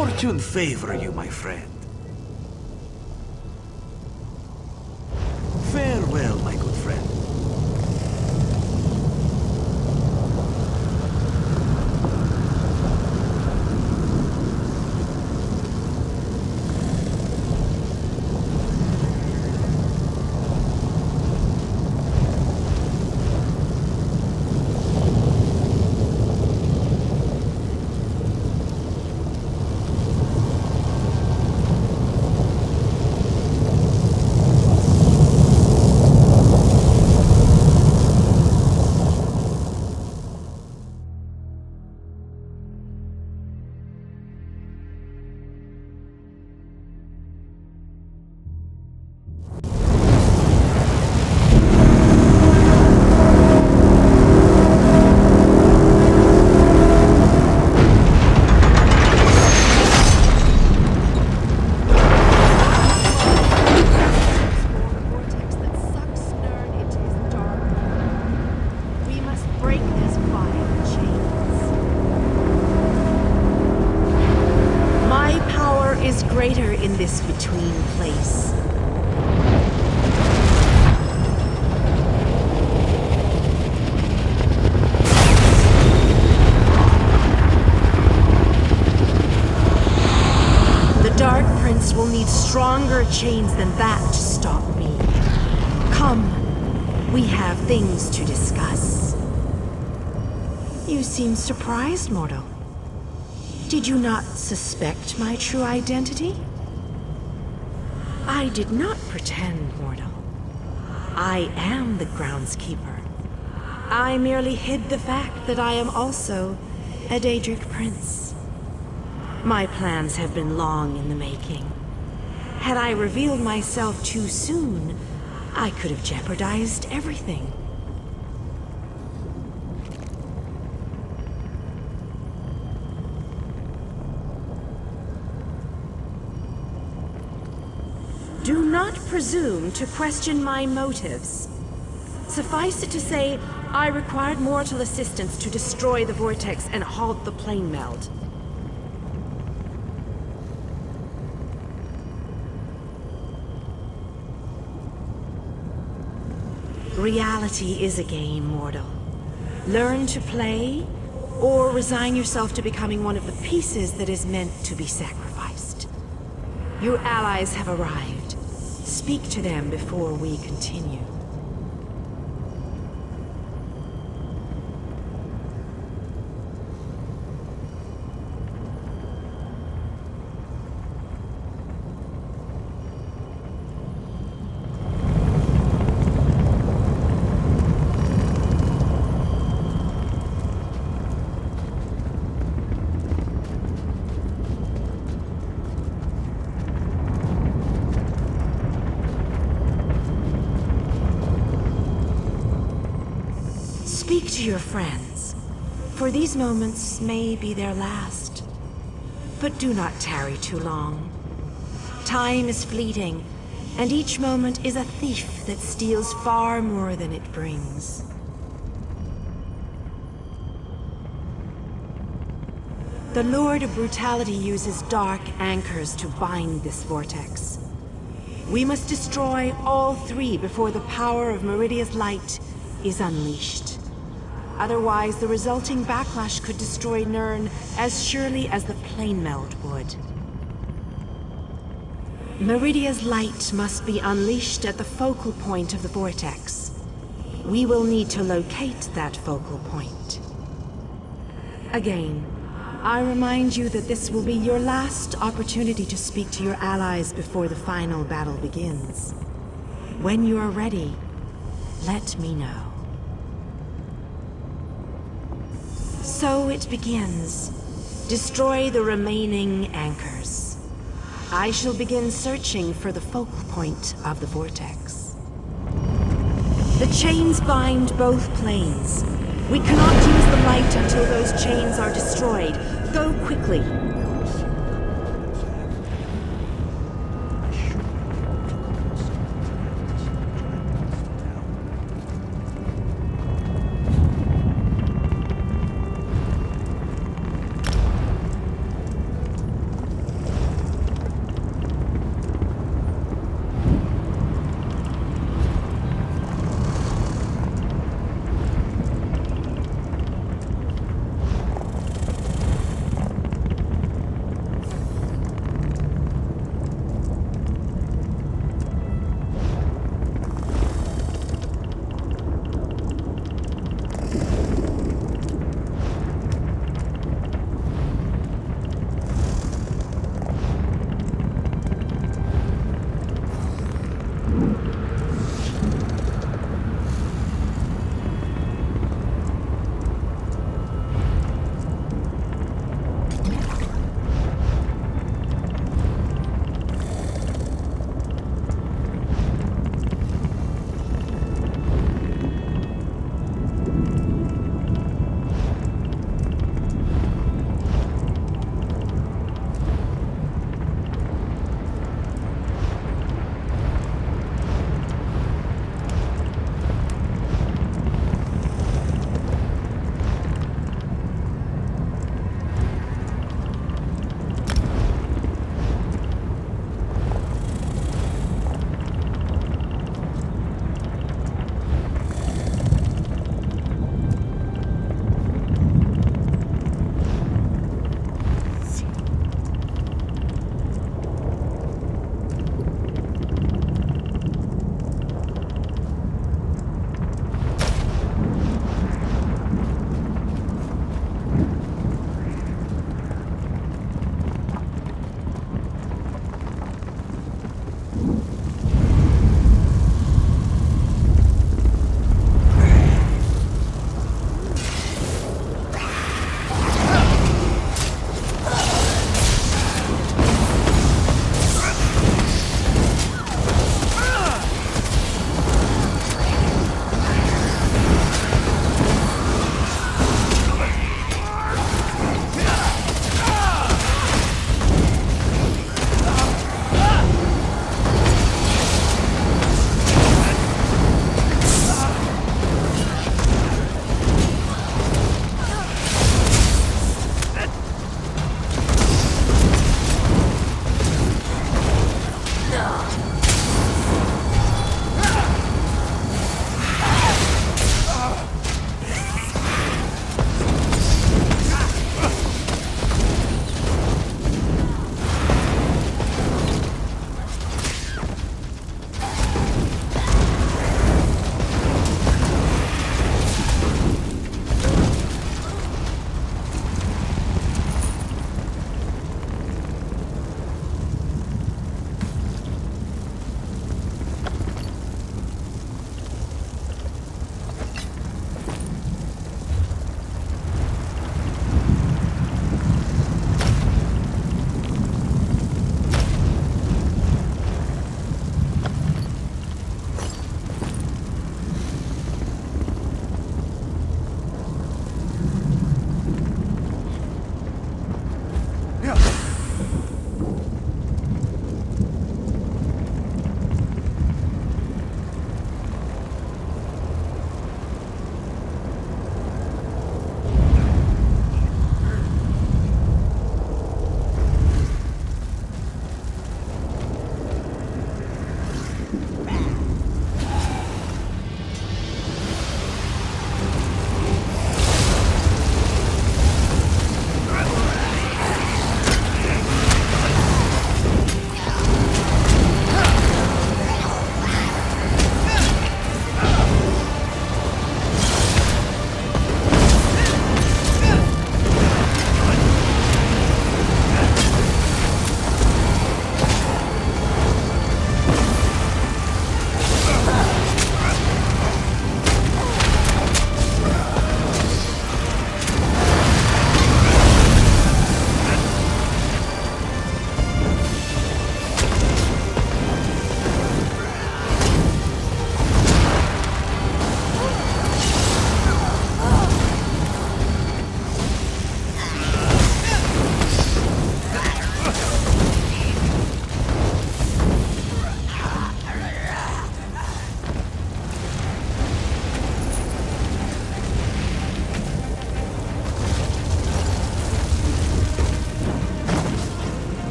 fortune favor you, my friend. Farewell, my good friend. Greater in this between place. The Dark Prince will need stronger chains than that to stop me. Come, we have things to discuss. You seem surprised, mortal. Did you not suspect my true identity? I did not pretend, mortal. I am the groundskeeper. I merely hid the fact that I am also a Daedric prince. My plans have been long in the making. Had I revealed myself too soon, I could have jeopardized everything. Do not presume to question my motives. Suffice it to say, I required mortal assistance to destroy the vortex and halt the plane meld. Reality is a game, mortal. Learn to play, or resign yourself to becoming one of the pieces that is meant to be sacrificed. Your allies have arrived. Speak to them before we continue. Speak to your friends, for these moments may be their last. But do not tarry too long. Time is fleeting, and each moment is a thief that steals far more than it brings. The Lord of Brutality uses dark anchors to bind this vortex. We must destroy all three before the power of Meridia's light is unleashed. Otherwise, the resulting backlash could destroy Nirn as surely as the plane meld would. Meridia's light must be unleashed at the focal point of the vortex. We will need to locate that focal point. Again, I remind you that this will be your last opportunity to speak to your allies before the final battle begins. When you are ready, let me know. So it begins. Destroy the remaining anchors. I shall begin searching for the focal point of the vortex. The chains bind both planes. We cannot use the light until those chains are destroyed. Go quickly.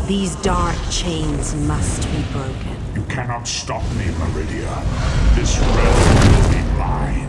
These dark chains must be broken. You cannot stop me, Meridia. This realm will be mine.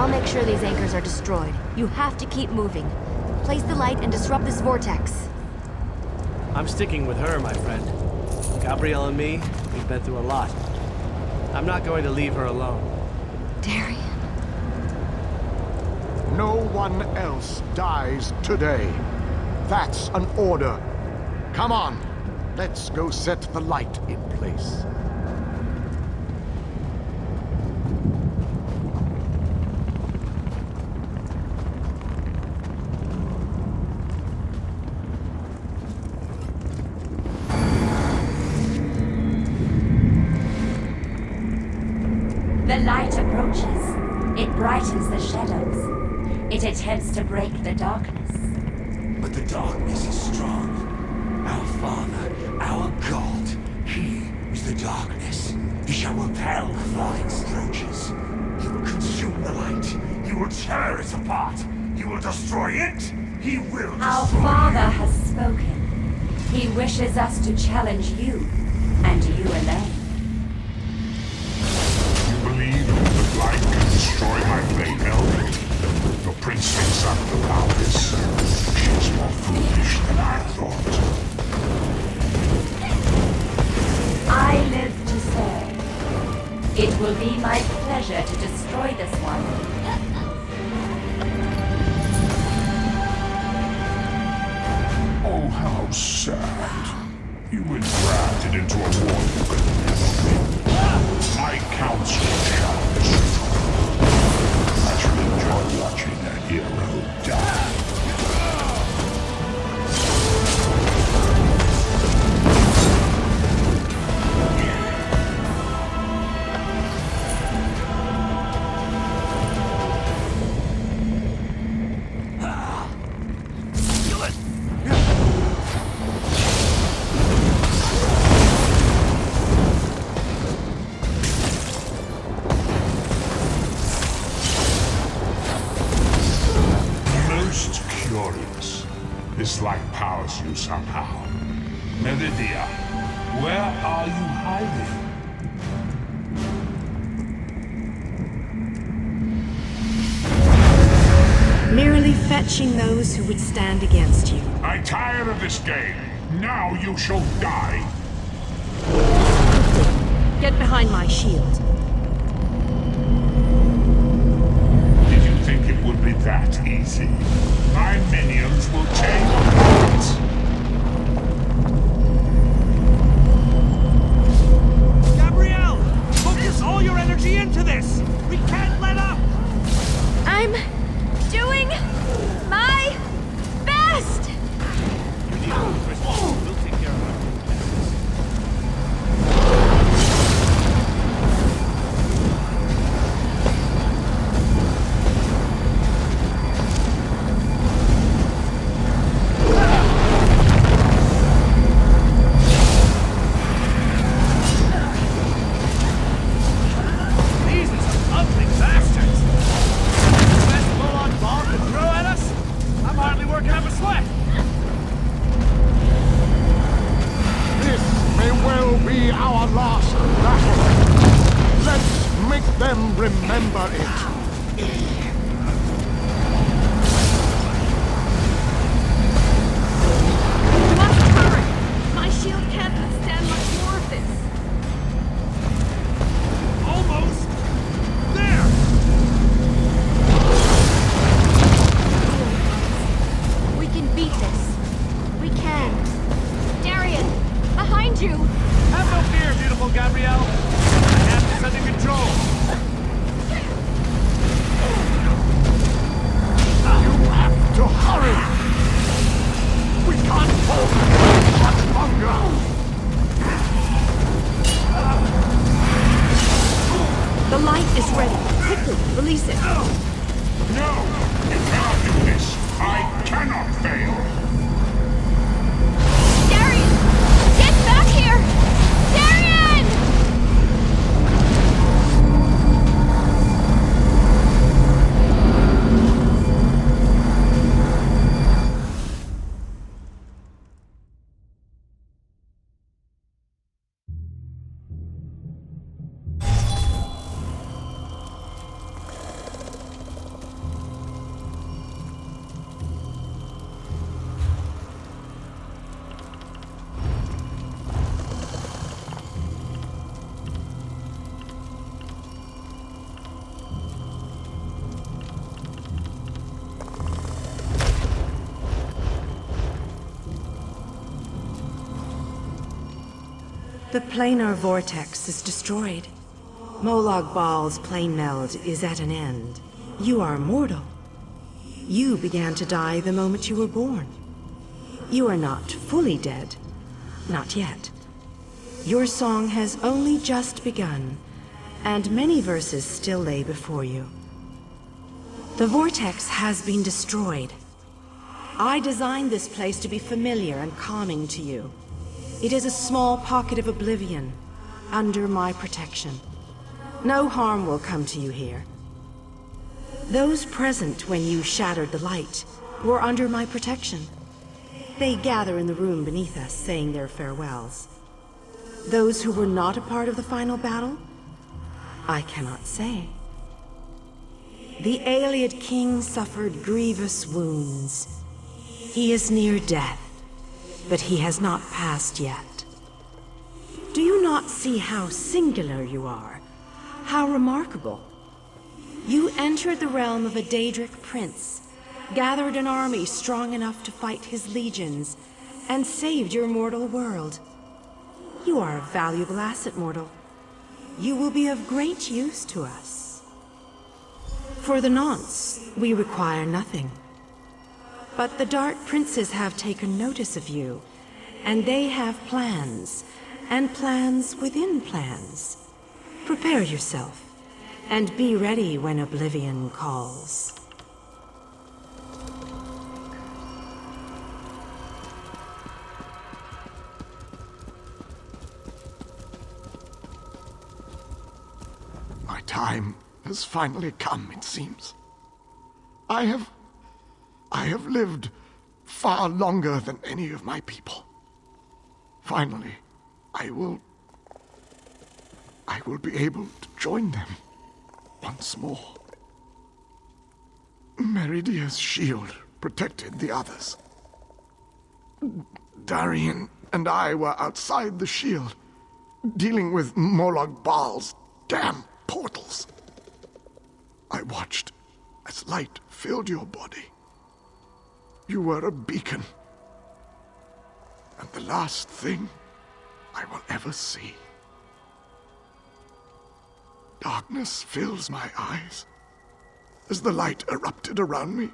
I'll make sure these anchors are destroyed. You have to keep moving. Place the light and disrupt this vortex. I'm sticking with her, my friend. Gabrielle and me, we've been through a lot. I'm not going to leave her alone. Darian? No one else dies today. That's an order. Come on, let's go set the light in place. The light approaches. It brightens the shadows. It attempts to break the darkness. But the darkness is strong. Our Father, our God, He is the darkness. He shall repel the flying stroaches. He will consume the light. He will tear it apart. He will destroy it. He will destroy Our Father has spoken. He wishes us to challenge you, and you alone. You believe that light can destroy my blade elder? Your prince thinks I'm the loudest. She's more foolish than I thought. I live to serve. It will be my pleasure to destroy this one. Oh, how sad. You were drafted into a war you could never win. My counsel challenged you. I should enjoy watching a hero die. This light powers you somehow. Meridia, where are you hiding? Merely fetching those who would stand against you. I'm tired of this game. Now you shall die. Get behind my shield. Did you think it would be that easy? My minions will take apart. Gabrielle! Focus all your energy into this! We can't let up! I'm doing my best! You need help, Crystal. We'll take care of our Remember it. You must hurry! My shield can't withstand much more of this. Almost! There! We can beat this. We can. Darian, behind you! Have no fear, beautiful Gabrielle. I have this under control. To hurry! We can't hold it much longer! The light is ready. Quickly, release it. No! You cannot do this! I cannot fail! Darian! Get back here! Darian! The planar vortex is destroyed. Molag Bal's plane meld is at an end. You are mortal. You began to die the moment you were born. You are not fully dead. Not yet. Your song has only just begun, and many verses still lay before you. The vortex has been destroyed. I designed this place to be familiar and calming to you. It is a small pocket of oblivion, under my protection. No harm will come to you here. Those present when you shattered the light were under my protection. They gather in the room beneath us, saying their farewells. Those who were not a part of the final battle, I cannot say. The Ayleid king suffered grievous wounds. He is near death, but he has not passed yet. Do you not see how singular you are? How remarkable? You entered the realm of a Daedric prince, gathered an army strong enough to fight his legions, and saved your mortal world. You are a valuable asset, mortal. You will be of great use to us. For the nonce, we require nothing. But the Dark Princes have taken notice of you, and they have plans, and plans within plans. Prepare yourself, and be ready when Oblivion calls. My time has finally come, it seems. I have lived far longer than any of my people. Finally, I will be able to join them once more. Meridia's shield protected the others. Darian and I were outside the shield, dealing with Molag Bal's damn portals. I watched as light filled your body. You were a beacon, and the last thing I will ever see. Darkness fills my eyes. As the light erupted around me,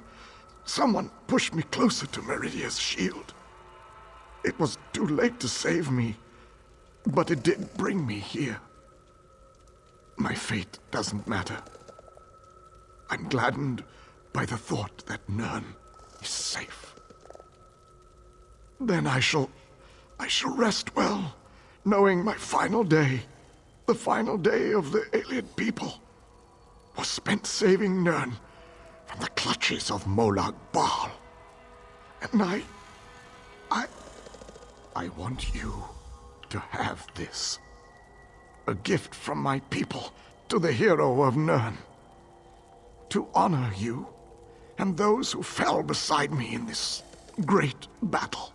someone pushed me closer to Meridia's shield. It was too late to save me, but it did bring me here. My fate doesn't matter. I'm gladdened by the thought that Nirn is safe. Then I shall rest well, knowing my final day, the final day of the Ayleid people, was spent saving Nirn from the clutches of Molag Bal. And I want you to have this. A gift from my people to the hero of Nirn. To honor you and those who fell beside me in this great battle.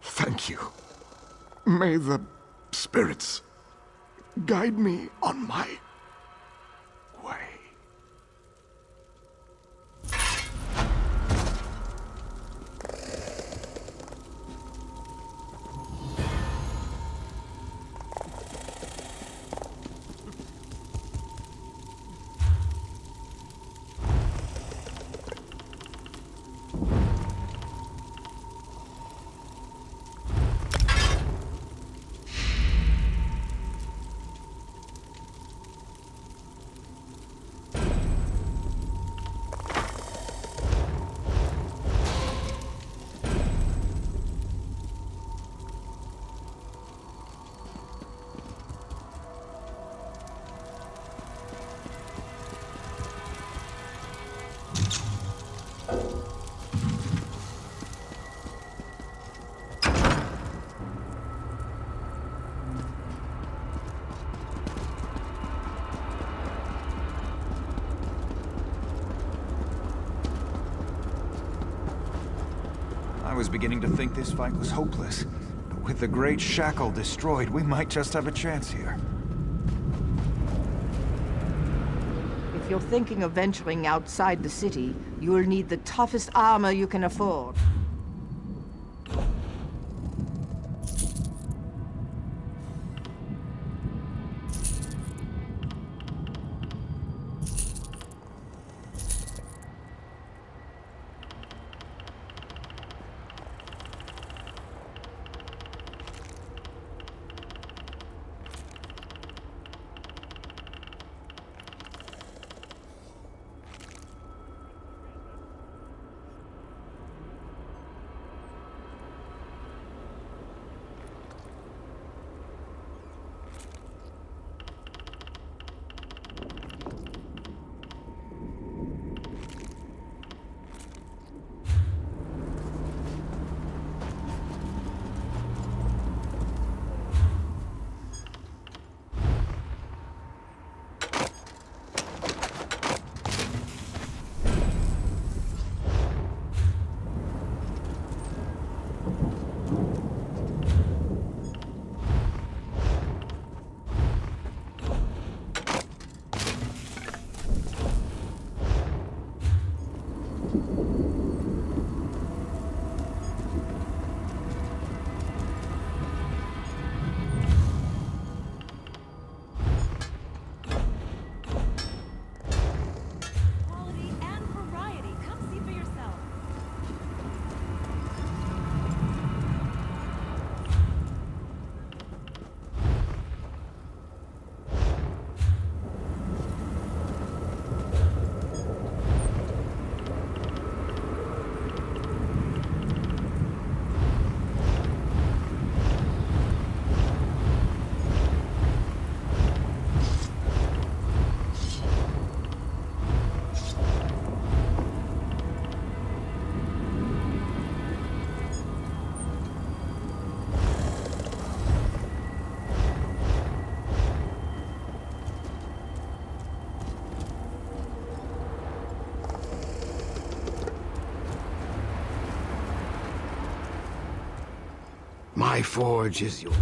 Thank you. May the spirits guide me on my way. I was beginning to think this fight was hopeless. But with the Great Shackle destroyed, we might just have a chance here. If you're thinking of venturing outside the city, you'll need the toughest armor you can afford. My forge is your...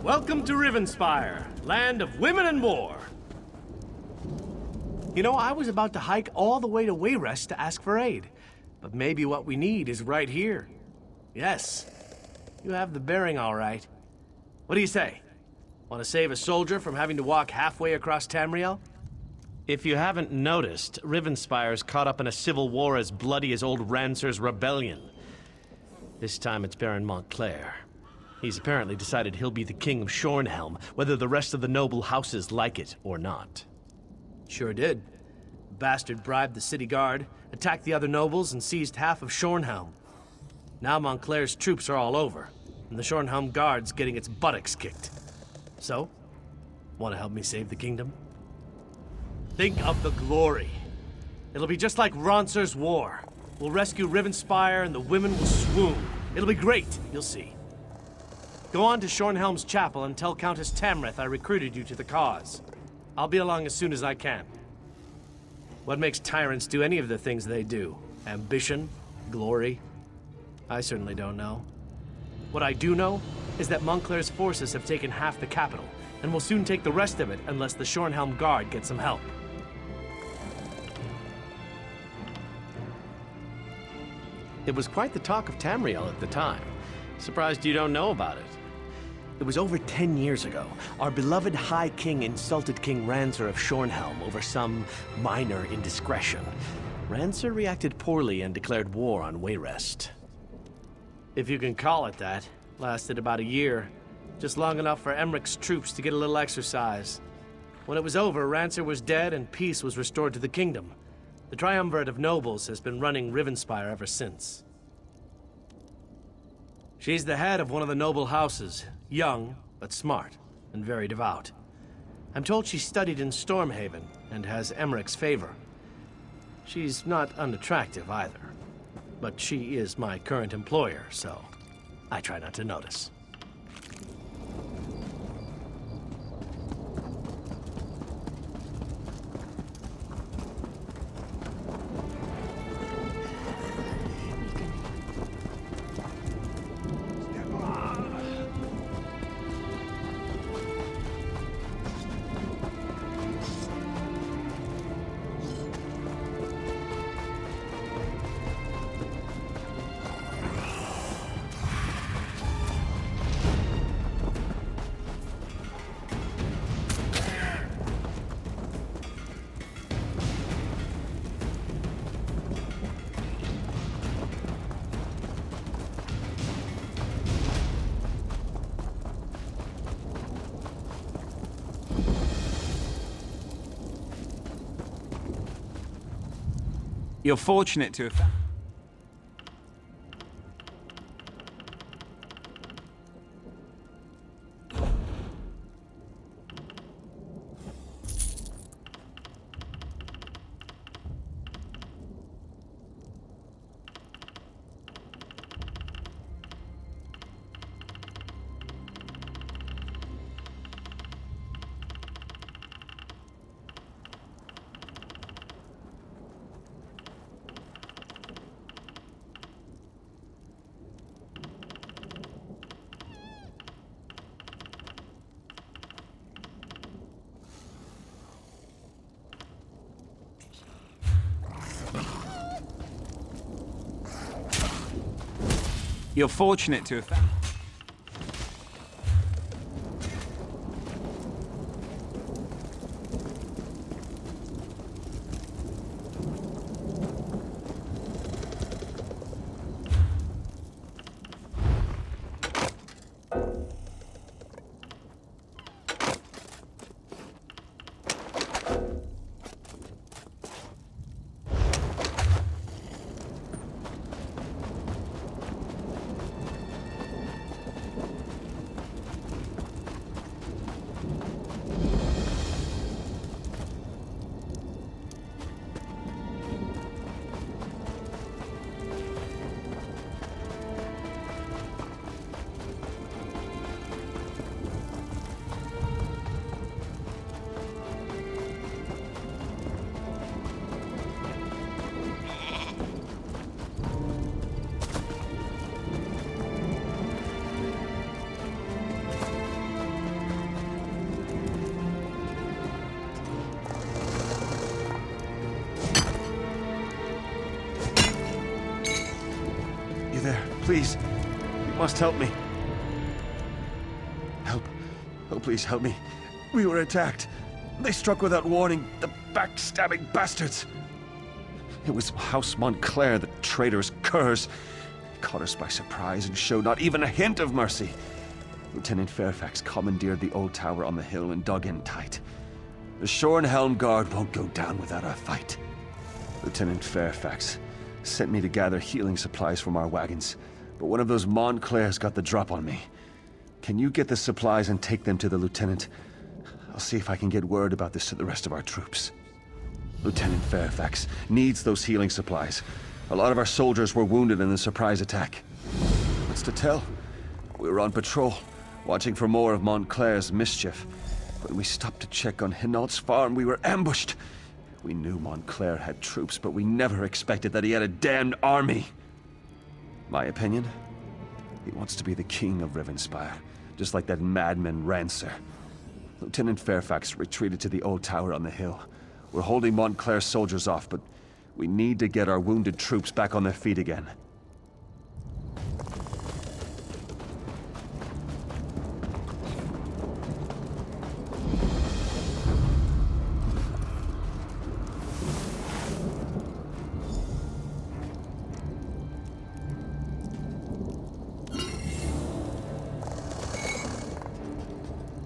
Welcome to Rivenspire, land of women and war. You know, I was about to hike all the way to Wayrest to ask for aid. But maybe what we need is right here. Yes, you have the bearing all right. What do you say? Want to save a soldier from having to walk halfway across Tamriel? If you haven't noticed, Rivenspire's caught up in a civil war as bloody as old Rancer's rebellion. This time it's Baron Montclair. He's apparently decided he'll be the king of Shornhelm, whether the rest of the noble houses like it or not. Sure did. The bastard bribed the city guard, attacked the other nobles, and seized half of Shornhelm. Now Montclair's troops are all over, and the Shornhelm guard's getting its buttocks kicked. So, want to help me save the kingdom? Think of the glory. It'll be just like Rancer's war. We'll rescue Rivenspire and the women will swoon. It'll be great, you'll see. Go on to Shornhelm's chapel and tell Countess Tamrith I recruited you to the cause. I'll be along as soon as I can. What makes tyrants do any of the things they do? Ambition? Glory? I certainly don't know. What I do know is that Montclair's forces have taken half the capital, and will soon take the rest of it unless the Shornhelm Guard gets some help. It was quite the talk of Tamriel at the time. Surprised you don't know about it. It was over 10 years ago. Our beloved High King insulted King Rancer of Shornhelm over some minor indiscretion. Rancer reacted poorly and declared war on Wayrest. If you can call it that, lasted about a year. Just long enough for Emmerich's troops to get a little exercise. When it was over, Rancer was dead and peace was restored to the kingdom. The triumvirate of nobles has been running Rivenspire ever since. She's the head of one of the noble houses, young, but smart, and very devout. I'm told she studied in Stormhaven, and has Emmerich's favor. She's not unattractive either, but she is my current employer, so I try not to notice. You're fortunate to have... You're fortunate to have... Please, you must help me. Help. Oh, please help me. We were attacked. They struck without warning. The backstabbing bastards. It was House Montclair, the traitorous curs. Caught us by surprise and showed not even a hint of mercy. Lieutenant Fairfax commandeered the old tower on the hill and dug in tight. The Shornhelm Guard won't go down without a fight. Lieutenant Fairfax sent me to gather healing supplies from our wagons, but one of those Montclairs got the drop on me. Can you get the supplies and take them to the lieutenant? I'll see if I can get word about this to the rest of our troops. Lieutenant Fairfax needs those healing supplies. A lot of our soldiers were wounded in the surprise attack. What's to tell? We were on patrol, watching for more of Montclair's mischief. When we stopped to check on Hinault's farm, we were ambushed. We knew Montclair had troops, but we never expected that he had a damned army. My opinion? He wants to be the king of Rivenspire, just like that madman Rancer. Lieutenant Fairfax retreated to the old tower on the hill. We're holding Montclair's soldiers off, but we need to get our wounded troops back on their feet again.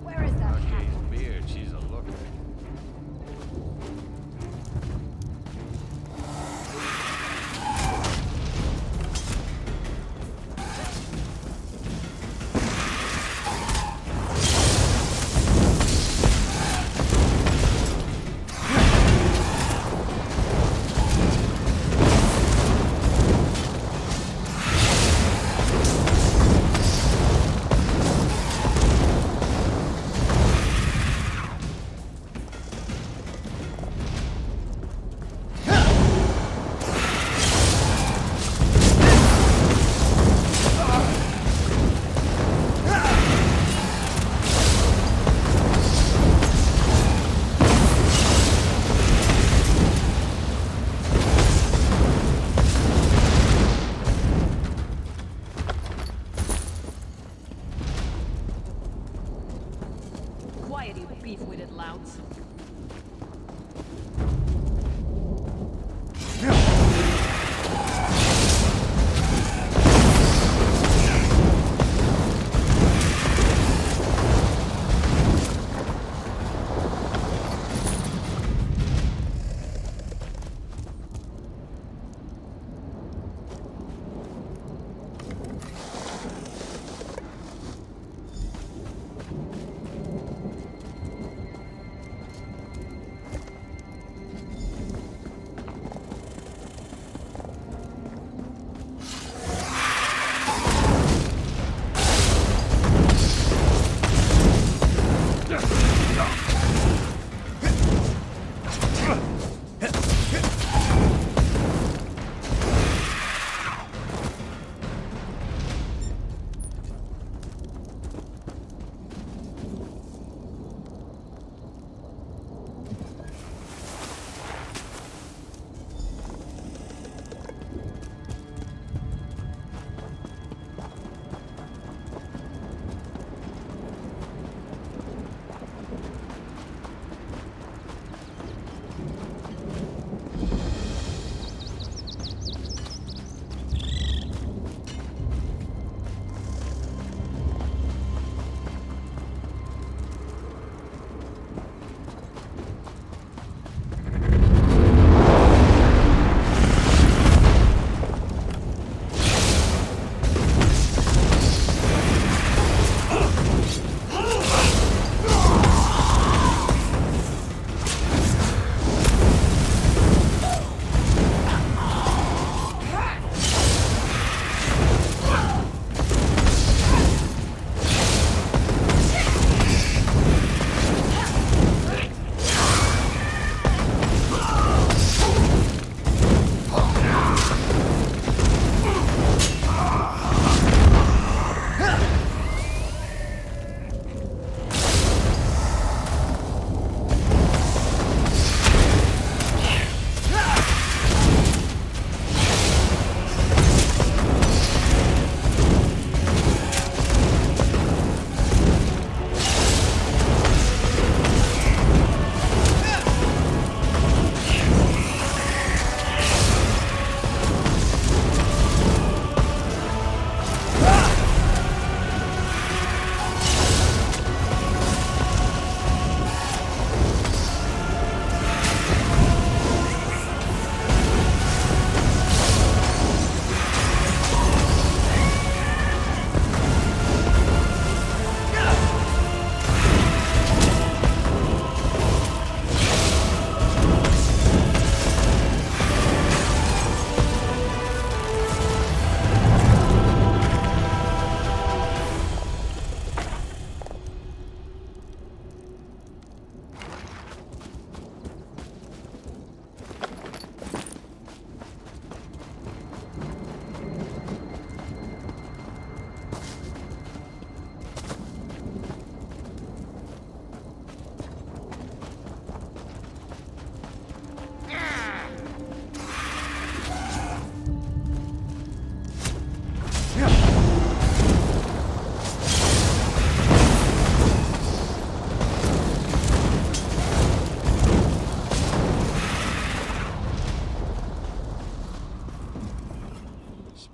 Where is that cat? Beard, she's a looker.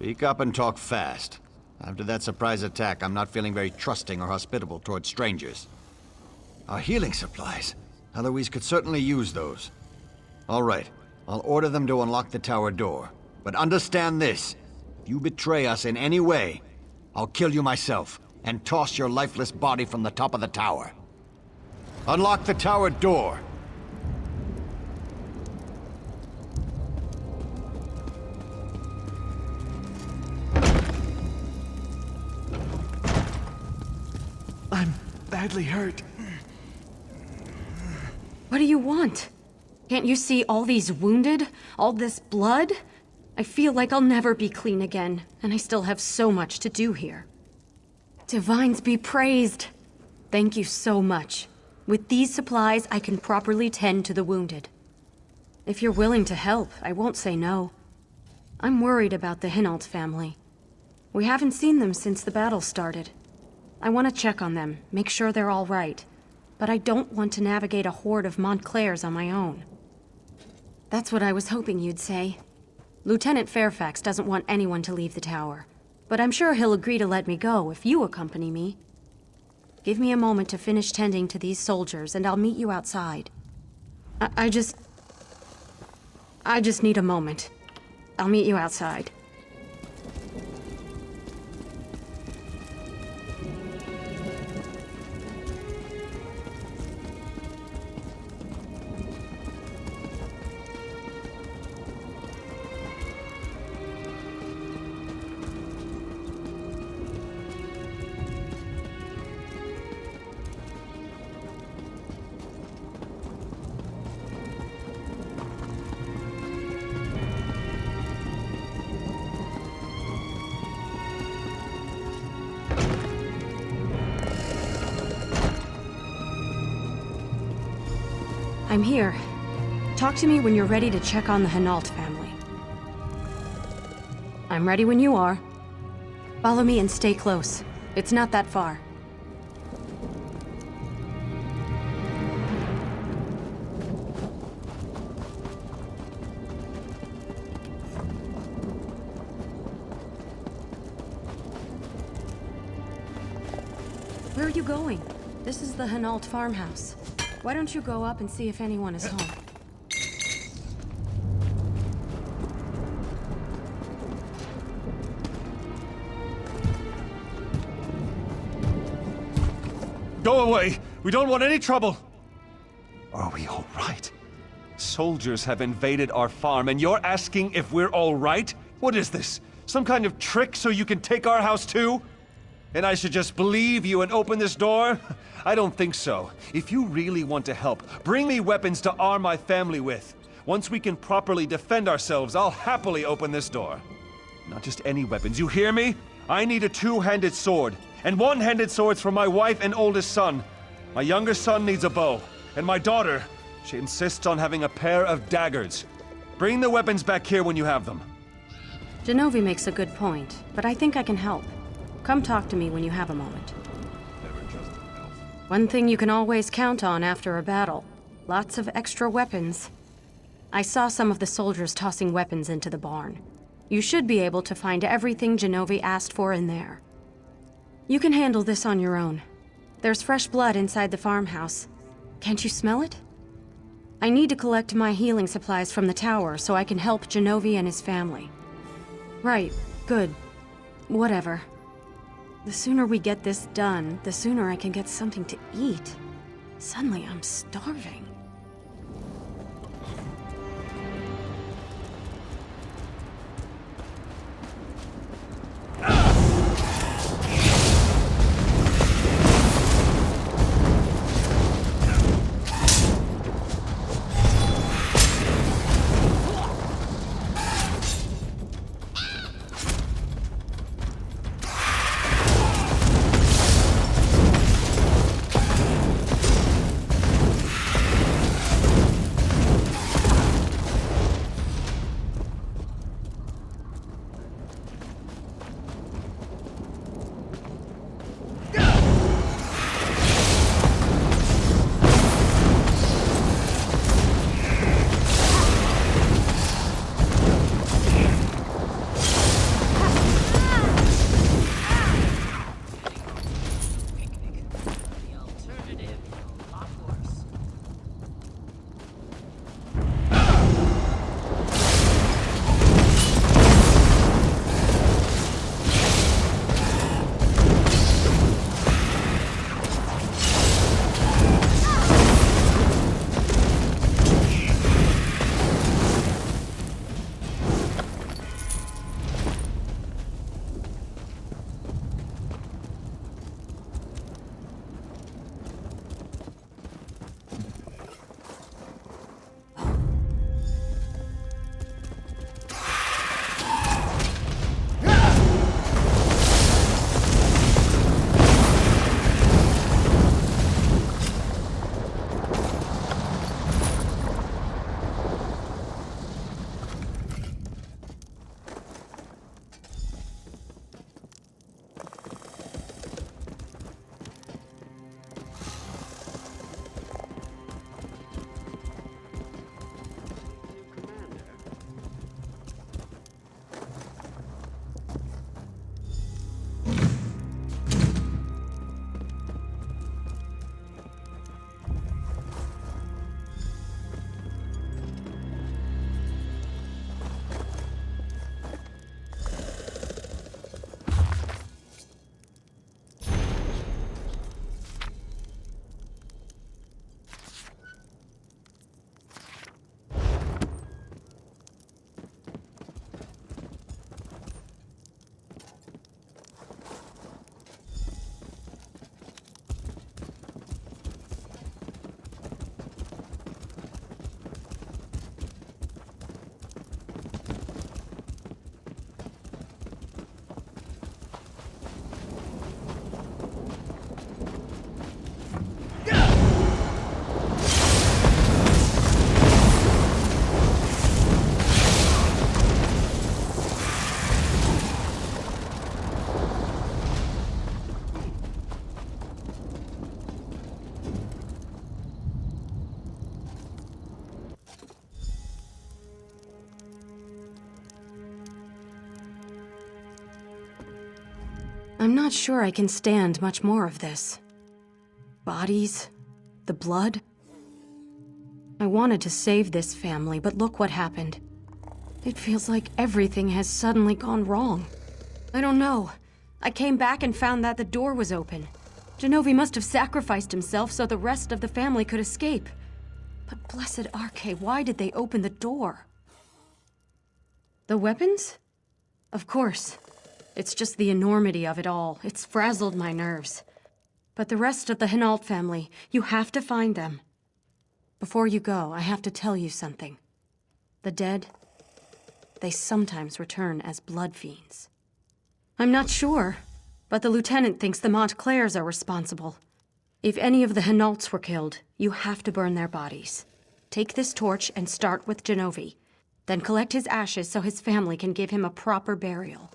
Speak up and talk fast. After that surprise attack, I'm not feeling very trusting or hospitable towards strangers. Our healing supplies. Eloise could certainly use those. All right, I'll order them to unlock the tower door. But understand this. If you betray us in any way, I'll kill you myself and toss your lifeless body from the top of the tower. Unlock the tower door. I'm badly hurt. What do you want? Can't you see all these wounded? All this blood? I feel like I'll never be clean again, and I still have so much to do here. Divines be praised. Thank you so much. With these supplies, I can properly tend to the wounded. If you're willing to help, I won't say no. I'm worried about the Hinault family. We haven't seen them since the battle started. I want to check on them, make sure they're all right. But I don't want to navigate a horde of Montclairs on my own. That's what I was hoping you'd say. Lieutenant Fairfax doesn't want anyone to leave the tower, but I'm sure he'll agree to let me go if you accompany me. Give me a moment to finish tending to these soldiers, and I'll meet you outside. I just need a moment. I'll meet you outside. I'm here. Talk to me when you're ready to check on the Hinault family. I'm ready when you are. Follow me and stay close. It's not that far. Where are you going? This is the Hinault farmhouse. Why don't you go up and see if anyone is home? Go away! We don't want any trouble! Are we all right? Soldiers have invaded our farm, and you're asking if we're all right? What is this? Some kind of trick so you can take our house too? And I should just believe you and open this door? I don't think so. If you really want to help, bring me weapons to arm my family with. Once we can properly defend ourselves, I'll happily open this door. Not just any weapons, you hear me? I need a two-handed sword, and one-handed swords for my wife and oldest son. My younger son needs a bow, and my daughter, she insists on having a pair of daggers. Bring the weapons back here when you have them. Genovi makes a good point, but I think I can help. Come talk to me when you have a moment. One thing you can always count on after a battle. Lots of extra weapons. I saw some of the soldiers tossing weapons into the barn. You should be able to find everything Genovi asked for in there. You can handle this on your own. There's fresh blood inside the farmhouse. Can't you smell it? I need to collect my healing supplies from the tower so I can help Genovi and his family. Right, good. Whatever. The sooner we get this done, the sooner I can get something to eat. Suddenly, I'm starving. I'm not sure I can stand much more of this. Bodies, the blood. I wanted to save this family, but look what happened. It feels like everything has suddenly gone wrong. I don't know. I came back and found that the door was open. Genovi must have sacrificed himself so the rest of the family could escape. But blessed Arche, why did they open the door? The weapons? Of course. It's just the enormity of it all. It's frazzled my nerves. But the rest of the Hinault family, you have to find them. Before you go, I have to tell you something. The dead, they sometimes return as blood fiends. I'm not sure, but the lieutenant thinks the Montclairs are responsible. If any of the Hinaults were killed, you have to burn their bodies. Take this torch and start with Genovi. Then collect his ashes so his family can give him a proper burial.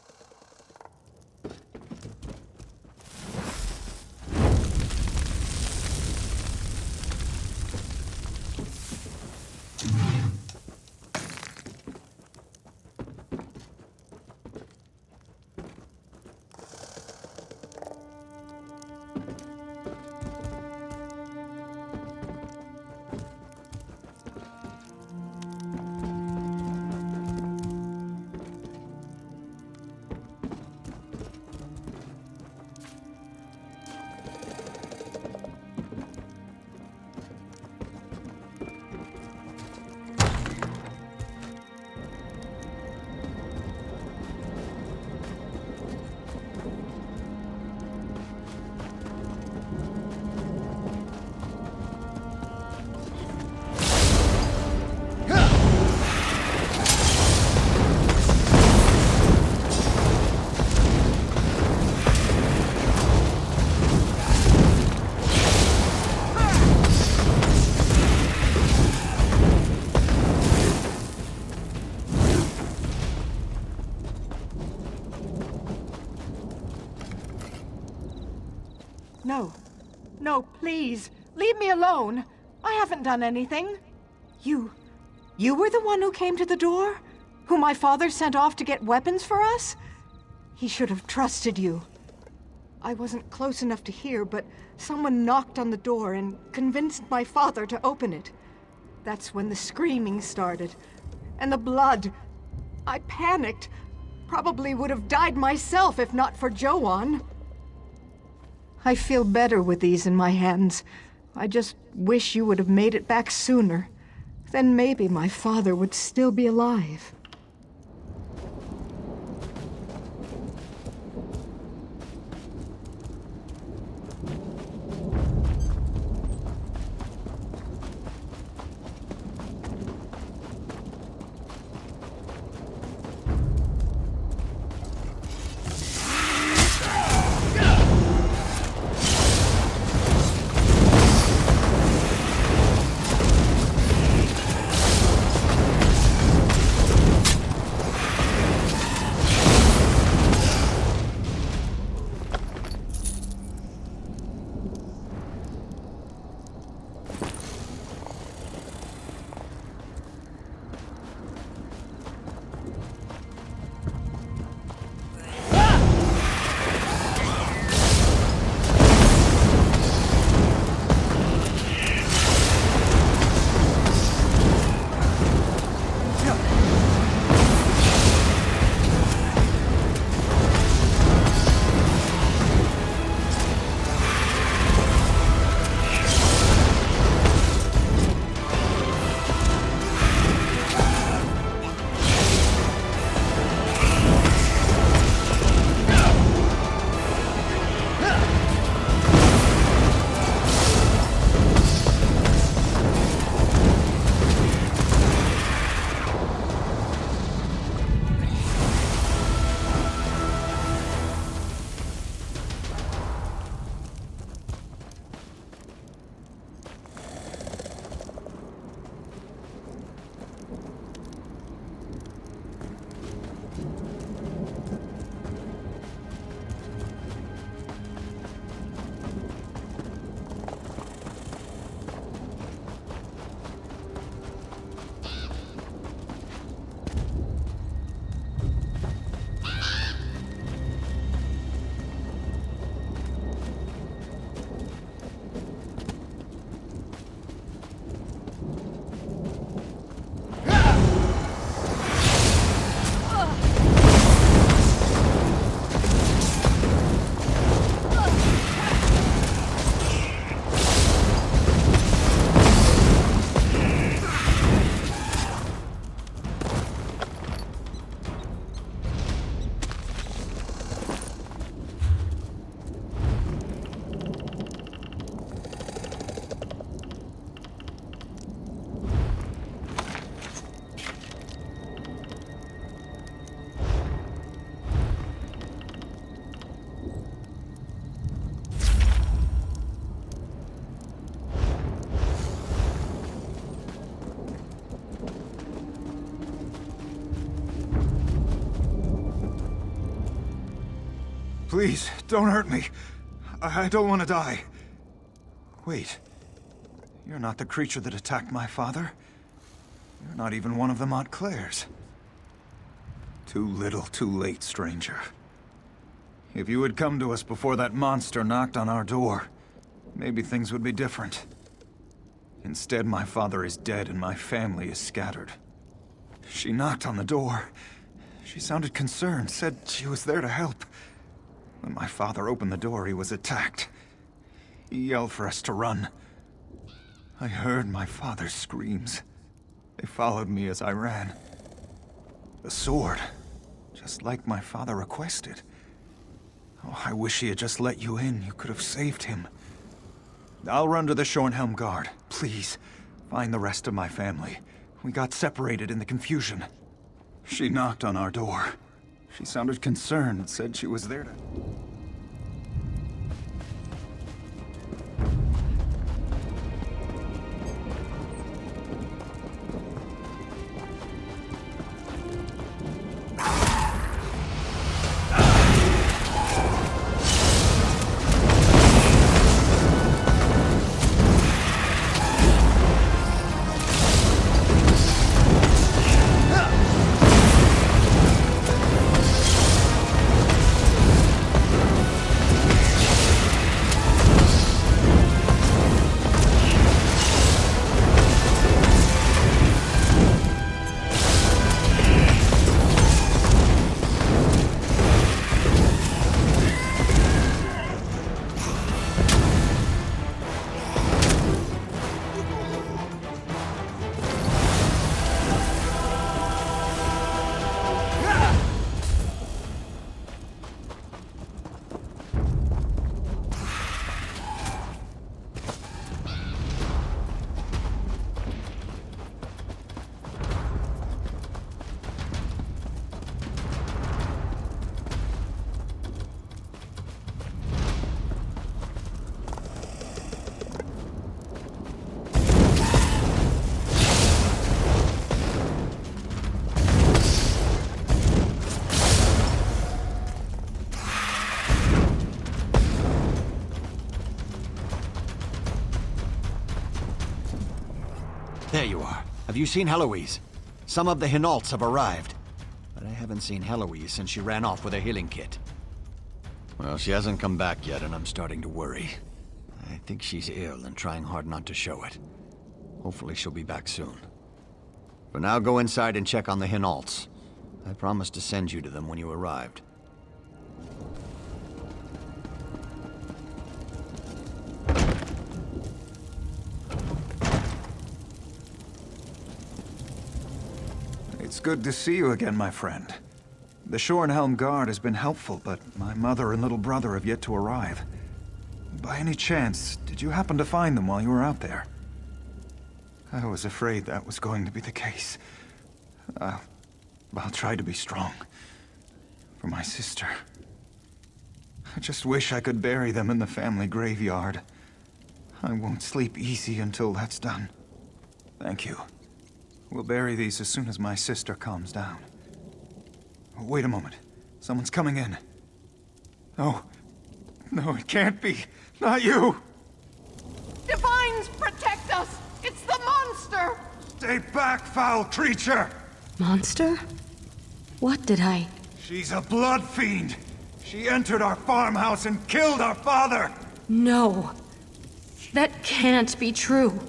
No. No, please. Leave me alone. I haven't done anything. You were the one who came to the door? Who my father sent off to get weapons for us? He should have trusted you. I wasn't close enough to hear, but someone knocked on the door and convinced my father to open it. That's when the screaming started. And the blood. I panicked. Probably would have died myself if not for Joanne. I feel better with these in my hands. I just wish you would have made it back sooner. Then maybe my father would still be alive. Please, don't hurt me. I don't want to die. Wait. You're not the creature that attacked my father. You're not even one of the Montclairs. Too little, too late, stranger. If you had come to us before that monster knocked on our door, maybe things would be different. Instead, my father is dead and my family is scattered. She knocked on the door. She sounded concerned, said she was there to help. When my father opened the door, he was attacked. He yelled for us to run. I heard my father's screams. They followed me as I ran. The sword, just like my father requested. Oh, I wish he had just let you in. You could have saved him. I'll run to the Shornhelm Guard. Please, find the rest of my family. We got separated in the confusion. She knocked on our door. She sounded concerned, said she was there to... There you are. Have you seen Heloise? Some of the Hinaults have arrived. But I haven't seen Heloise since she ran off with her healing kit. Well, she hasn't come back yet, and I'm starting to worry. I think she's ill and trying hard not to show it. Hopefully she'll be back soon. For now, go inside and check on the Hinaults. I promised to send you to them when you arrived. It's good to see you again, my friend. The Shornhelm Guard has been helpful, but my mother and little brother have yet to arrive. By any chance, did you happen to find them while you were out there? I was afraid that was going to be the case. I'll try to be strong. For my sister. I just wish I could bury them in the family graveyard. I won't sleep easy until that's done. Thank you. We'll bury these as soon as my sister calms down. Wait a moment. Someone's coming in. No. No, it can't be. Not you! Divines, protect us! It's the monster! Stay back, foul creature! Monster? What did I... She's a blood fiend! She entered our farmhouse and killed our father! No. That can't be true.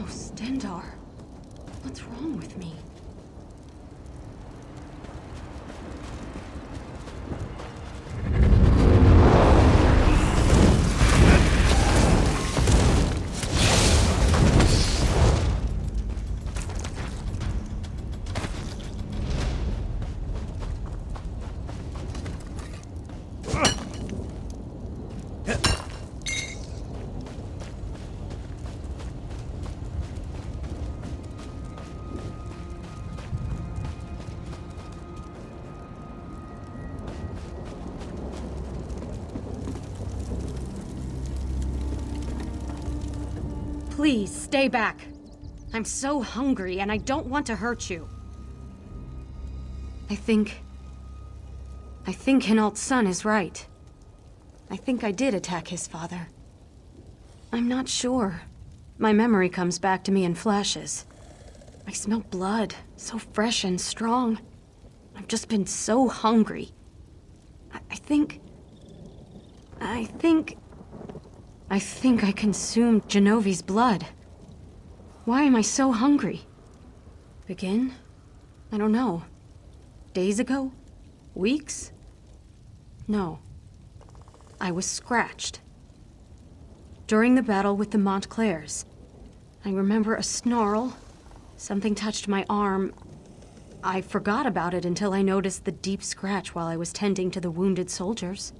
Stendar. What's wrong with me? Please, stay back. I'm so hungry and I don't want to hurt you. I think Hinault's son is right. I think I did attack his father. I'm not sure. My memory comes back to me in flashes. I smell blood, so fresh and strong. I've just been so hungry. I think I consumed Genovi's blood. Why am I so hungry? Begin? I don't know. Days ago? Weeks? No. I was scratched. During the battle with the Montclairs. I remember a snarl. Something touched my arm. I forgot about it until I noticed the deep scratch while I was tending to the wounded soldiers.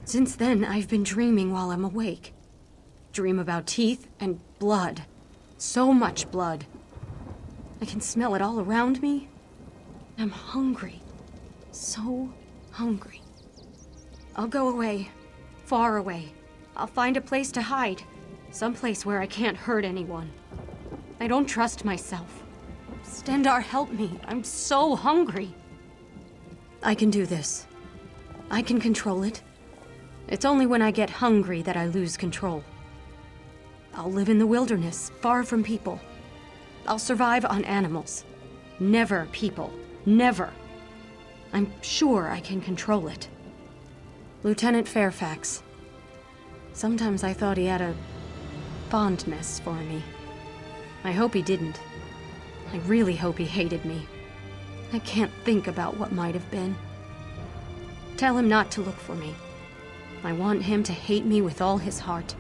Since then, I've been dreaming while I'm awake. Dream about teeth and blood. So much blood. I can smell it all around me. I'm hungry. So hungry. I'll go away. Far away. I'll find a place to hide. Someplace where I can't hurt anyone. I don't trust myself. Stendar, help me. I'm so hungry. I can do this. I can control it. It's only when I get hungry that I lose control. I'll live in the wilderness, far from people. I'll survive on animals. Never people. Never. I'm sure I can control it. Lieutenant Fairfax. Sometimes I thought he had a fondness for me. I hope he didn't. I really hope he hated me. I can't think about what might have been. Tell him not to look for me. I want him to hate me with all his heart.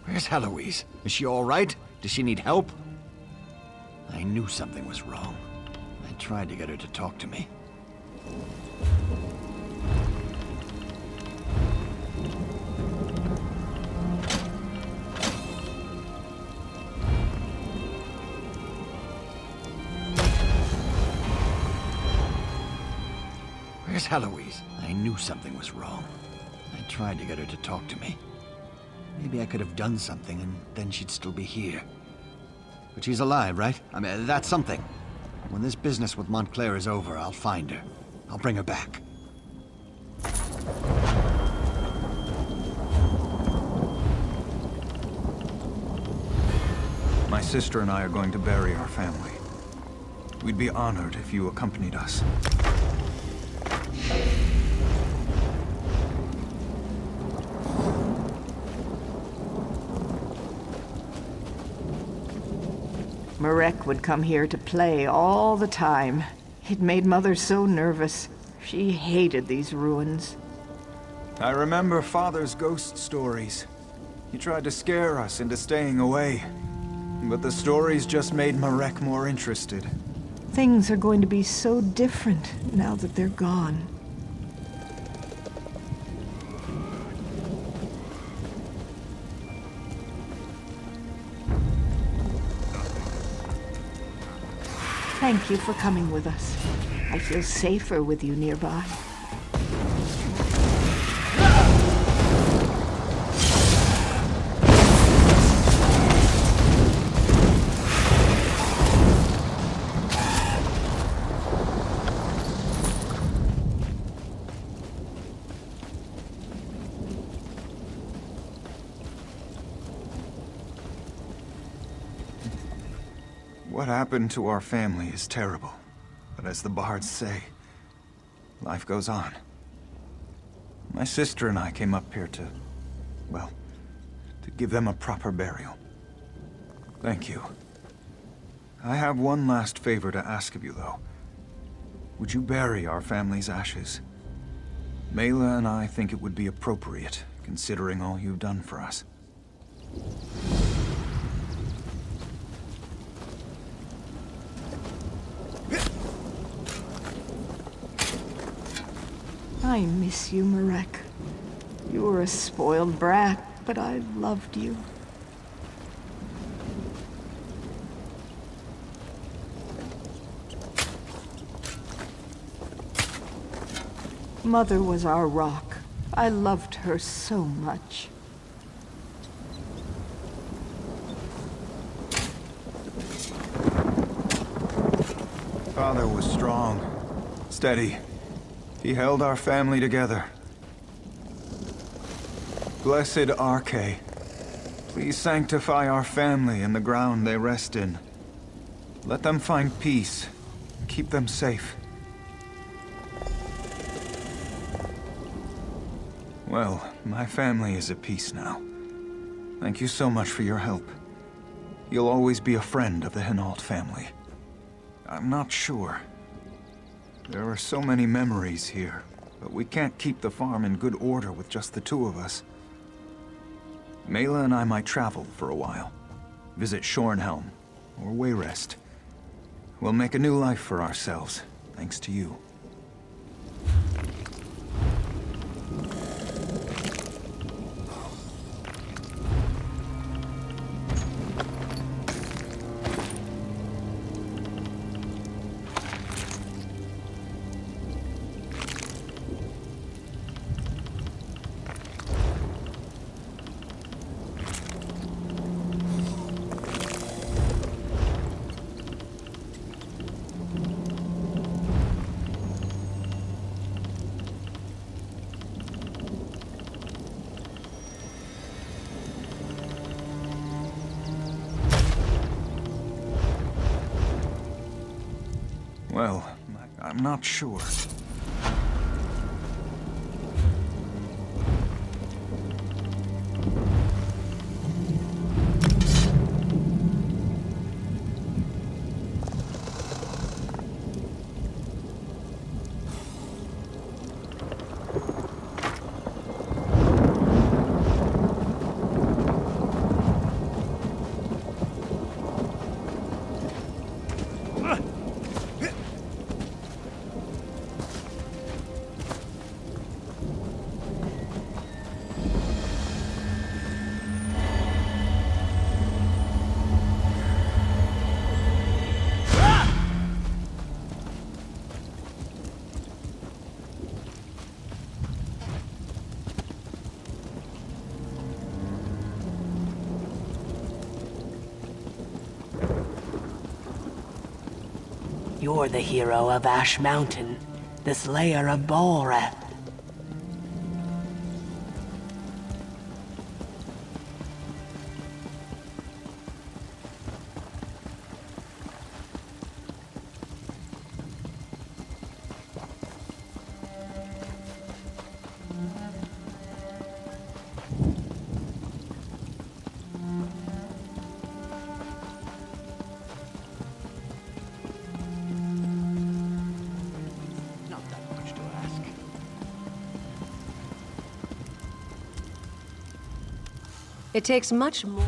Where's Heloise? Is she all right? Does she need help? I knew something was wrong. I tried to get her to talk to me. Where's Heloise? I knew something was wrong. I tried to get her to talk to me. Maybe I could have done something, and then she'd still be here. But she's alive, right? I mean, that's something. When this business with Montclair is over, I'll find her. I'll bring her back. My sister and I are going to bury our family. We'd be honored if you accompanied us. Marek would come here to play all the time. It made Mother so nervous. She hated these ruins. I remember Father's ghost stories. He tried to scare us into staying away. But the stories just made Marek more interested. Things are going to be so different now that they're gone. Thank you for coming with us. I feel safer with you nearby. What happened to our family is terrible. But as the bards say, life goes on. My sister and I came up here to, well, to give them a proper burial. Thank you. I have one last favor to ask of you, though. Would you bury our family's ashes? Mela and I think it would be appropriate, considering all you've done for us. I miss you, Marek. You were a spoiled brat, but I loved you. Mother was our rock. I loved her so much. Father was strong, steady. He held our family together. Blessed Arche, please sanctify our family and the ground they rest in. Let them find peace. Keep them safe. Well, my family is at peace now. Thank you so much for your help. You'll always be a friend of the Hinault family. I'm not sure. There are so many memories here, but we can't keep the farm in good order with just the two of us. Mela and I might travel for a while. Visit Shornhelm, or Wayrest. We'll make a new life for ourselves, thanks to you. Well, I'm not sure. You're the hero of Ash Mountain, the slayer of Balrath. It takes much more.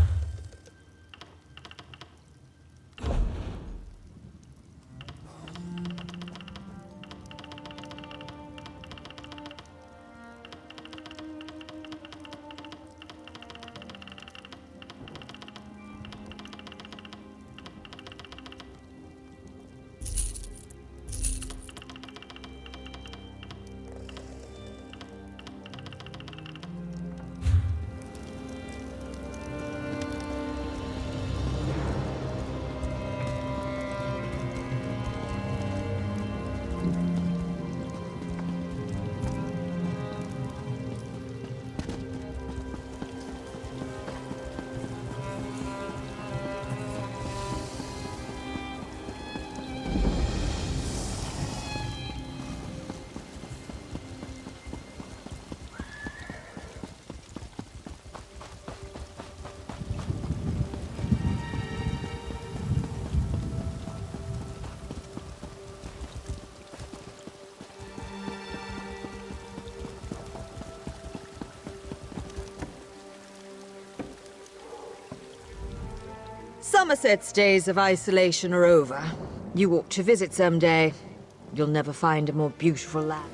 Somerset's days of isolation are over. You ought to visit someday. You'll never find a more beautiful land.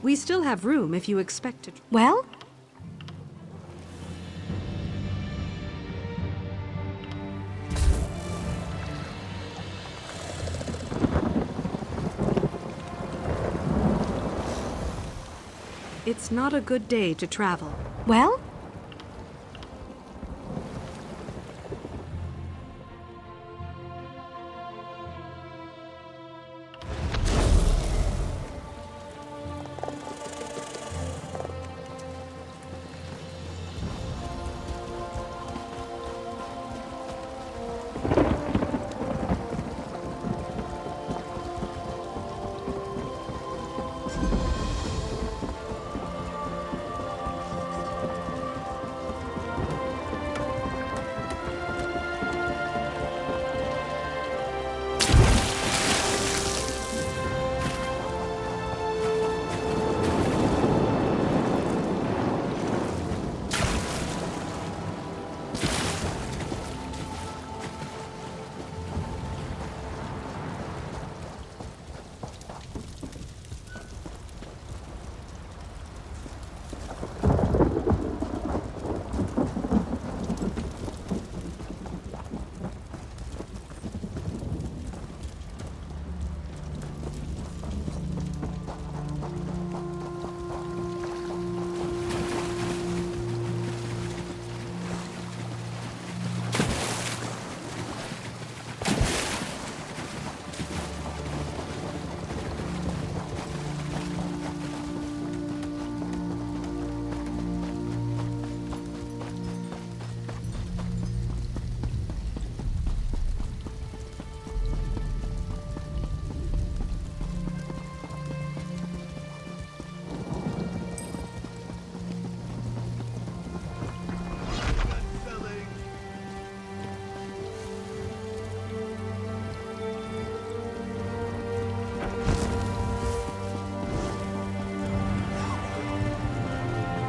We still have room if you expect to. Well? It's not a good day to travel. Well?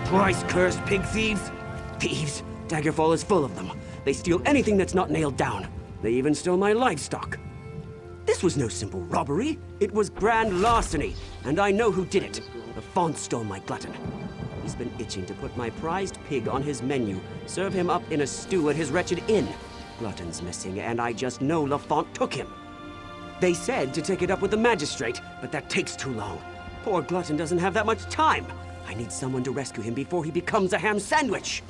Christ-cursed pig thieves! Thieves! Daggerfall is full of them. They steal anything that's not nailed down. They even stole my livestock. This was no simple robbery. It was grand larceny, and I know who did it. The Font stole my glutton. He's been itching to put my prized pig on his menu, serve him up in a stew at his wretched inn. Glutton's missing, and I just know Lafont took him. They said to take it up with the magistrate, but that takes too long. Poor Glutton doesn't have that much time. I need someone to rescue him before he becomes a ham sandwich.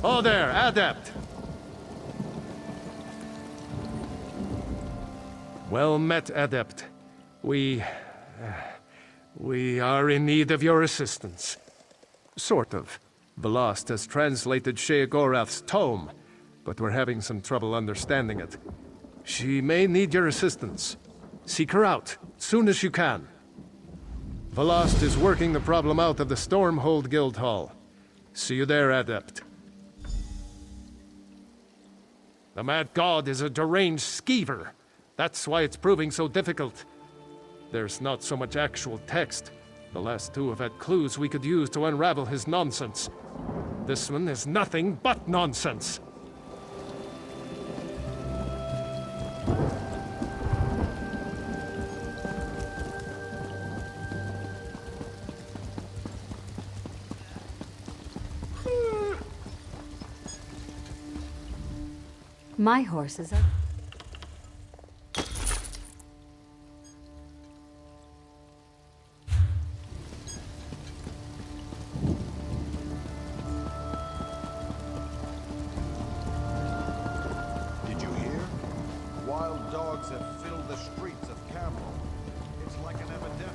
Oh there, Adept! Well met, Adept. We are in need of your assistance. Sort of. Velost has translated Sheogorath's tome, but we're having some trouble understanding it. She may need your assistance. Seek her out, soon as you can. Velost is working the problem out of the Stormhold Guildhall. See you there, Adept. The Mad God is a deranged skeever. That's why it's proving so difficult. There's not so much actual text. The last two have had clues we could use to unravel his nonsense. This one is nothing but nonsense. My horses are... Did you hear? Wild dogs have filled the streets of Camelot. It's like an epidemic.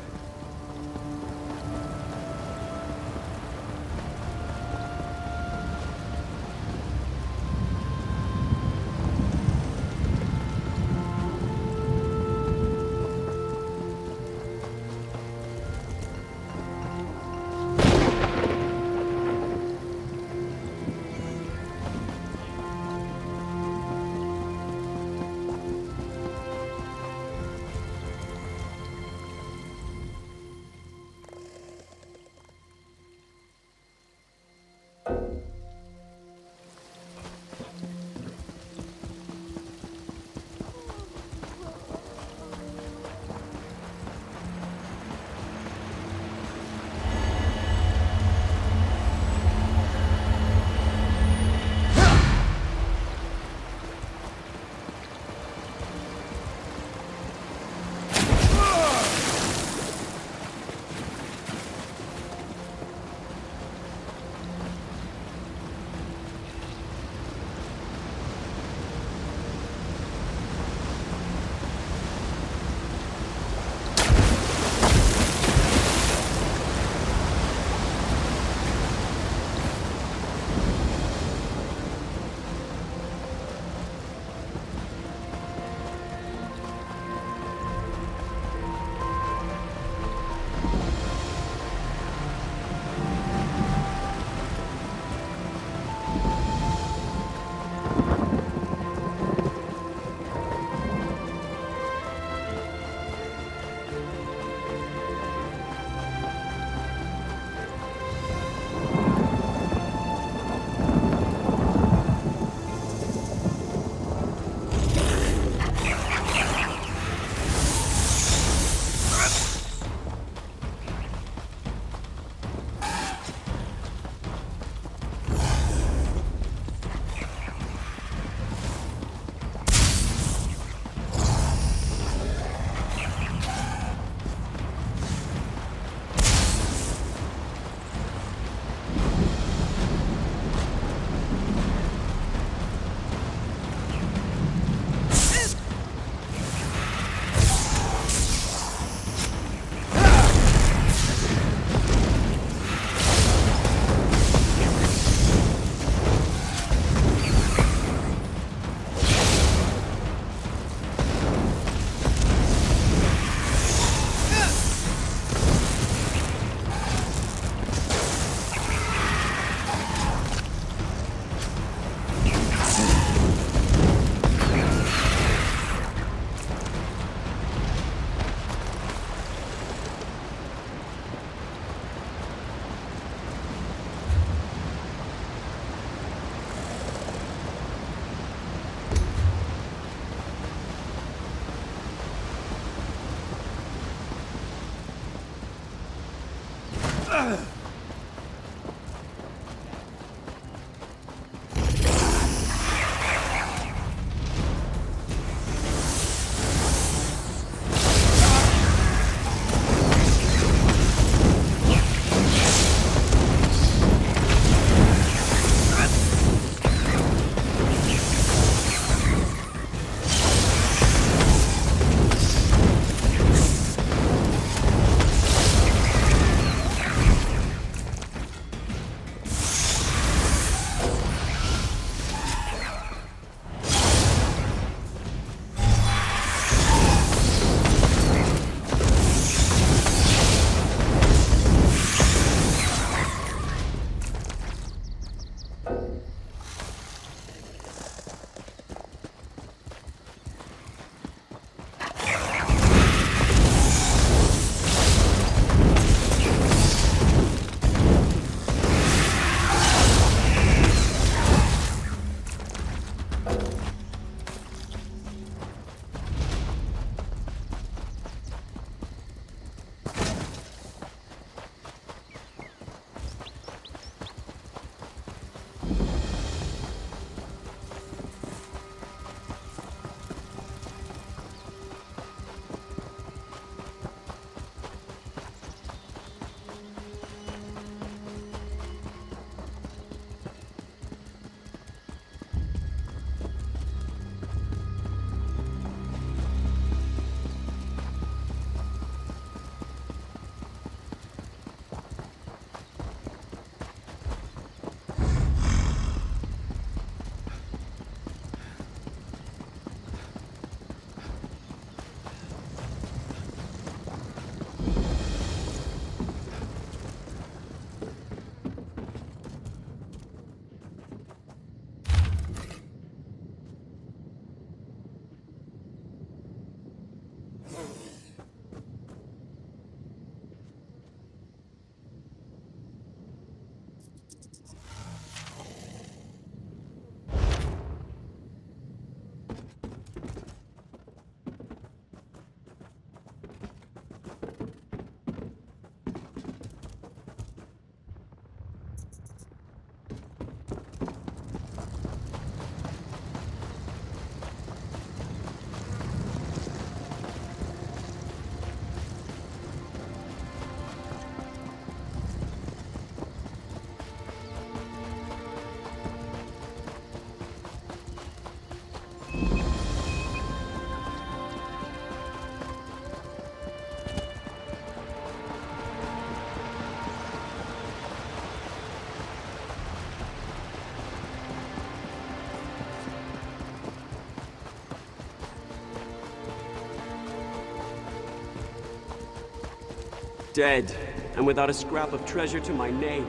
Dead, and without a scrap of treasure to my name.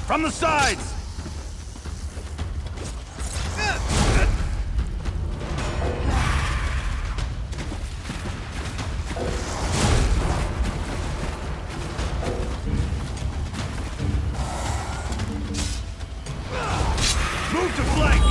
From the sides! Move to flank!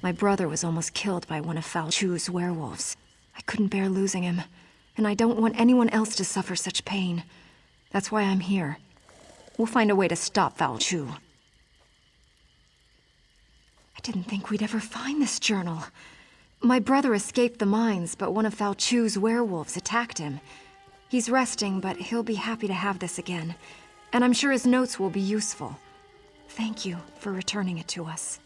My brother was almost killed by one of Val Chu's werewolves. I couldn't bear losing him, and I don't want anyone else to suffer such pain. That's why I'm here. We'll find a way to stop Val Chu. I didn't think we'd ever find this journal. My brother escaped the mines, but one of Val Chu's werewolves attacked him. He's resting, but he'll be happy to have this again. And I'm sure his notes will be useful. Thank you for returning it to us.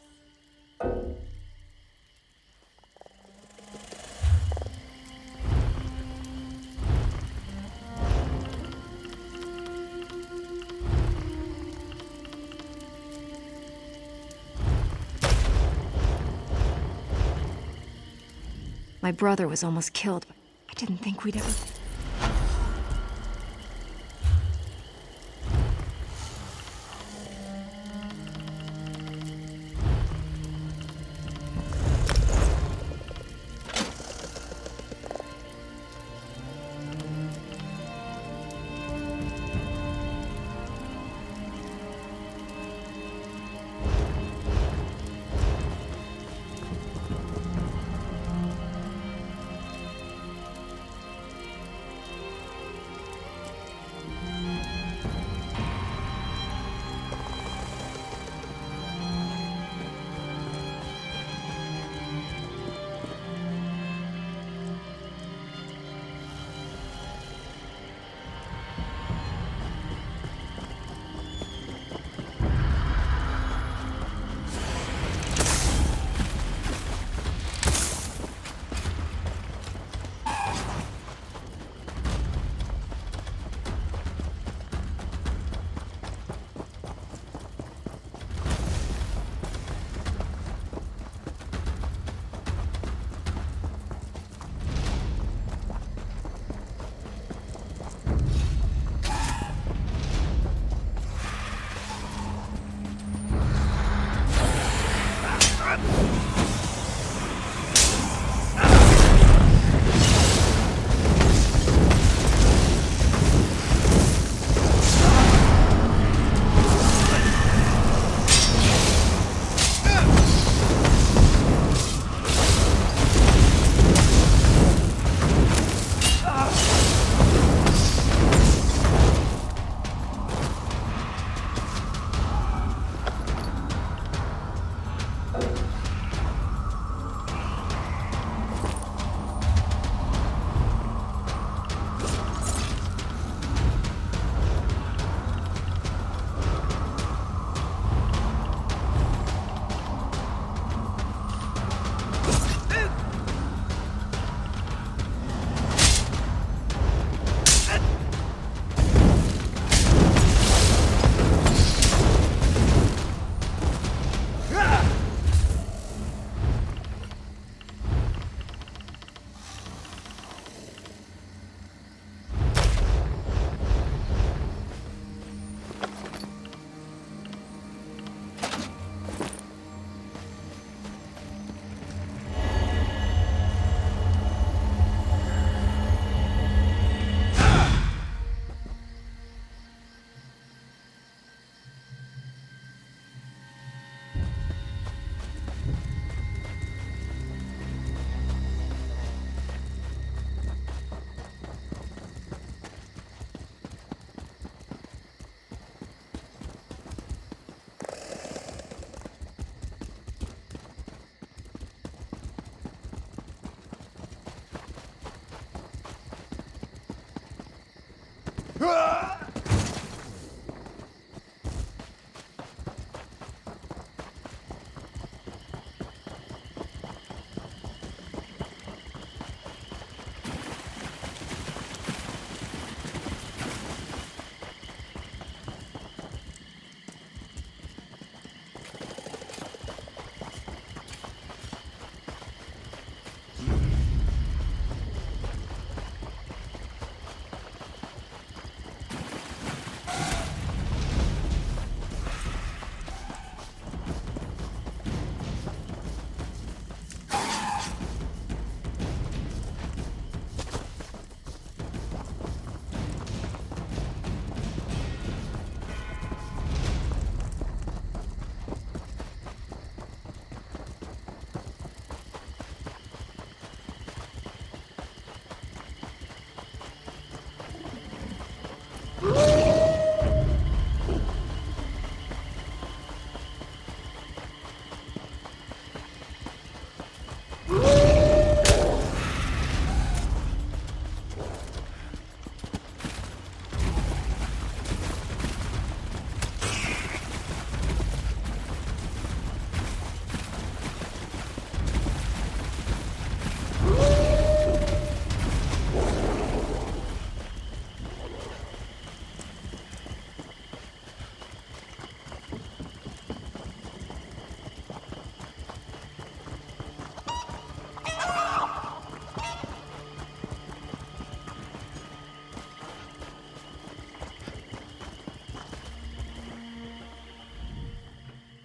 My brother was almost killed. I didn't think we'd ever...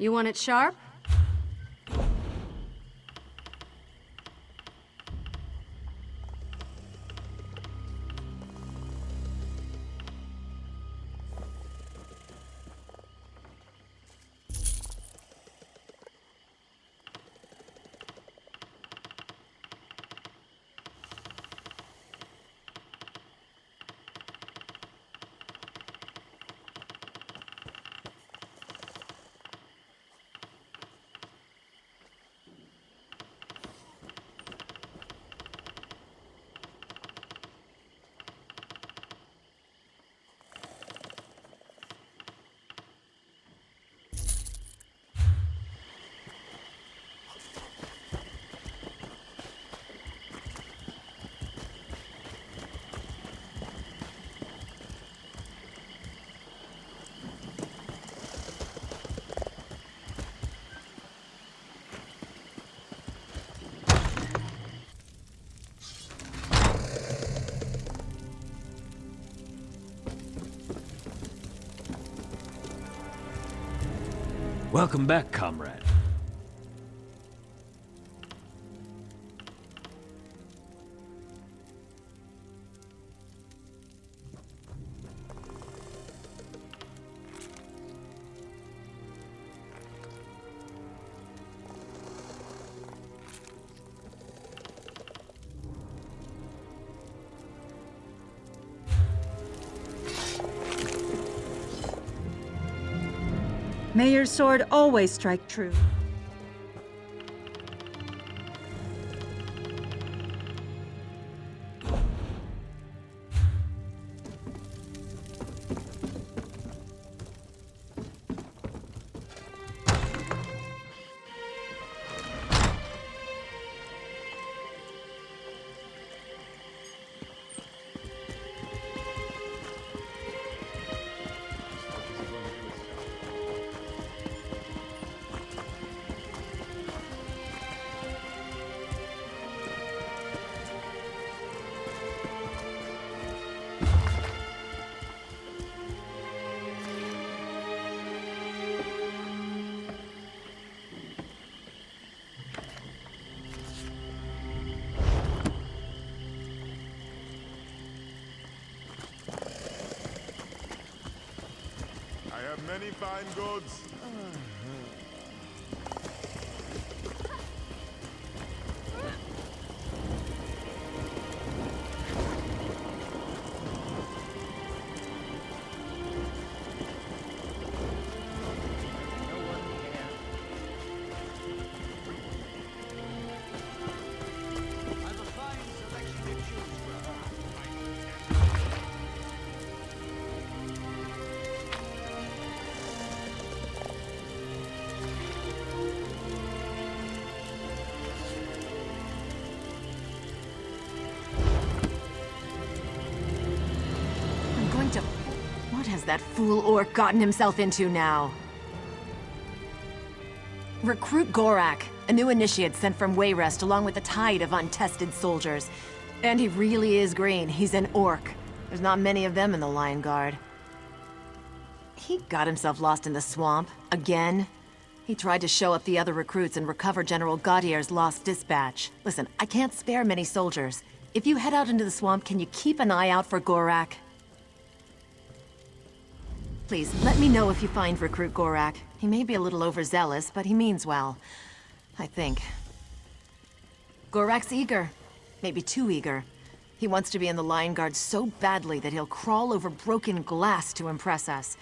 You want it sharp? Welcome back, comrade. May your sword always strike true. I have many fine goods. What has that fool orc gotten himself into now? Recruit Gorak, a new initiate sent from Wayrest along with a tide of untested soldiers. And he really is green. He's an orc. There's not many of them in the Lion Guard. He got himself lost in the swamp, again. He tried to show up the other recruits and recover General Gaudier's lost dispatch. Listen, I can't spare many soldiers. If you head out into the swamp, can you keep an eye out for Gorak? Please, let me know if you find Recruit Gorak. He may be a little overzealous, but he means well. I think. Gorak's eager. Maybe too eager. He wants to be in the Lion Guard so badly that he'll crawl over broken glass to impress us.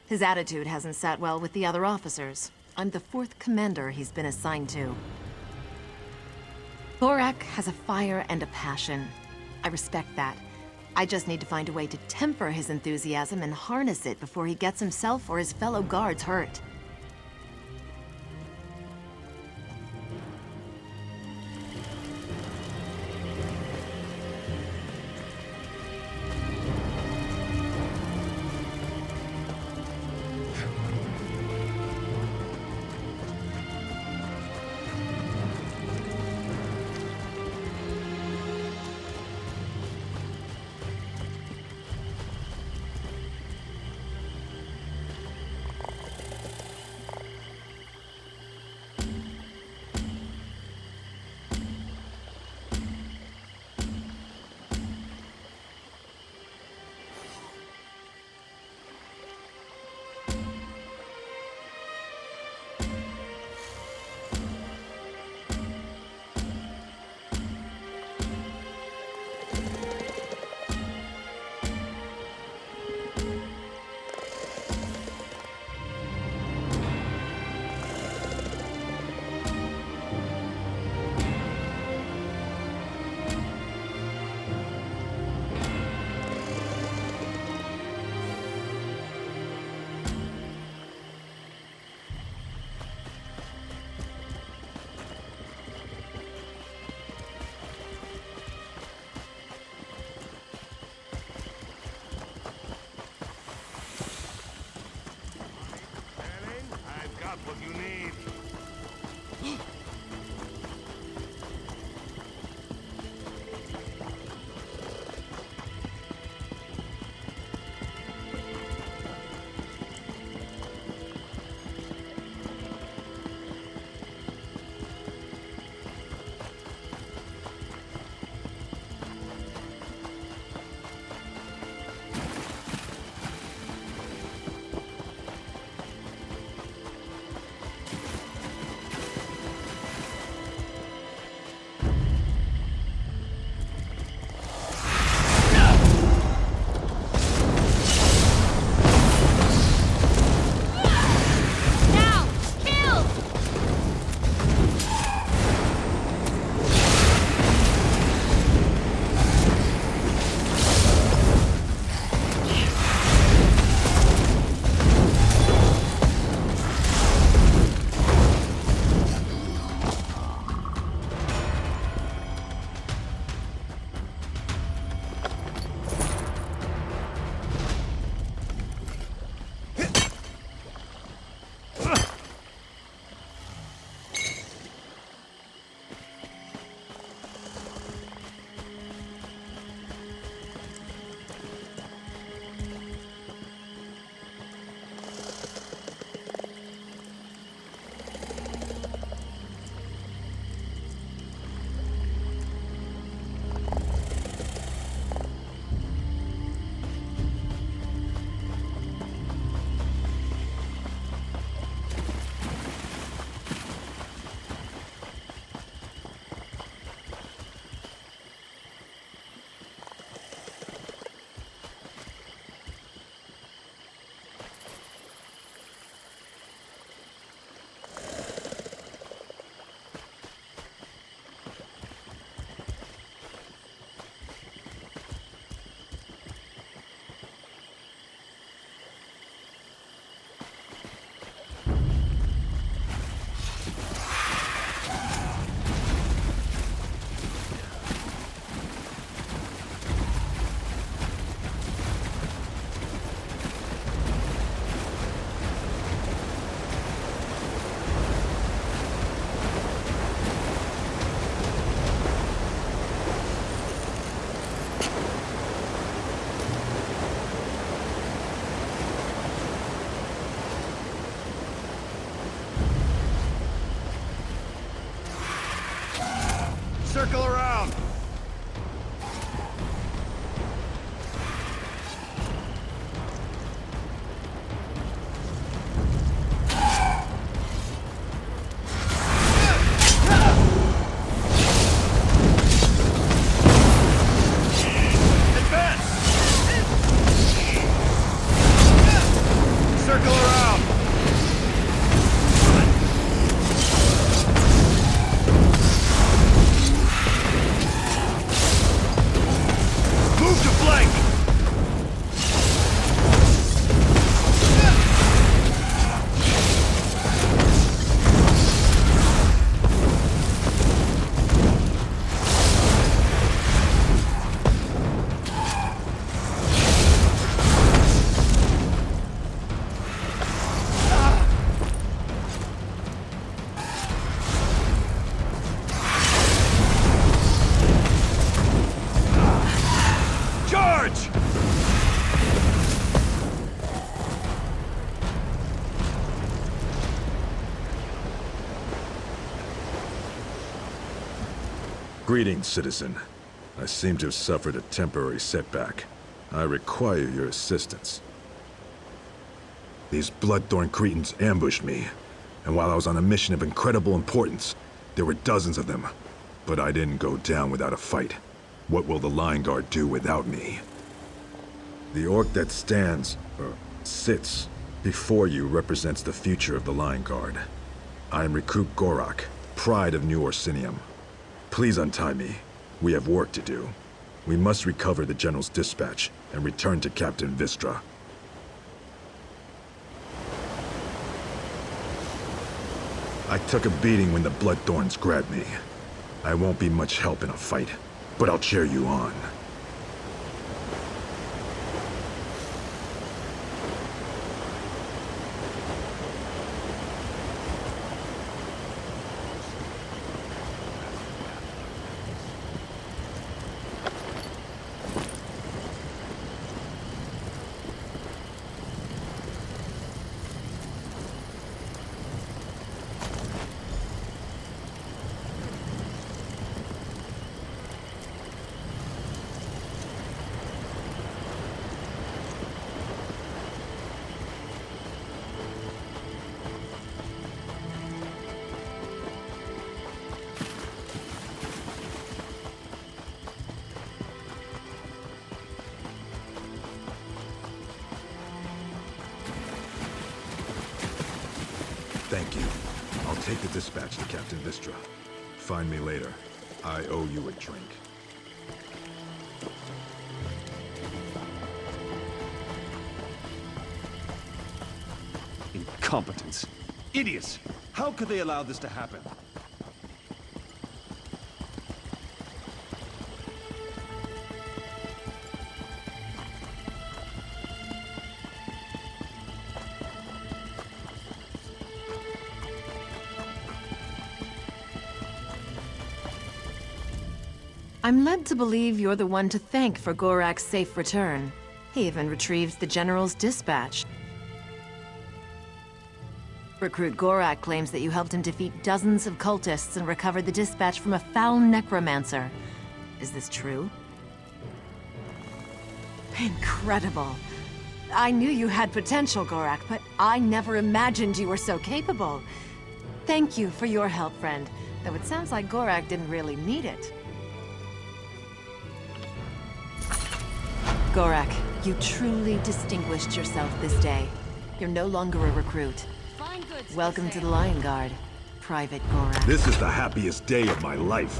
His attitude hasn't sat well with the other officers. I'm the 4th commander he's been assigned to. Gorak has a fire and a passion. I respect that. I just need to find a way to temper his enthusiasm and harness it before he gets himself or his fellow guards hurt. Greetings, citizen. I seem to have suffered a temporary setback. I require your assistance. These Bloodthorn Cretans ambushed me, and while I was on a mission of incredible importance, there were dozens of them. But I didn't go down without a fight. What will the Lion Guard do without me? The orc that sits before you represents the future of the Lion Guard. I am Recruit Gorak, pride of New Orsinium. Please untie me. We have work to do. We must recover the General's dispatch and return to Captain Vistra. I took a beating when the Bloodthorns grabbed me. I won't be much help in a fight, but I'll cheer you on. Thank you. I'll take the dispatch to Captain Vistra. Find me later. I owe you a drink. Incompetence. Idiots! How could they allow this to happen? I'm led to believe you're the one to thank for Gorak's safe return. He even retrieved the General's dispatch. Recruit Gorak claims that you helped him defeat dozens of cultists and recovered the dispatch from a foul necromancer. Is this true? Incredible. I knew you had potential, Gorak, but I never imagined you were so capable. Thank you for your help, friend, though it sounds like Gorak didn't really need it. Gorak, you truly distinguished yourself this day. You're no longer a recruit. Welcome to the Lion Guard, Private Gorak. This is the happiest day of my life.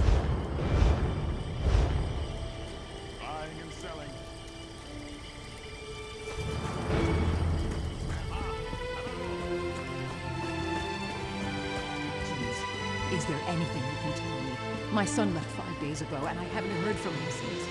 Buying and selling. Please, is there anything you can tell me? My son left 5 days ago, and I haven't heard from him since.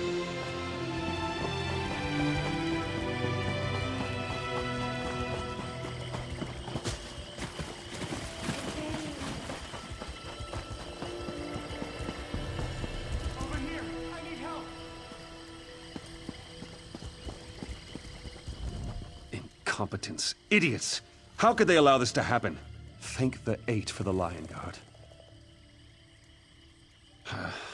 Incompetence. Idiots! How could they allow this to happen? Thank the 8 for the Lion Guard.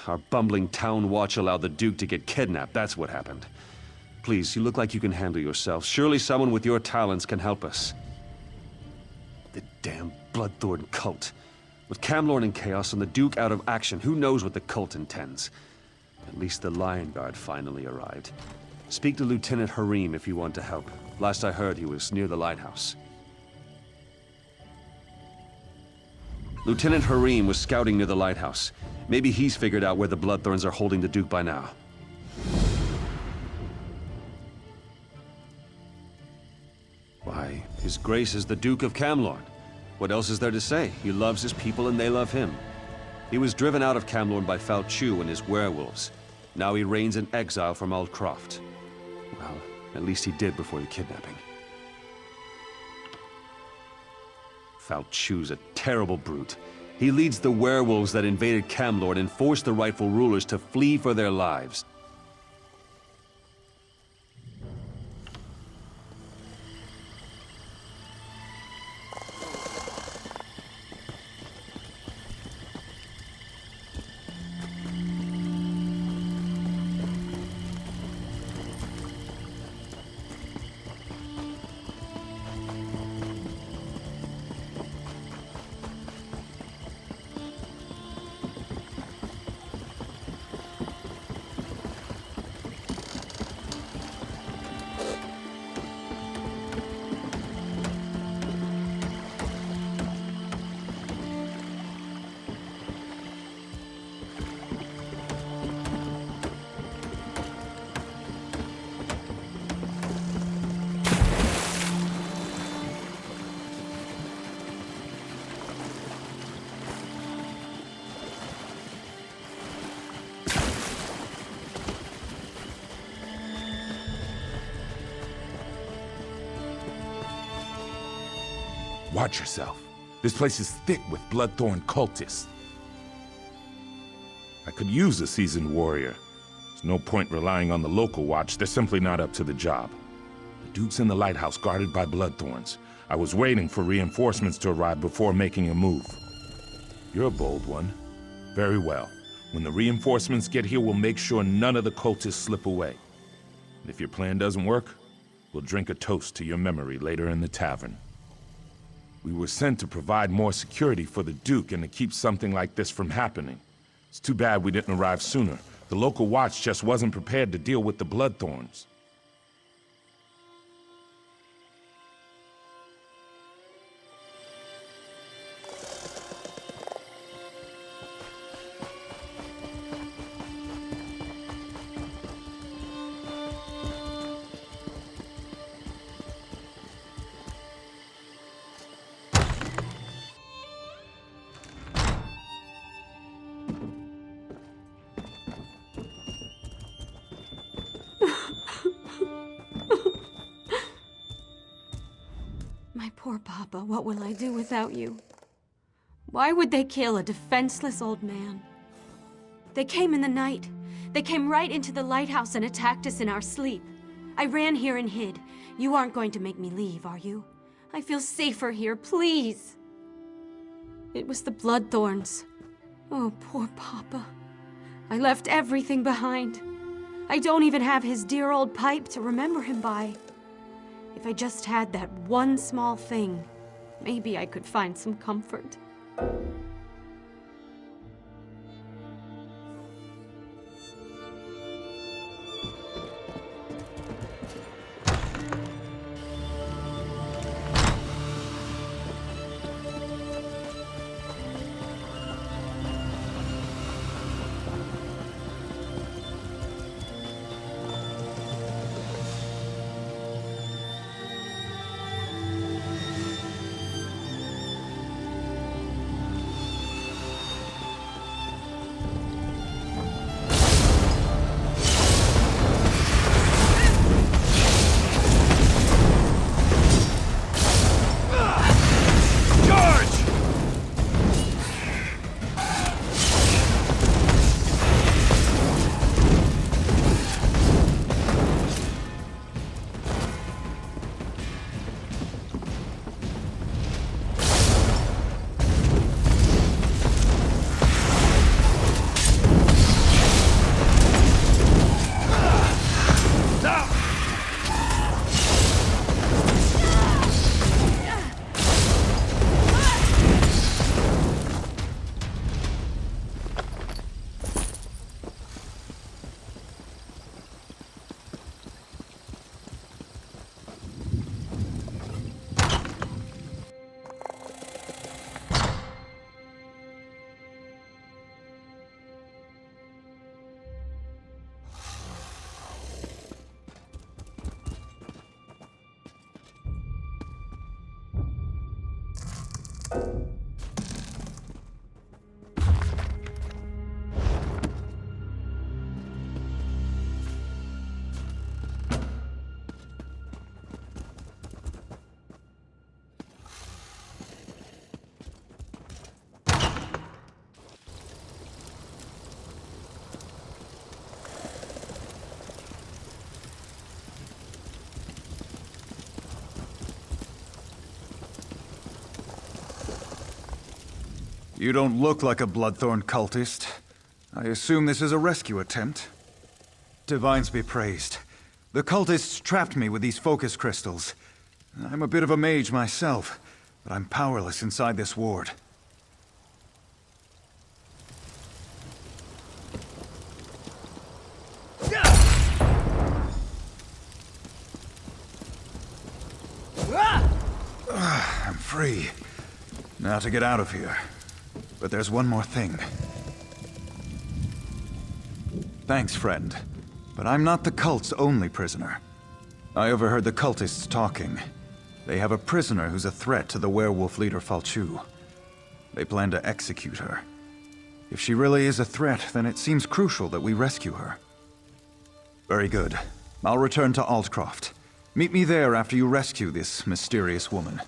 Our bumbling town watch allowed the Duke to get kidnapped. That's what happened. Please, you look like you can handle yourself. Surely someone with your talents can help us. The damn Bloodthorn cult. With Camlorn in chaos and the Duke out of action, who knows what the cult intends? At least the Lion Guard finally arrived. Speak to Lieutenant Harim if you want to help. Last I heard, he was near the lighthouse. Lieutenant Harim was scouting near the lighthouse. Maybe he's figured out where the Bloodthorns are holding the Duke by now. Why, His Grace is the Duke of Camlorn. What else is there to say? He loves his people and they love him. He was driven out of Camlorn by Foul Chu and his werewolves. Now he reigns in exile from Aldcroft. Well, at least he did before the kidnapping. Foul Chu's a terrible brute. He leads the werewolves that invaded Camlorn and forced the rightful rulers to flee for their lives. Watch yourself. This place is thick with Bloodthorn cultists. I could use a seasoned warrior. There's no point relying on the local watch. They're simply not up to the job. The Duke's in the lighthouse guarded by Bloodthorns. I was waiting for reinforcements to arrive before making a move. You're a bold one. Very well. When the reinforcements get here, we'll make sure none of the cultists slip away. And if your plan doesn't work, we'll drink a toast to your memory later in the tavern. We were sent to provide more security for the Duke and to keep something like this from happening. It's too bad we didn't arrive sooner. The local watch just wasn't prepared to deal with the Bloodthorns. My poor Papa, what will I do without you? Why would they kill a defenseless old man? They came in the night. They came right into the lighthouse and attacked us in our sleep. I ran here and hid. You aren't going to make me leave, are you? I feel safer here, please. It was the Bloodthorns. Oh, poor Papa. I left everything behind. I don't even have his dear old pipe to remember him by. If I just had that one small thing, maybe I could find some comfort. You don't look like a Bloodthorn cultist. I assume this is a rescue attempt. Divines be praised. The cultists trapped me with these focus crystals. I'm a bit of a mage myself, but I'm powerless inside this ward. I'm free. Now to get out of here. But there's one more thing. Thanks, friend. But I'm not the cult's only prisoner. I overheard the cultists talking. They have a prisoner who's a threat to the werewolf leader Falchu. They plan to execute her. If she really is a threat, then it seems crucial that we rescue her. Very good. I'll return to Altcroft. Meet me there after you rescue this mysterious woman.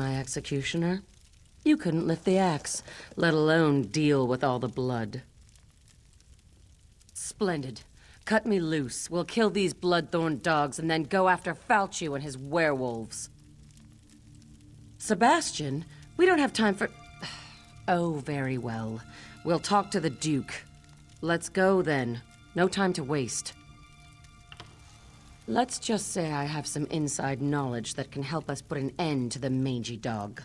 My executioner? You couldn't lift the axe, let alone deal with all the blood. Splendid. Cut me loose. We'll kill these bloodthorn dogs and then go after Falchu and his werewolves. Sebastian? We don't have time for... Oh, very well. We'll talk to the Duke. Let's go, then. No time to waste. Let's just say I have some inside knowledge that can help us put an end to the mangy dog.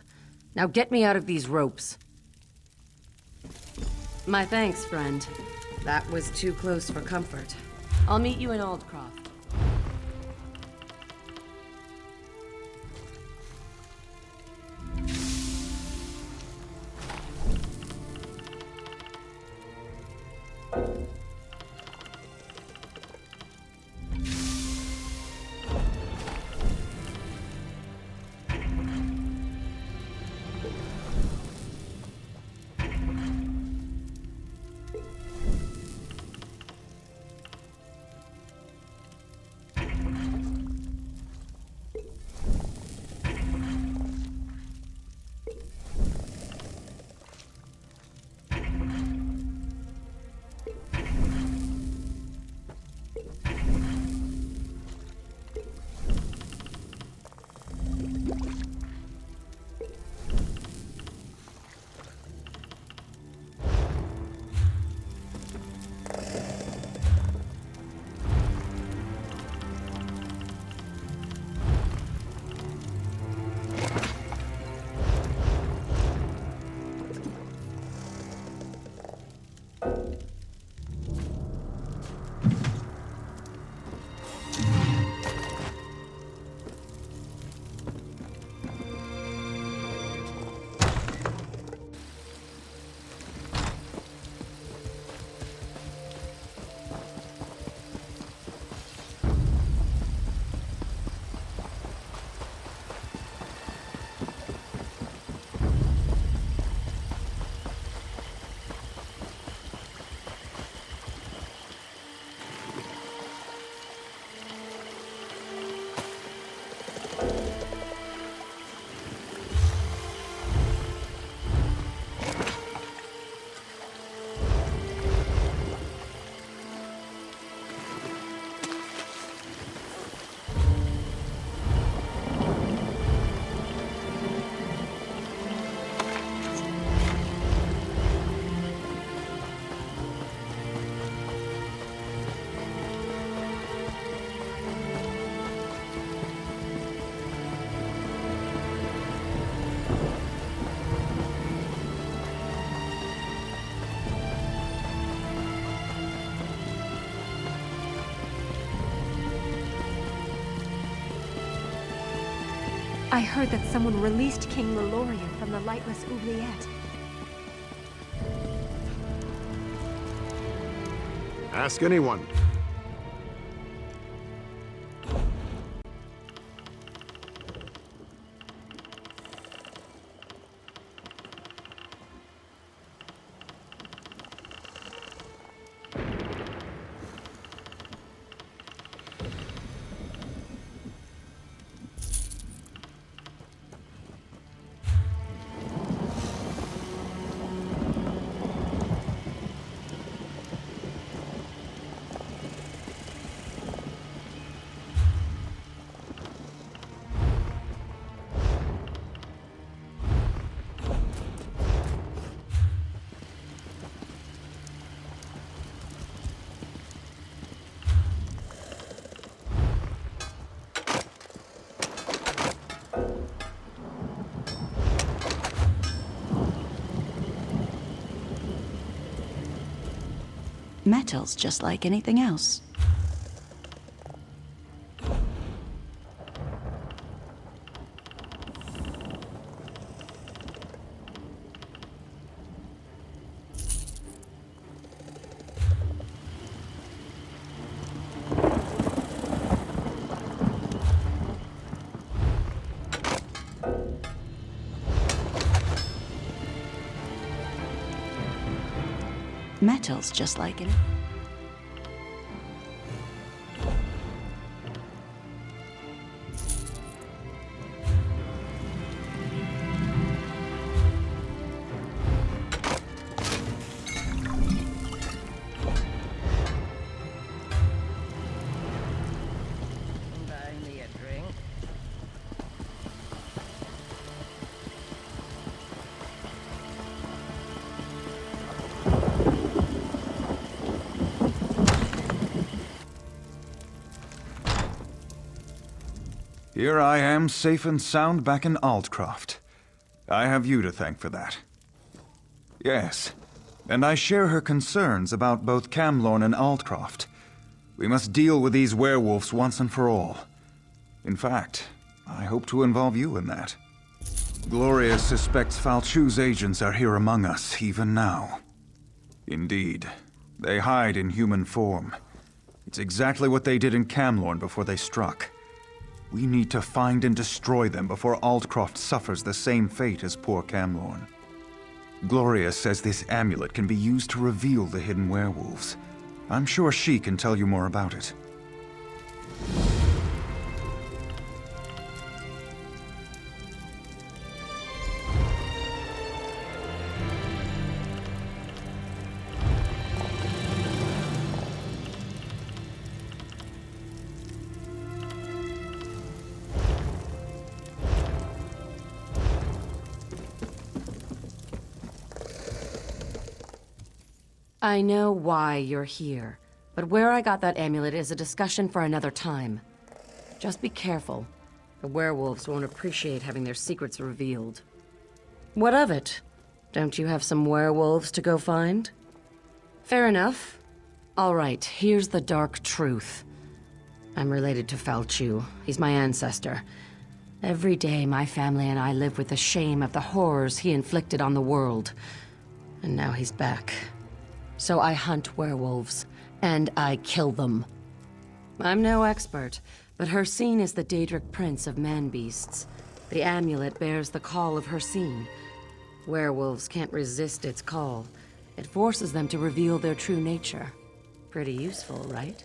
Now get me out of these ropes. My thanks, friend. That was too close for comfort. I'll meet you in Aldcroft. I heard that someone released King Lelorian from the lightless oubliette. Ask anyone. Metal's just like anything else. Metal's just like it. Here I am, safe and sound back in Aldcroft. I have you to thank for that. Yes, and I share her concerns about both Camlorn and Aldcroft. We must deal with these werewolves once and for all. In fact, I hope to involve you in that. Gloria suspects Falchu's agents are here among us, even now. Indeed, they hide in human form. It's exactly what they did in Camlorn before they struck. We need to find and destroy them before Aldcroft suffers the same fate as poor Camlorn. Gloria says this amulet can be used to reveal the hidden werewolves. I'm sure she can tell you more about it. I know why you're here, but where I got that amulet is a discussion for another time. Just be careful. The werewolves won't appreciate having their secrets revealed. What of it? Don't you have some werewolves to go find? Fair enough. All right, here's the dark truth. I'm related to Falchu. He's my ancestor. Every day, my family and I live with the shame of the horrors he inflicted on the world. And now he's back. So I hunt werewolves, and I kill them. I'm no expert, but Hircine is the Daedric prince of man-beasts. The amulet bears the call of Hircine. Werewolves can't resist its call. It forces them to reveal their true nature. Pretty useful, right?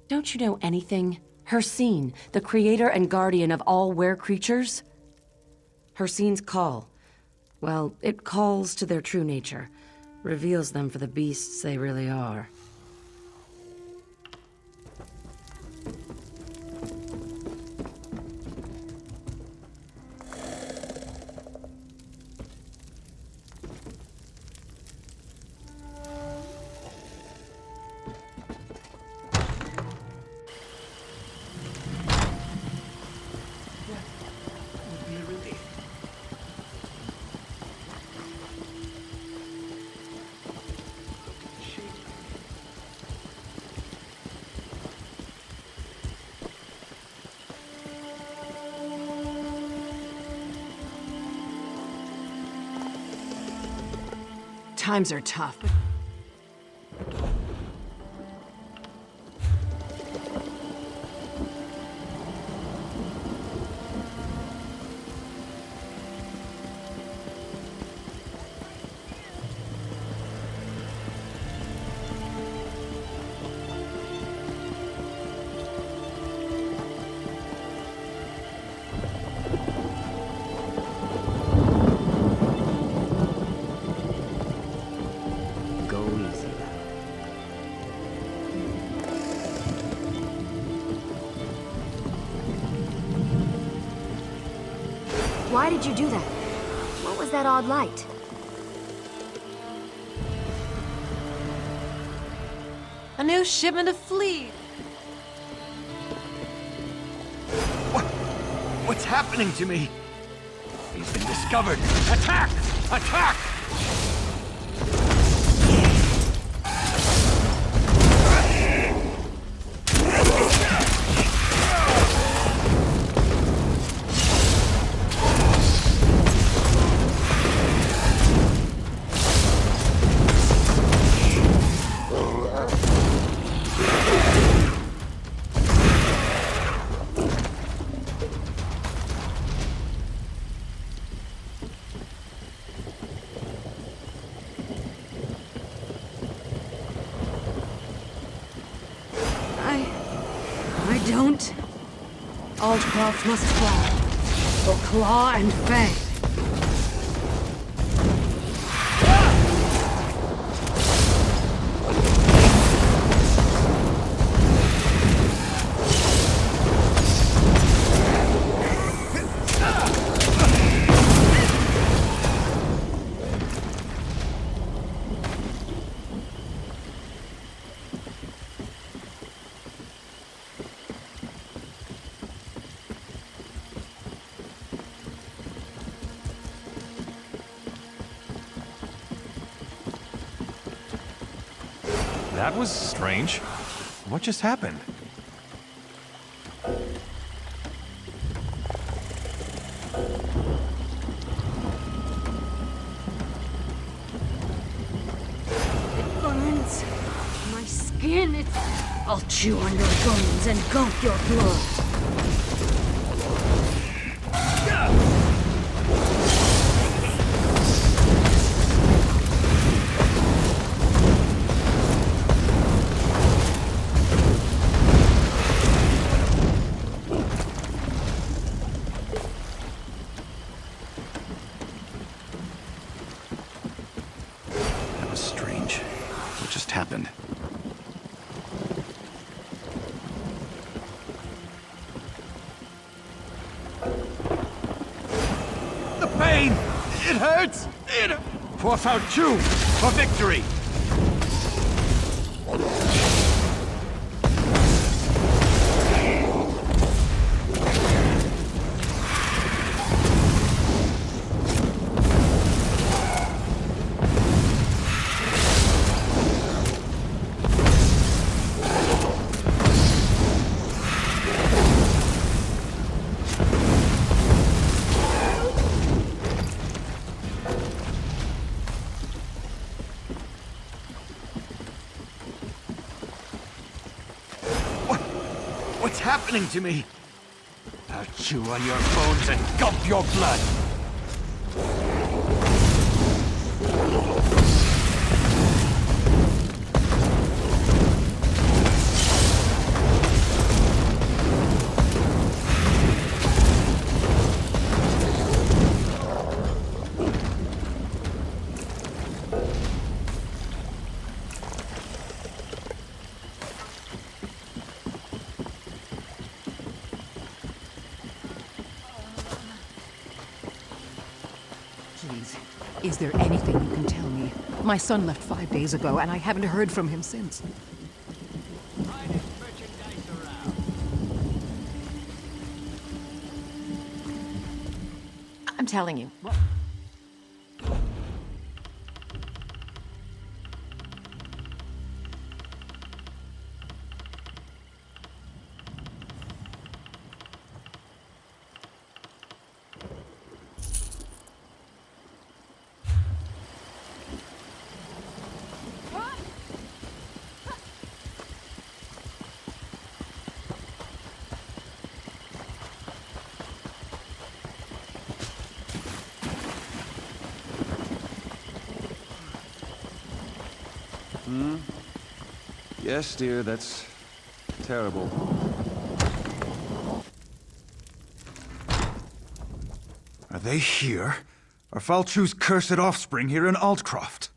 Don't you know anything? Hircine, the creator and guardian of all were-creatures? Hircine's call. Well, it calls to their true nature. Reveals them for the beasts they really are. Times are tough, but... Why did you do that? What was that odd light? A new shipment of fleet! What's happening to me? He's been discovered! Attack! Attack! I don't. Aldcroft must fall, or claw and fang. That was strange. What just happened? Burns. My skin, I'll chew on your bones and gulp your blood. That was strange. What just happened? The pain! It hurts! For Fao Chu! For victory! What's happening to me? I'll chew on your bones and gulp your blood! Please, is there anything you can tell me? My son left 5 days ago, and I haven't heard from him since. I'm telling you. Yes, dear, that's terrible. Are they here? Are Fao Chu's cursed offspring here in Altcroft?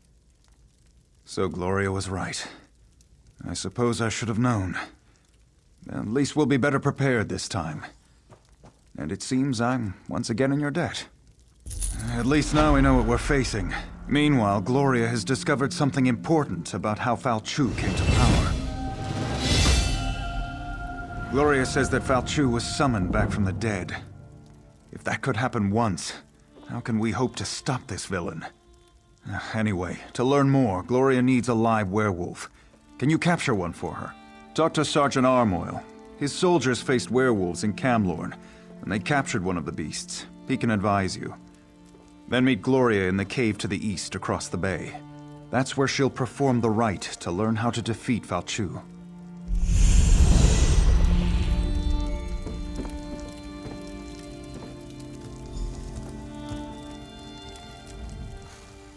So Gloria was right. I suppose I should have known. At least we'll be better prepared this time. And it seems I'm once again in your debt. At least now we know what we're facing. Meanwhile, Gloria has discovered something important about how Fao Chu came to power. Gloria says that Fao Chu was summoned back from the dead. If that could happen once, how can we hope to stop this villain? Anyway, to learn more, Gloria needs a live werewolf. Can you capture one for her? Talk to Sergeant Armoil. His soldiers faced werewolves in Camlorn, and they captured one of the beasts. He can advise you. Then meet Gloria in the cave to the east across the bay. That's where she'll perform the rite to learn how to defeat Fao Chu.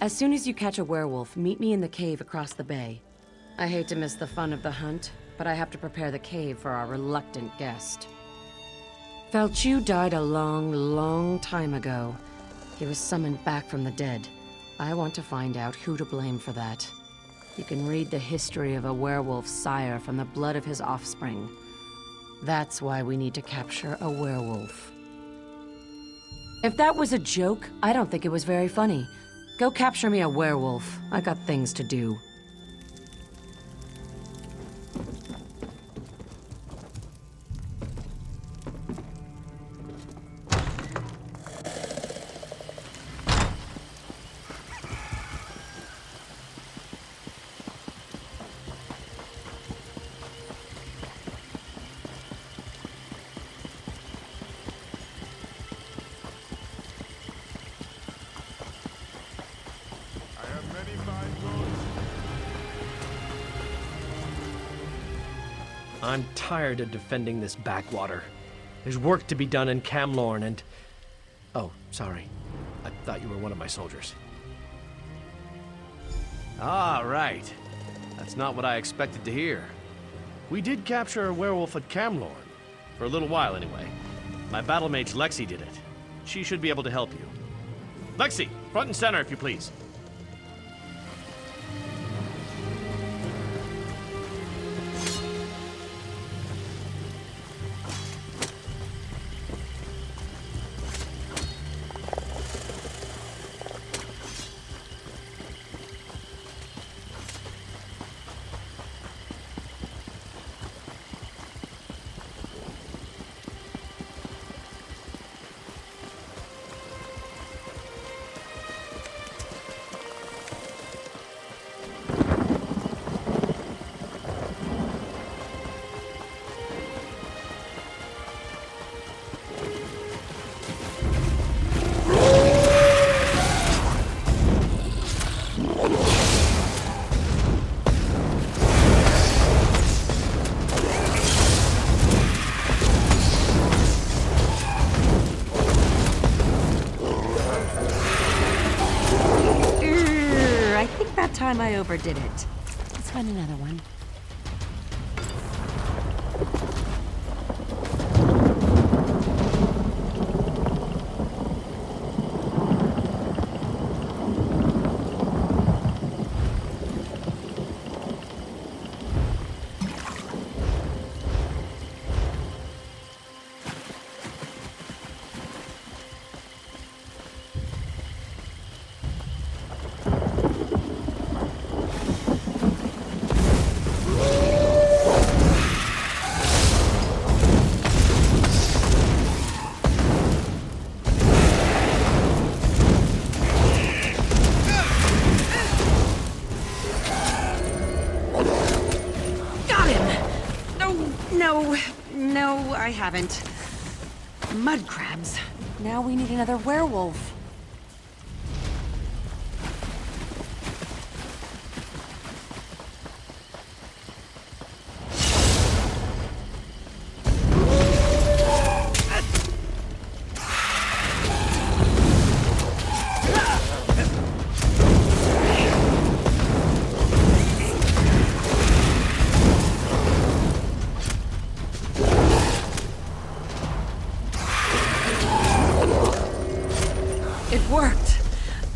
As soon as you catch a werewolf, meet me in the cave across the bay. I hate to miss the fun of the hunt, but I have to prepare the cave for our reluctant guest. Fao Chu died a long, long time ago. He was summoned back from the dead. I want to find out who to blame for that. You can read the history of a werewolf's sire from the blood of his offspring. That's why we need to capture a werewolf. If that was a joke, I don't think it was very funny. Go capture me a werewolf. I got things to do. I'm tired of defending this backwater. There's work to be done in Camlorn and... Oh, sorry. I thought you were one of my soldiers. Ah, right. That's not what I expected to hear. We did capture a werewolf at Camlorn. For a little while, anyway. My battle mage Lexi did it. She should be able to help you. Lexi, front and center, if you please. Time I overdid it. Let's find another one. No, I haven't. Mud crabs. Now we need another werewolf.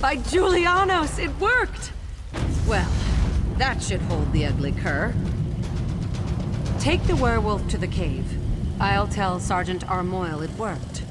By Julianos, it worked! Well, that should hold the ugly cur. Take the werewolf to the cave. I'll tell Sergeant Armoyle it worked.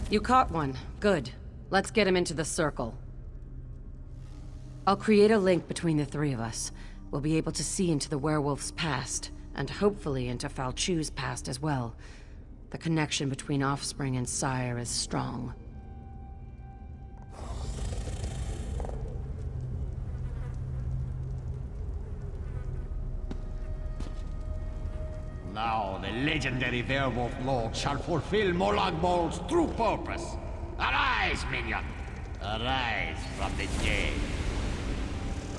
You caught one. Good. Let's get him into the circle. I'll create a link between the three of us. We'll be able to see into the werewolf's past, and hopefully into Falchu's past as well. The connection between offspring and sire is strong. the legendary werewolf lord shall fulfill Molag Bol's true purpose. Arise, minion! Arise from the dead.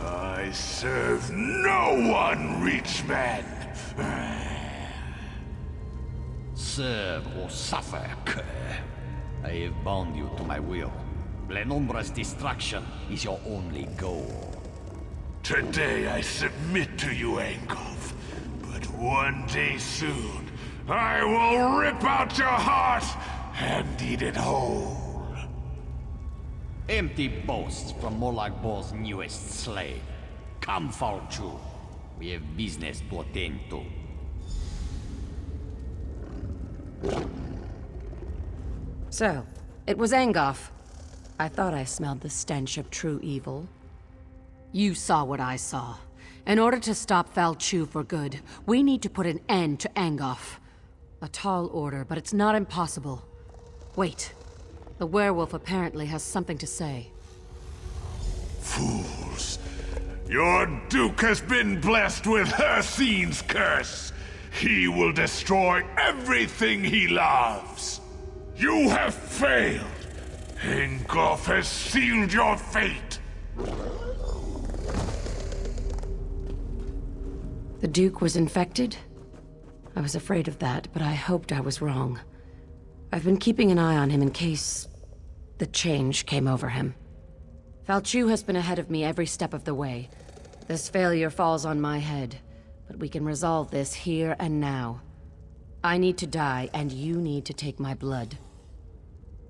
I serve no one, rich man. Serve or suffer, cur. I have bound you to my will. Blenumbra's destruction is your only goal. Today I submit to you, Angolf. But one day soon, I will rip out your heart and eat it whole. Empty boasts from Molag Bol's newest slave. Come, Falchu. We have business to attend to. So, it was Angoff. I thought I smelled the stench of true evil. You saw what I saw. In order to stop Falchu for good, we need to put an end to Angoff. A tall order, but it's not impossible. Wait. The werewolf apparently has something to say. Fools. Your Duke has been blessed with Hircine's curse. He will destroy everything he loves. You have failed. Angolf has sealed your fate. The Duke was infected? I was afraid of that, but I hoped I was wrong. I've been keeping an eye on him in case the change came over him. Falchu has been ahead of me every step of the way. This failure falls on my head, but we can resolve this here and now. I need to die, and you need to take my blood.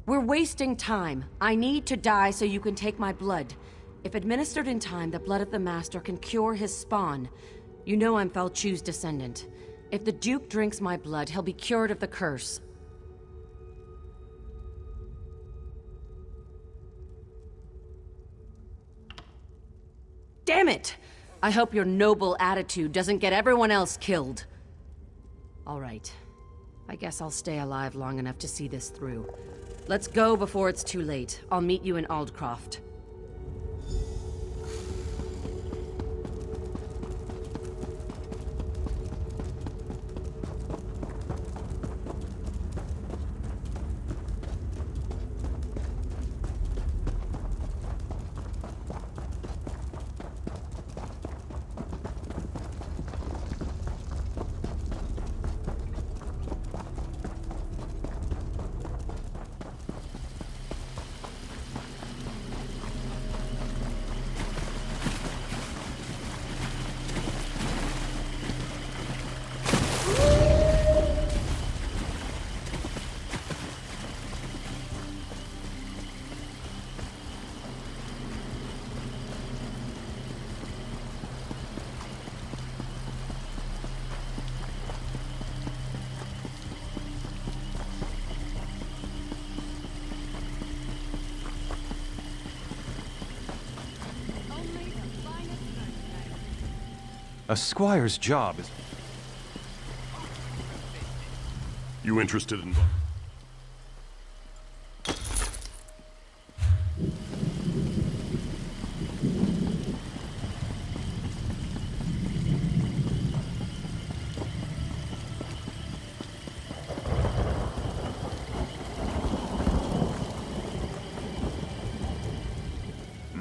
We're wasting time. I need to die so you can take my blood. If administered in time, the blood of the Master can cure his spawn. You know I'm Falchu's descendant. If the Duke drinks my blood, he'll be cured of the curse. Damn it! I hope your noble attitude doesn't get everyone else killed. All right. I guess I'll stay alive long enough to see this through. Let's go before it's too late. I'll meet you in Aldcroft. A squire's job is... You interested in...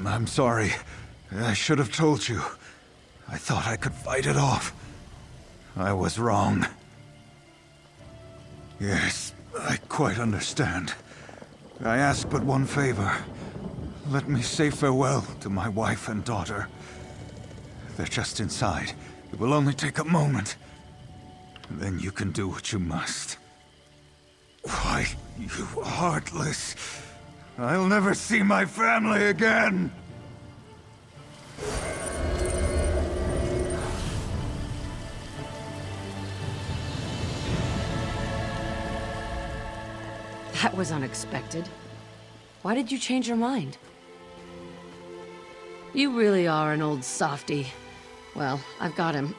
I'm sorry. I should have told you. I thought I could fight it off. I was wrong. Yes, I quite understand. I ask but one favor. Let me say farewell to my wife and daughter. They're just inside. It will only take a moment. Then you can do what you must. Why, you heartless... I'll never see my family again! That was unexpected. Why did you change your mind? You really are an old softy. Well, I've got him,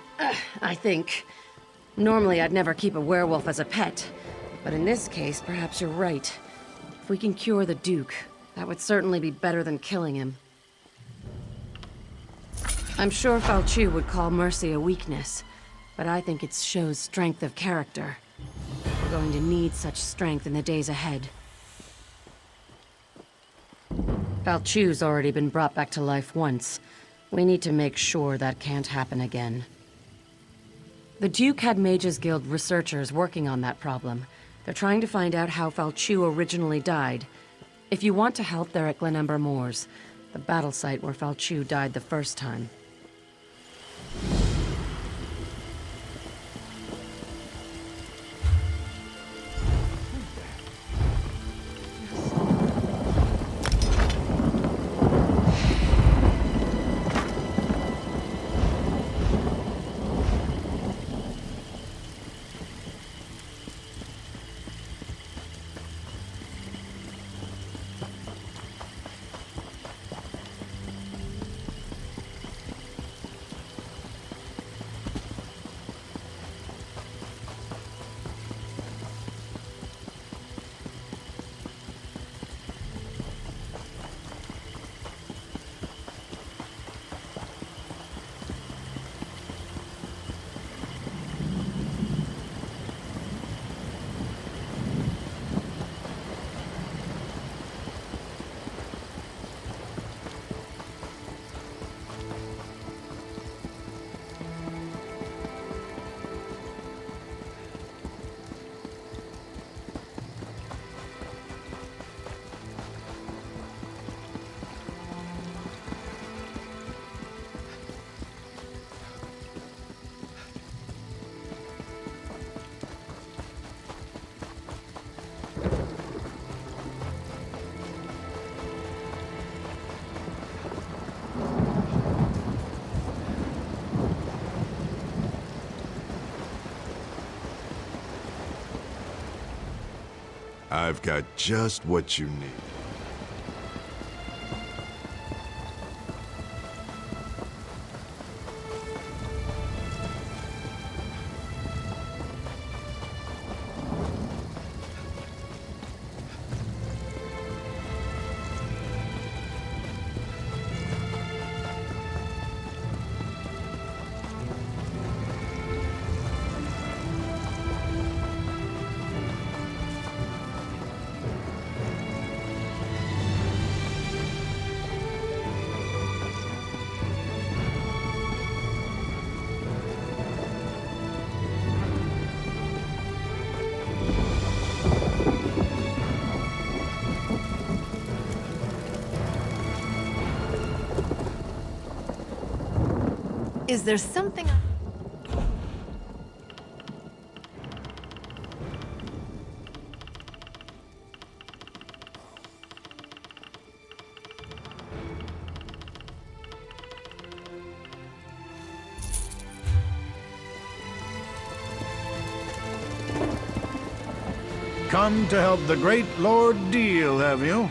I think. Normally, I'd never keep a werewolf as a pet. But in this case, perhaps you're right. If we can cure the Duke, that would certainly be better than killing him. I'm sure Falchu would call mercy a weakness. but I think it shows strength of character. We're going to need such strength in the days ahead. Falchu's already been brought back to life once. We need to make sure that can't happen again. The Duke had Mages Guild researchers working on that problem. They're trying to find out how Falchu originally died. If you want to help, they're at Glenember Moors, the battle site where Falchu died the first time. I've got just what you need. Is there something... Come to help the great Lord deal, have you?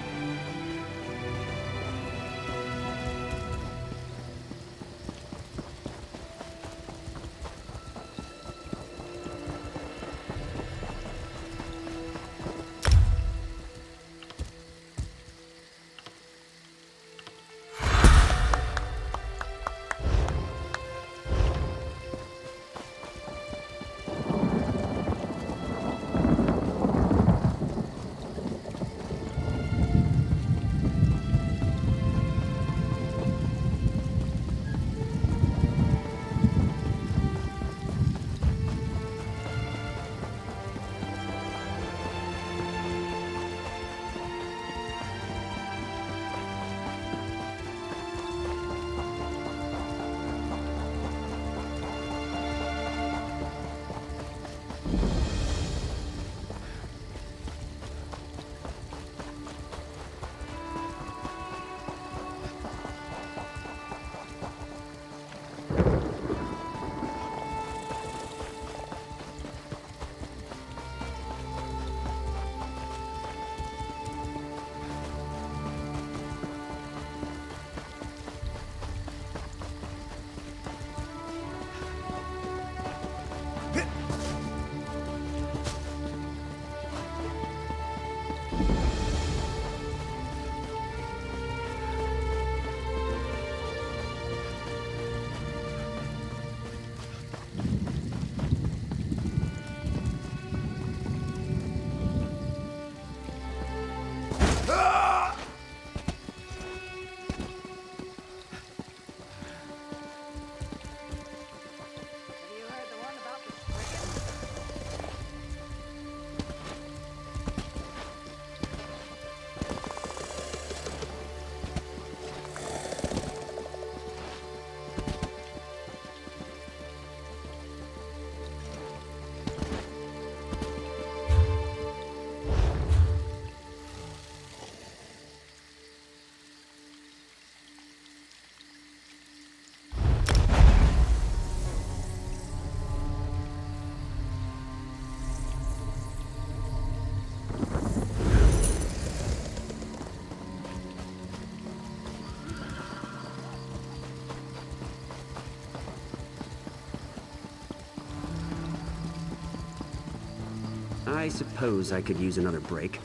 I suppose I could use another break.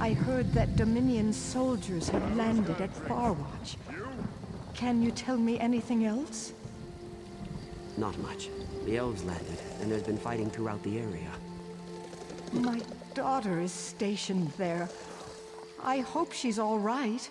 I heard that Dominion soldiers have landed at Farwatch. Can you tell me anything else? Not much. The elves landed, and there's been fighting throughout the area. My daughter is stationed there. I hope she's all right.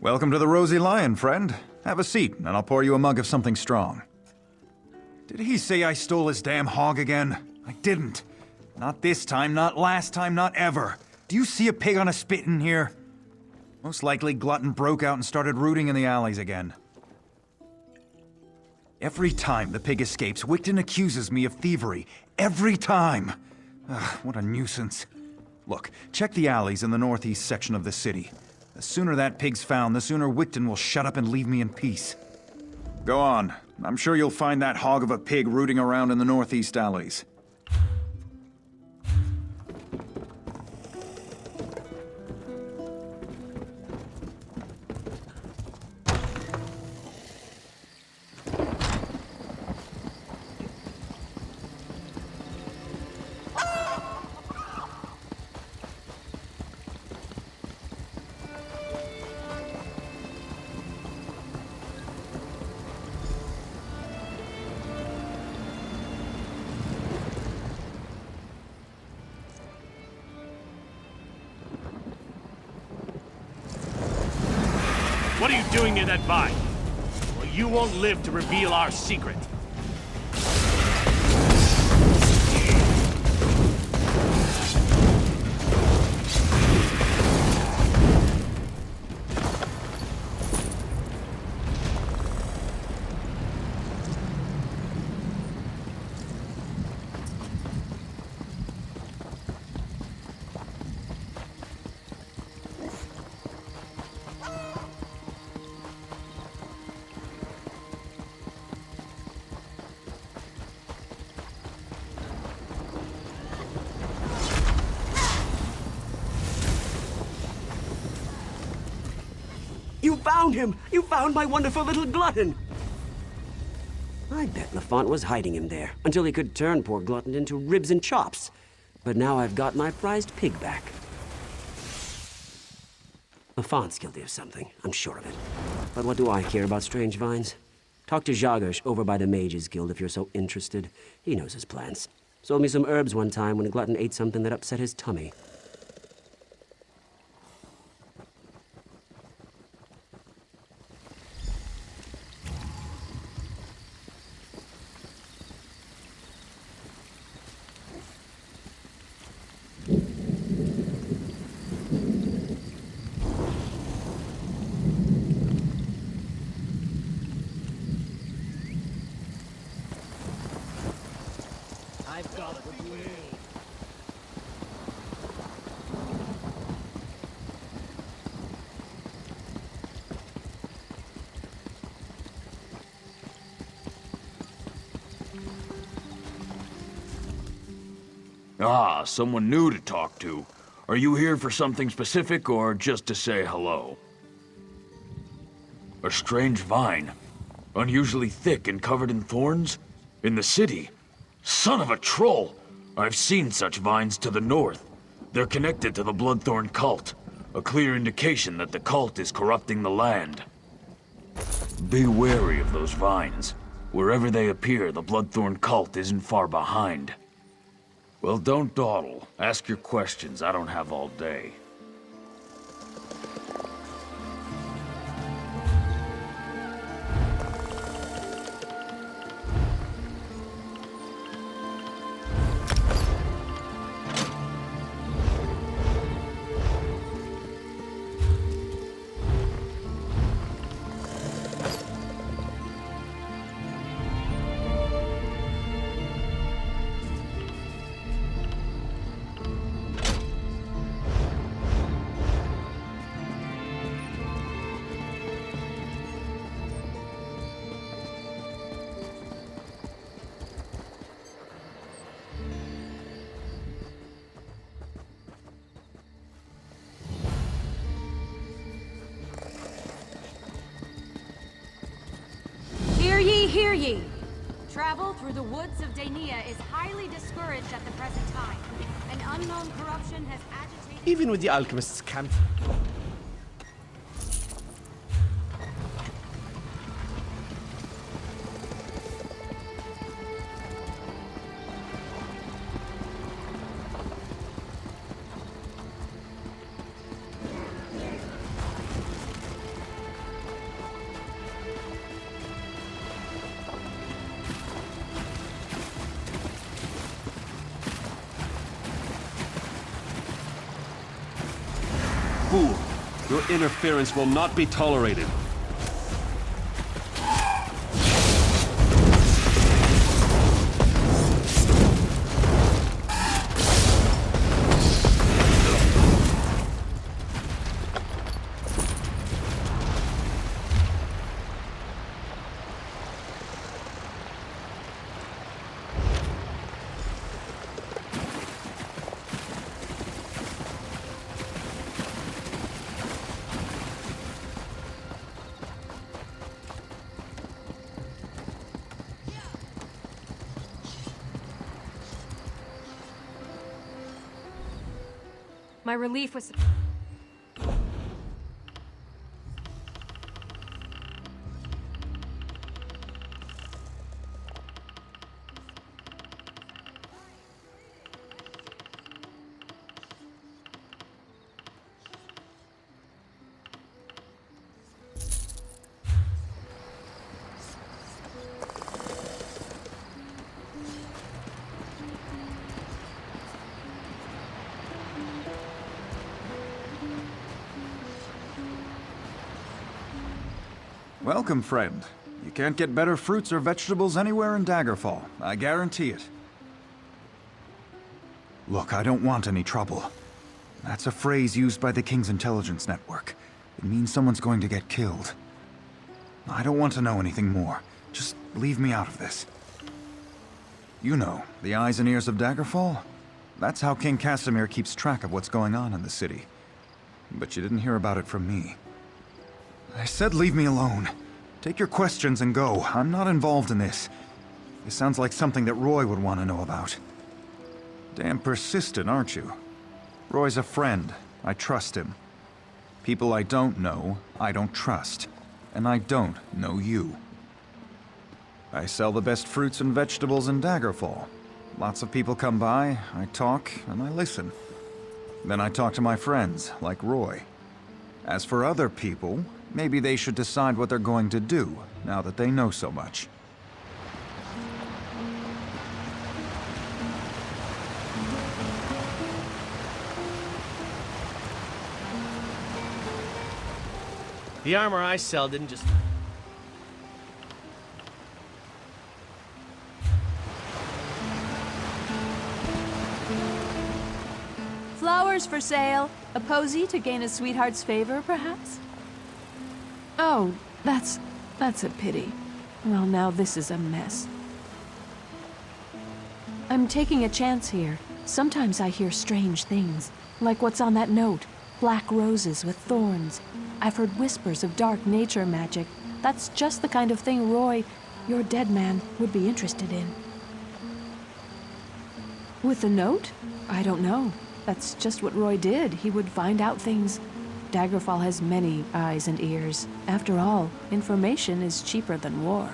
Welcome to the Rosy Lion, friend. Have a seat, and I'll pour you a mug of something strong. Did he say I stole his damn hog again? I didn't. Not this time, not last time, not ever. Do you see a pig on a spit in here? Most likely Glutton broke out and started rooting in the alleys again. Every time the pig escapes, Wigton accuses me of thievery. Every time! Ugh, what a nuisance. Look, check the alleys in the northeast section of the city. The sooner that pig's found, the sooner Wigton will shut up and leave me in peace. Go on. I'm sure you'll find that hog of a pig rooting around in the northeast alleys. What are you doing near that vine? Well, you won't live to reveal our secret. You found him! You found my wonderful little glutton! I bet Lafont was hiding him there until he could turn poor Glutton into ribs and chops. But now I've got my prized pig back. Lafont's guilty of something, I'm sure of it. But what do I care about strange vines? Talk to Jagosh over by the Mages Guild if you're so interested. He knows his plans. Sold me some herbs one time when Glutton ate something that upset his tummy. I've got what you need. Ah, someone new to talk to. Are you here for something specific or just to say hello? A strange vine. Unusually thick and covered in thorns? In the city? Son of a troll! I've seen such vines to the north. They're connected to the Bloodthorn cult. A clear indication that the cult is corrupting the land. Be wary of those vines. Wherever they appear, the Bloodthorn cult isn't far behind. Well, don't dawdle. Ask your questions. I don't have all day. Hear ye! Travel through the woods of Daenia is highly discouraged at the present time. An unknown corruption has agitated... Even with the alchemist's camp. Your interference will not be tolerated. My relief was... Welcome, friend. You can't get better fruits or vegetables anywhere in Daggerfall. I guarantee it. Look, I don't want any trouble. That's a phrase used by the King's intelligence network. It means someone's going to get killed. I don't want to know anything more. Just leave me out of this. You know, the eyes and ears of Daggerfall? That's how King Casimir keeps track of what's going on in the city. But you didn't hear about it from me. I said leave me alone. Take your questions and go. I'm not involved in this. This sounds like something that Roy would want to know about. Damn persistent, aren't you? Roy's a friend. I trust him. People I don't know, I don't trust. And I don't know you. I sell the best fruits and vegetables in Daggerfall. Lots of people come by, I talk, and I listen. Then I talk to my friends, like Roy. As for other people, maybe they should decide what they're going to do, now that they know so much. The armor I sell didn't just... Flowers for sale. A posy to gain a sweetheart's favor, perhaps? Oh, that's a pity. Well, now this is a mess. I'm taking a chance here. Sometimes I hear strange things, like what's on that note. Black roses with thorns. I've heard whispers of dark nature magic. That's just the kind of thing Roy, your dead man, would be interested in. With the note? I don't know. That's just what Roy did. He would find out things. Daggerfall has many eyes and ears. After all, information is cheaper than war.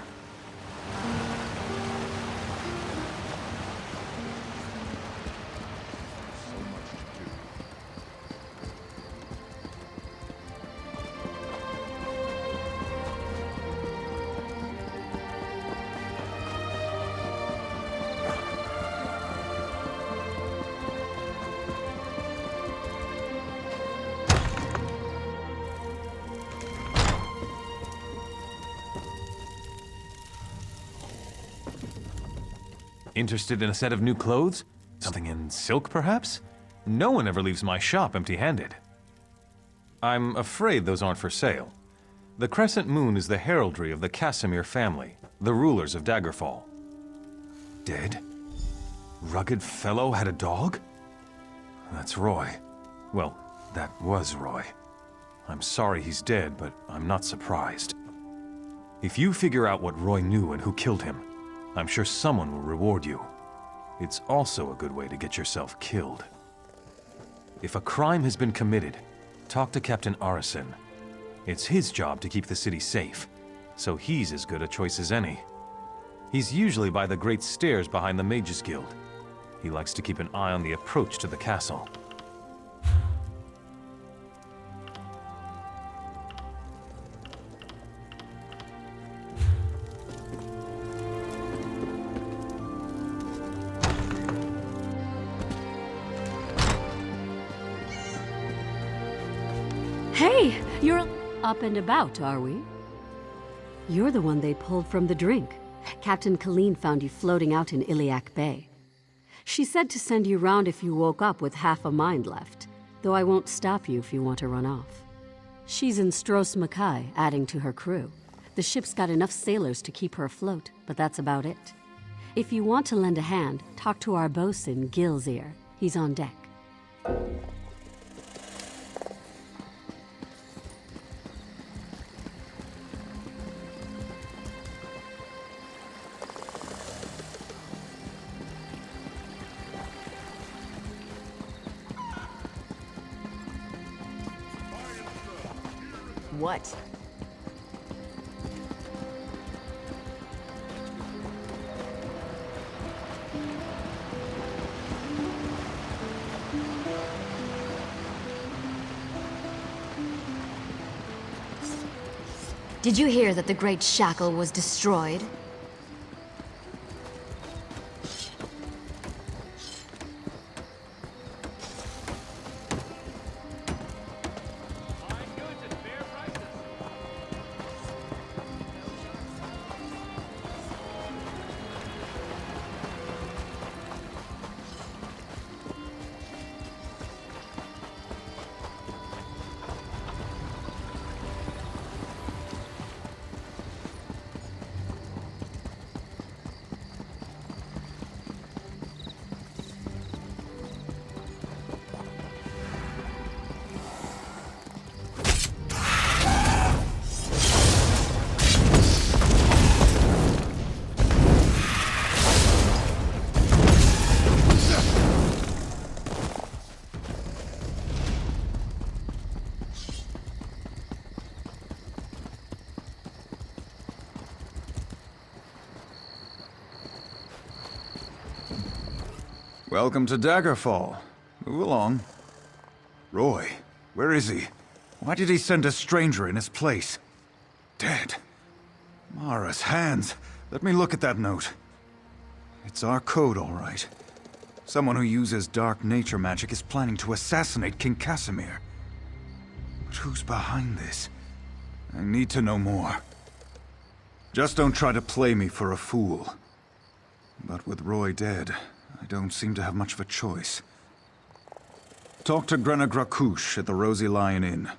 Interested in a set of new clothes? Something in silk, perhaps? No one ever leaves my shop empty-handed. I'm afraid those aren't for sale. The Crescent Moon is the heraldry of the Casimir family, the rulers of Daggerfall. Dead? Rugged fellow had a dog? That's Roy. Well, that was Roy. I'm sorry he's dead, but I'm not surprised. If you figure out what Roy knew and who killed him, I'm sure someone will reward you. It's also a good way to get yourself killed. If a crime has been committed, talk to Captain Arison. It's his job to keep the city safe, so he's as good a choice as any. He's usually by the great stairs behind the Mages Guild. He likes to keep an eye on the approach to the castle. Hey, you're up and about, are we? You're the one they pulled from the drink. Captain Colleen found you floating out in Iliac Bay. She said to send you round if you woke up with half a mind left, though I won't stop you if you want to run off. She's in Stros Mackay, adding to her crew. The ship's got enough sailors to keep her afloat, but that's about it. If you want to lend a hand, talk to our bosun, Gil's ear. He's on deck. What? Did you hear that the Great Shackle was destroyed? Welcome to Daggerfall. Move along. Roy, where is he? Why did he send a stranger in his place? Dead. Mara's hands. Let me look at that note. It's our code, all right. Someone who uses dark nature magic is planning to assassinate King Casimir. But who's behind this? I need to know more. Just don't try to play me for a fool. But with Roy dead, I don't seem to have much of a choice. Talk to Grenna Grakush at the Rosy Lion Inn.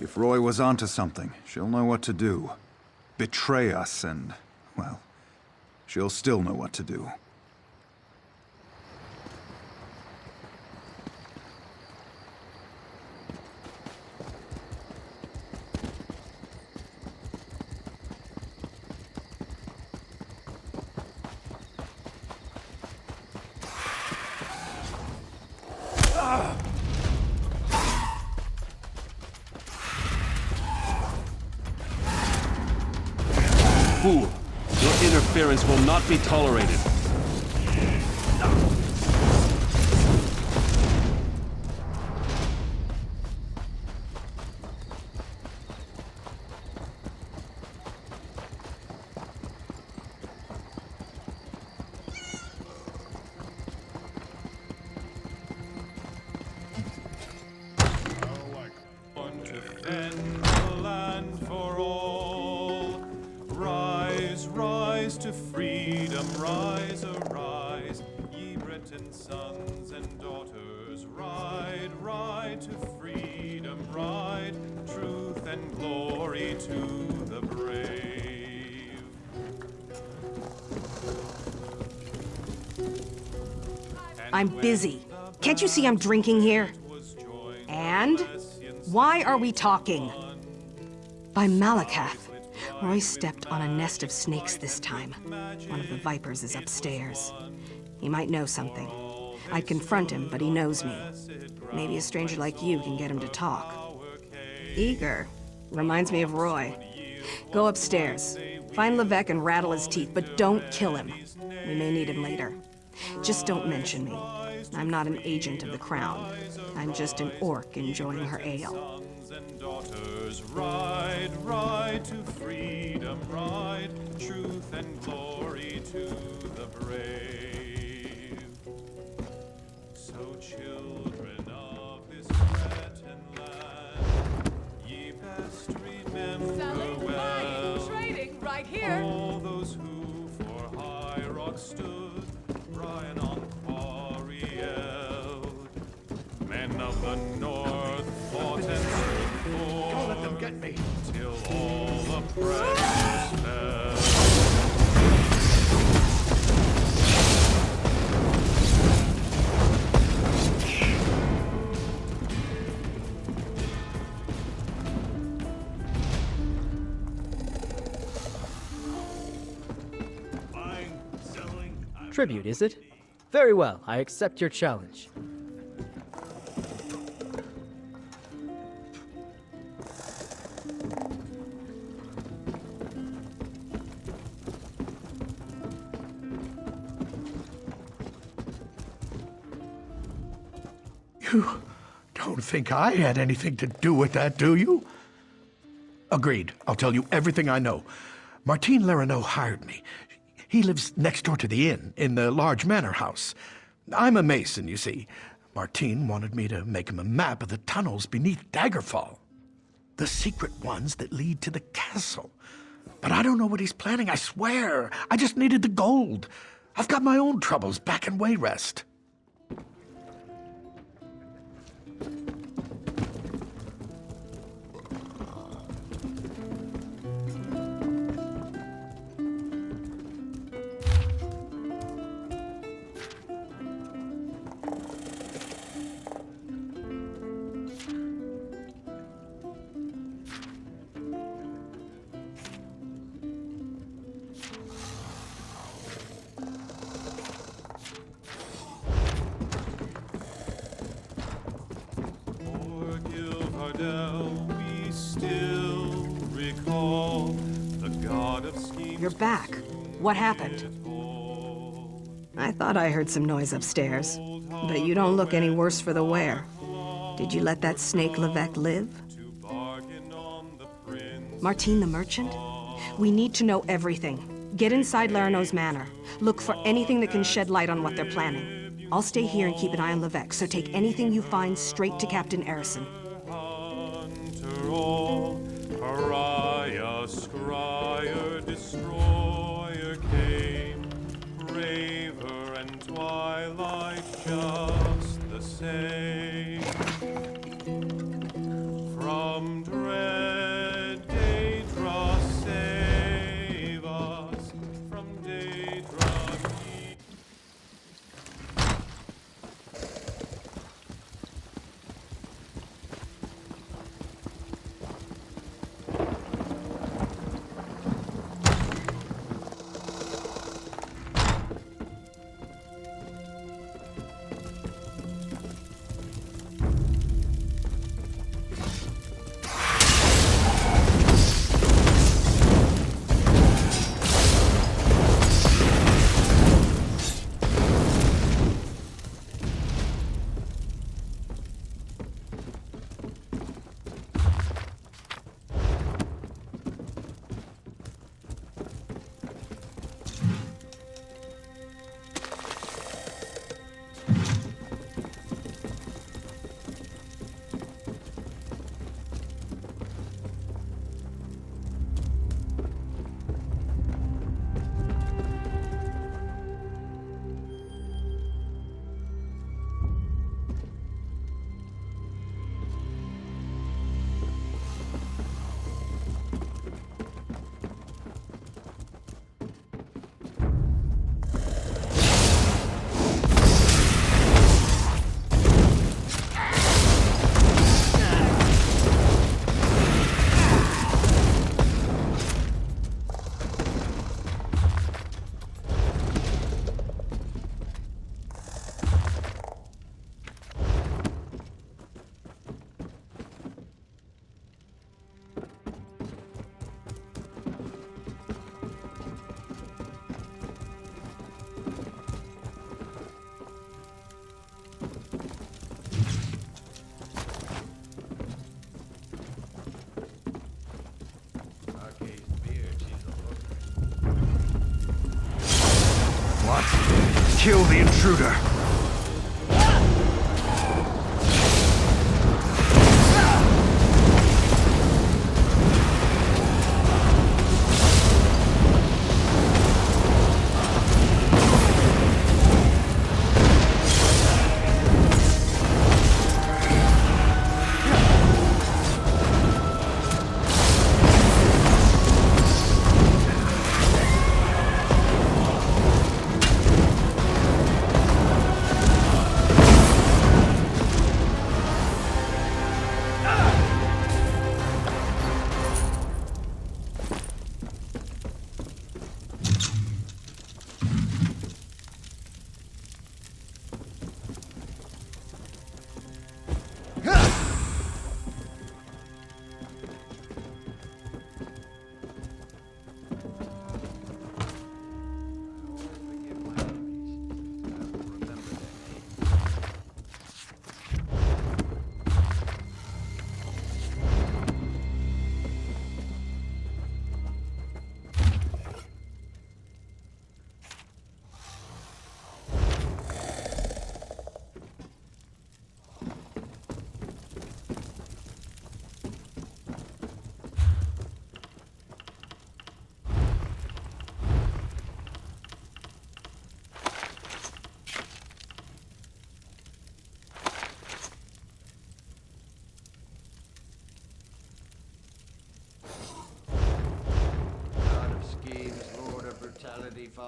If Roy was onto something, she'll know what to do. Betray us and, well, she'll still know what to do. Fool! Your interference will not be tolerated. To freedom, rise, arise, ye Breton sons and daughters, ride, ride to freedom, ride, truth and glory to the brave. I'm busy. Can't you see I'm drinking here? And? Why are we talking? By Malakath. Roy stepped on a nest of snakes this time. One of the vipers is upstairs. He might know something. I'd confront him, but he knows me. Maybe a stranger like you can get him to talk. Eager. Reminds me of Roy. Go upstairs. Find Levesque and rattle his teeth, but don't kill him. We may need him later. Just don't mention me. I'm not an agent of the Crown. I'm just an orc enjoying her ale. Ride, ride to freedom, ride, truth and glory to the brave. So children of this Breton land, precious spell. Tribute, is it? Very well, I accept your challenge. You don't think I had anything to do with that, do you? Agreed. I'll tell you everything I know. Martine Lerino hired me. He lives next door to the inn, in the large manor house. I'm a mason, you see. Martine wanted me to make him a map of the tunnels beneath Daggerfall. The secret ones that lead to the castle. But I don't know what he's planning, I swear. I just needed the gold. I've got my own troubles back in Wayrest. We still recall the god of schemes. You're back. What happened? I thought I heard some noise upstairs, but you don't look any worse for the wear. Did you let that snake Levesque live? Martine the merchant? We need to know everything. Get inside Lerino's manor. Look for anything that can shed light on what they're planning. I'll stay here and keep an eye on Levesque, so take anything you find straight to Captain Erison. Pariah, scryer, destroyer came, raver and twilight just the same. From dread Daedra save us, from Daedra keep. Kill the intruder.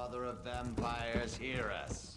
father of vampires hear us.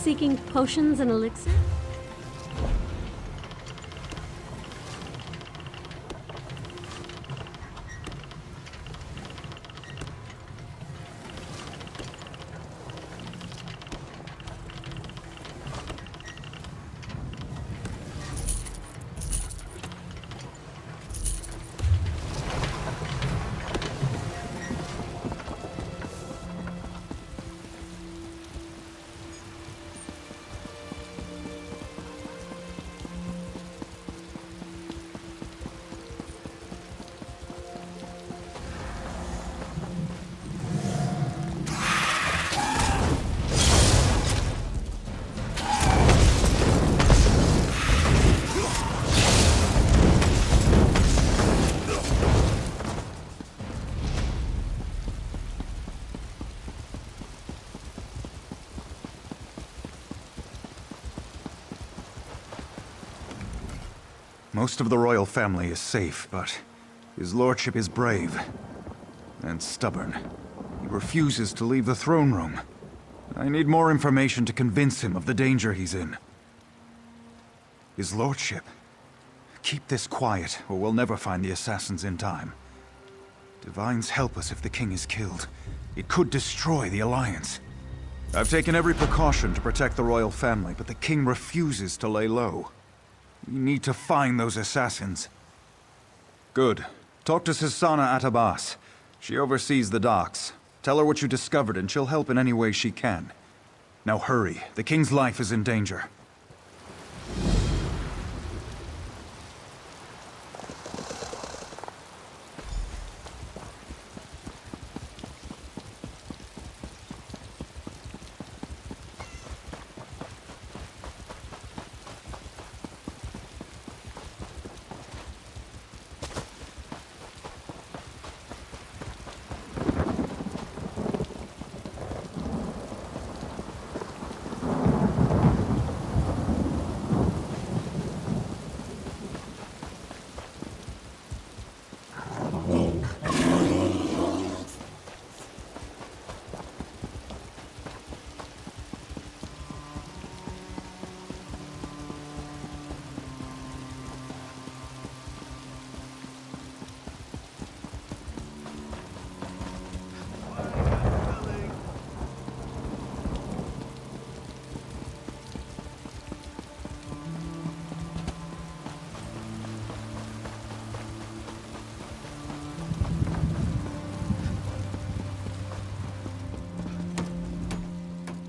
Seeking potions and elixir? Most of the royal family is safe, but his lordship is brave and stubborn. He refuses to leave the throne room. I need more information to convince him of the danger he's in. His lordship. Keep this quiet, or we'll never find the assassins in time. Divines help us if the king is killed. It could destroy the Alliance. I've taken every precaution to protect the royal family, but the king refuses to lay low. We need to find those assassins. Good. Talk to Sisana Atabas. She oversees the docks. Tell her what you discovered and she'll help in any way she can. Now hurry. The king's life is in danger.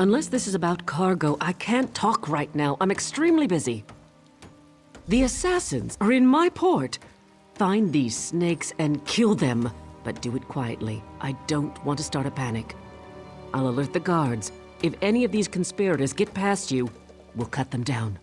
Unless this is about cargo, I can't talk right now. I'm extremely busy. The assassins are in my port. Find these snakes and kill them, but do it quietly. I don't want to start a panic. I'll alert the guards. If any of these conspirators get past you, we'll cut them down.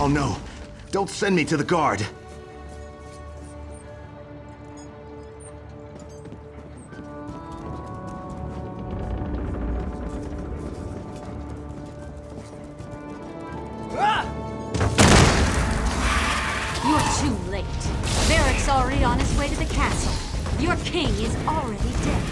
Oh no, don't send me to the guard. You're too late. Varric's already on his way to the castle. Your king is already dead.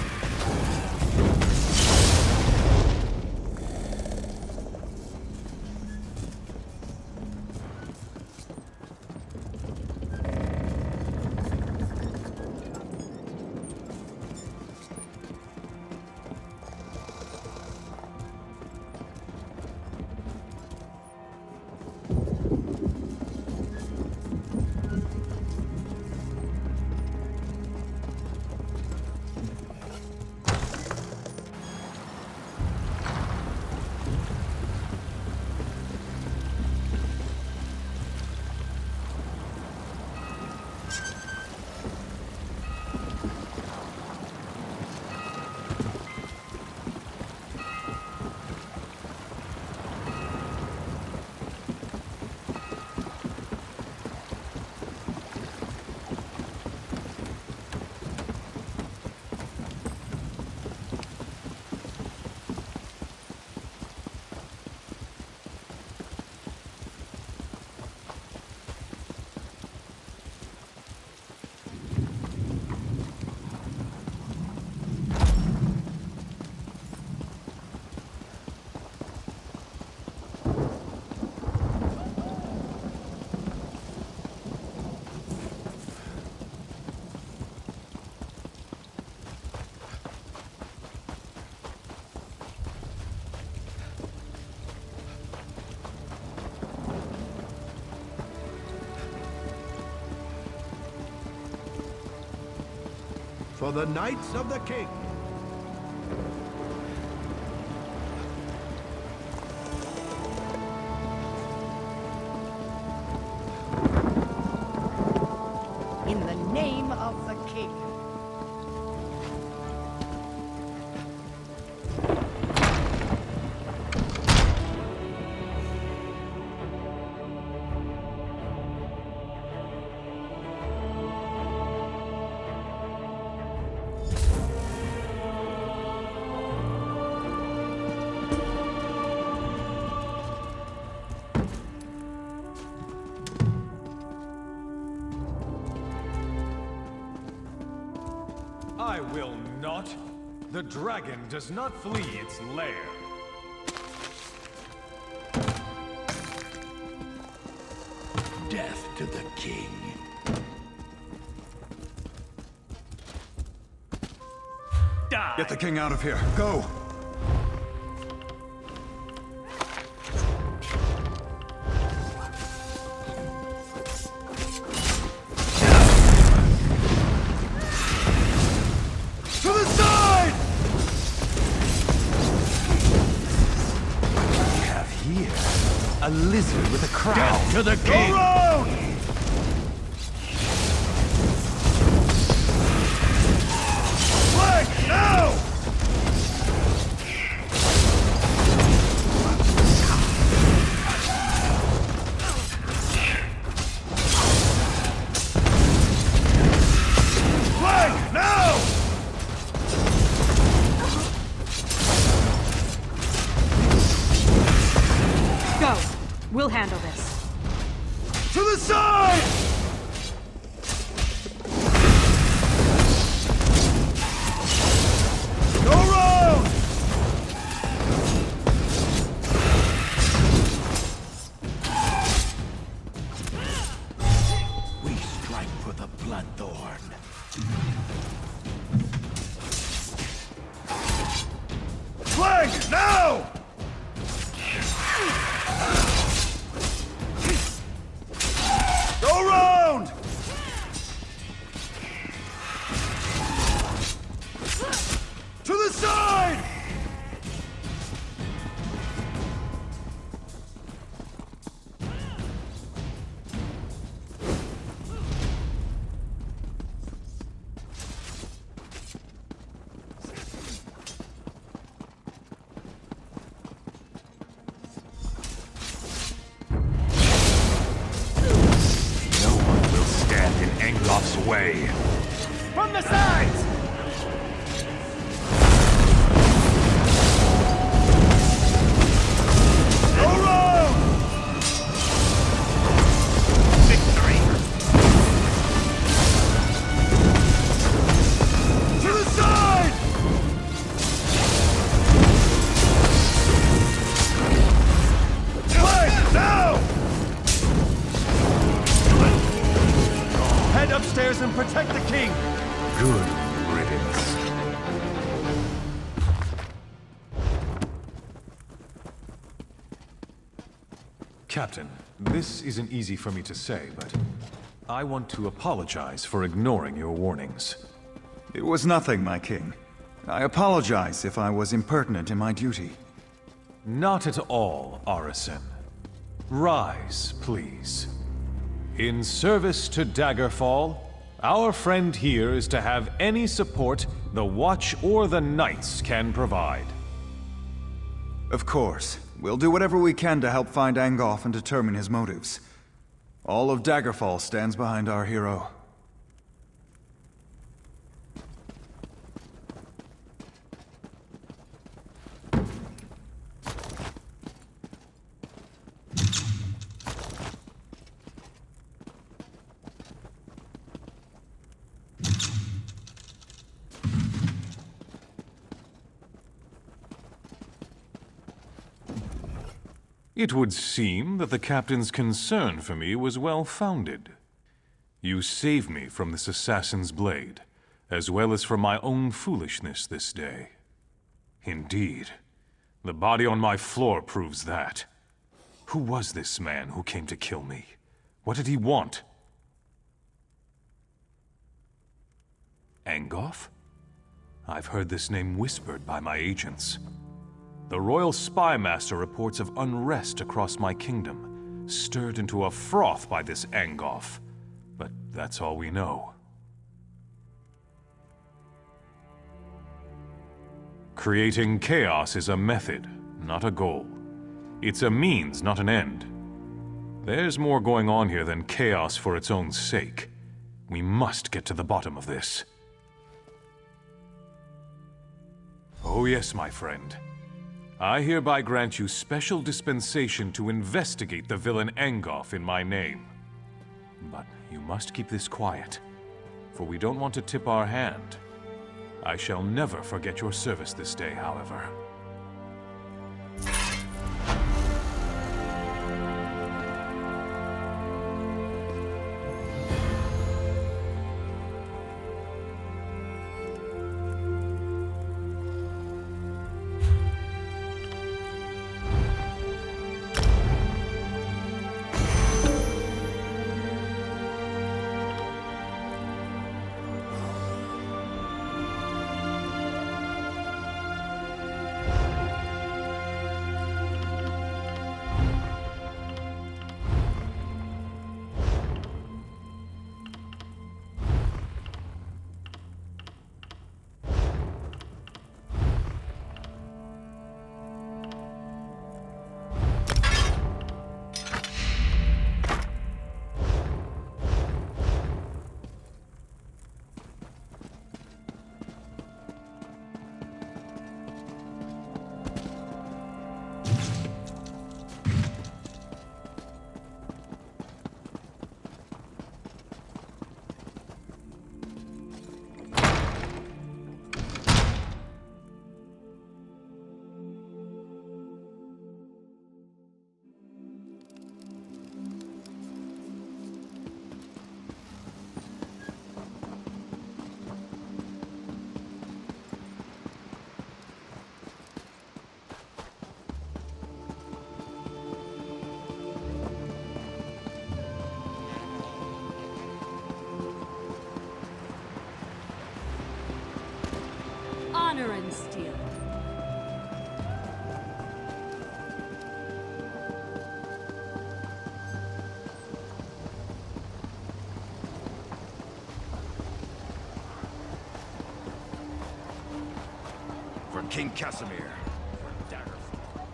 For the Knights of the King. In the name of the king. I will not. The dragon does not flee its lair. Death to the king. Die! Get the king out of here. Go! To the side! What we have here? A lizard with a crown. Death to the king! Go round! Flank, now! Flank, now! We'll handle this. To the side! Go round! We strike for the Bloodthorn. Flank, now! Go round! To the side! Stand in Angloff's way. From the sides! Go round! Victory! To the side! Flank, now! Head upstairs and protect the king! Good riddance. Captain, this isn't easy for me to say, but I want to apologize for ignoring your warnings. It was nothing, my king. I apologize if I was impertinent in my duty. Not at all, Arisen. Rise, please. In service to Daggerfall, our friend here is to have any support the Watch or the Knights can provide. Of course. We'll do whatever we can to help find Angoff and determine his motives. All of Daggerfall stands behind our hero. It would seem that the captain's concern for me was well-founded. You saved me from this assassin's blade, as well as from my own foolishness this day. Indeed, the body on my floor proves that. Who was this man who came to kill me? What did he want? Angoff? I've heard this name whispered by my agents. The Royal Spy Master reports of unrest across my kingdom, stirred into a froth by this Angoff. But that's all we know. Creating chaos is a method, not a goal. It's a means, not an end. There's more going on here than chaos for its own sake. We must get to the bottom of this. Oh yes, my friend. I hereby grant you special dispensation to investigate the villain Angoff in my name. But you must keep this quiet, for we don't want to tip our hand. I shall never forget your service this day, however. honor and steel. For King Casimir. For Daggerfall.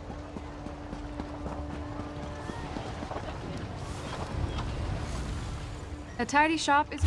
A tidy shop is...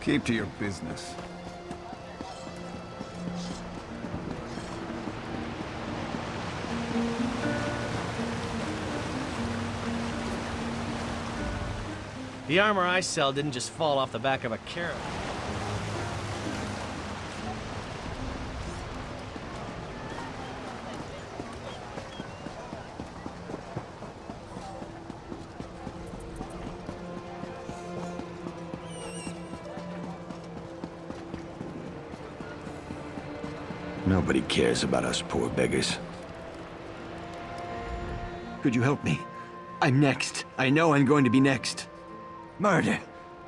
Keep to your business. The armor I sell didn't just fall off the back of a carrot. Nobody cares about us poor beggars. Could you help me? I'm next. I know I'm going to be next. Murder!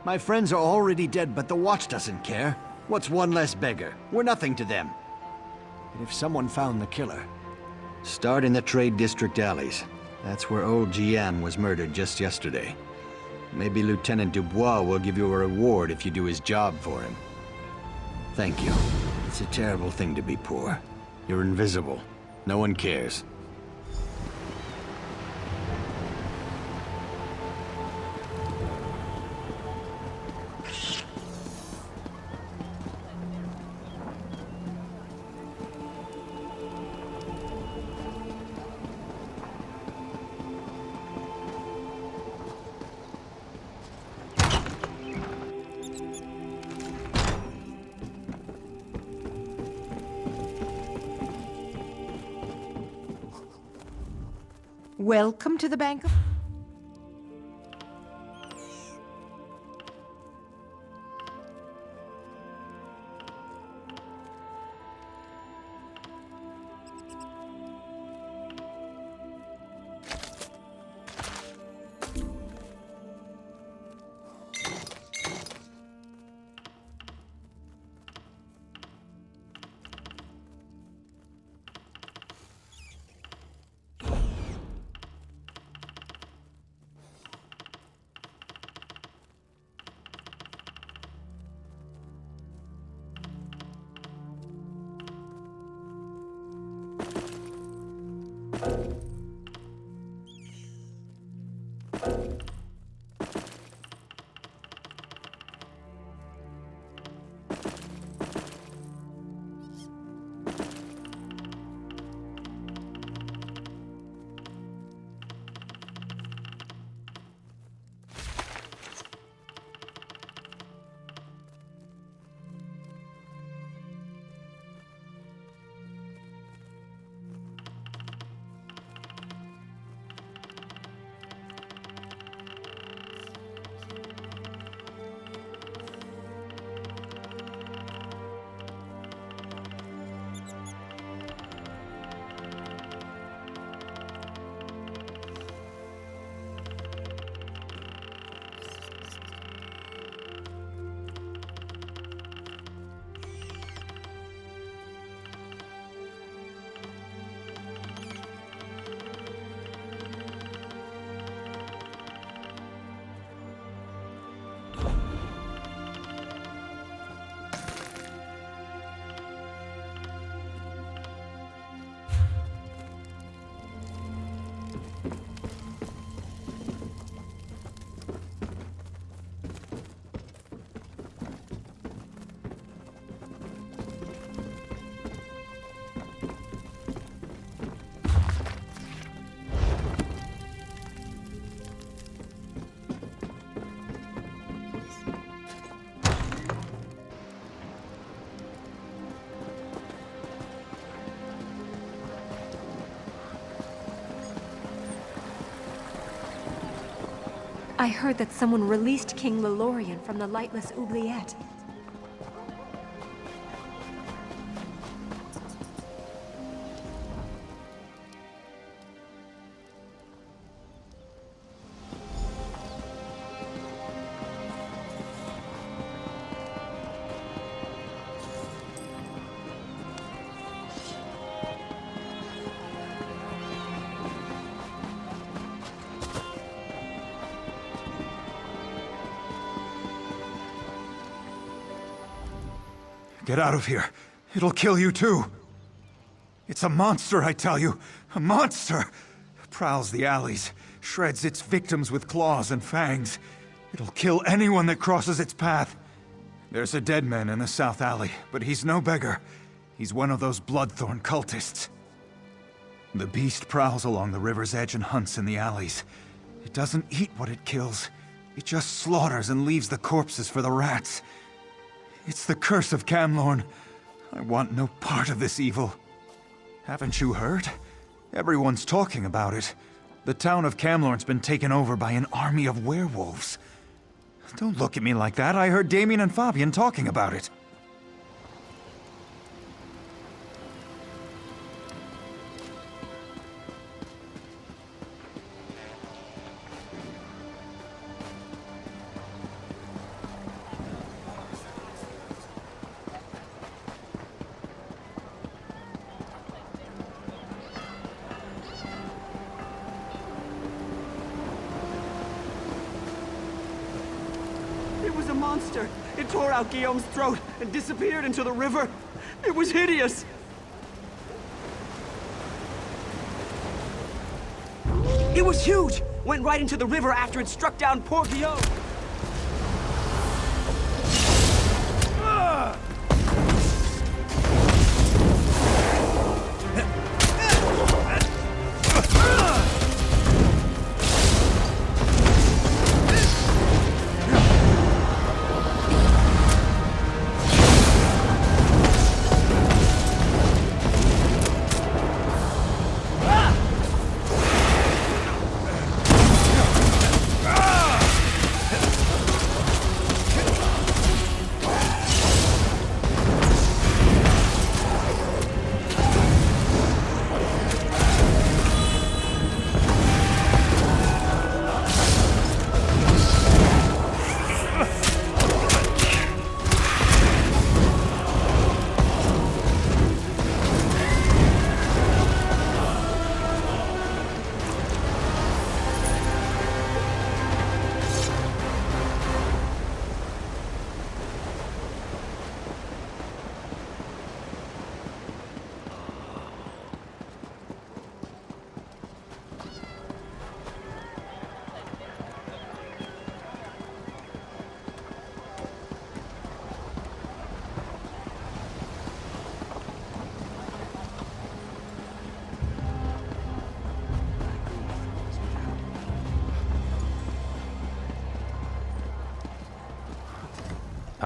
My friends are already dead, but the Watch doesn't care. What's one less beggar? We're nothing to them. And if someone found the killer... Start in the Trade District alleys. That's where old Gian was murdered just yesterday. Maybe Lieutenant Dubois will give you a reward if you do his job for him. Thank you. It's a terrible thing to be poor. You're invisible. No one cares. Welcome to the Bank of... I heard that someone released King Lelorian from the lightless oubliette. Get out of here. It'll kill you too. It's a monster, I tell you. A monster! Prowls the alleys, shreds its victims with claws and fangs. It'll kill anyone that crosses its path. There's a dead man in the south alley, but he's no beggar. He's one of those Bloodthorn cultists. The beast prowls along the river's edge and hunts in the alleys. It doesn't eat what it kills. It just slaughters and leaves the corpses for the rats. It's the curse of Camlorn. I want no part of this evil. Haven't you heard? Everyone's talking about it. The town of Camlorn's been taken over by an army of werewolves. Don't look at me like that. I heard Damien and Fabian talking about it. Monster! It tore out Guillaume's throat and disappeared into the river. It was hideous! It was huge! Went right into the river after it struck down poor Guillaume.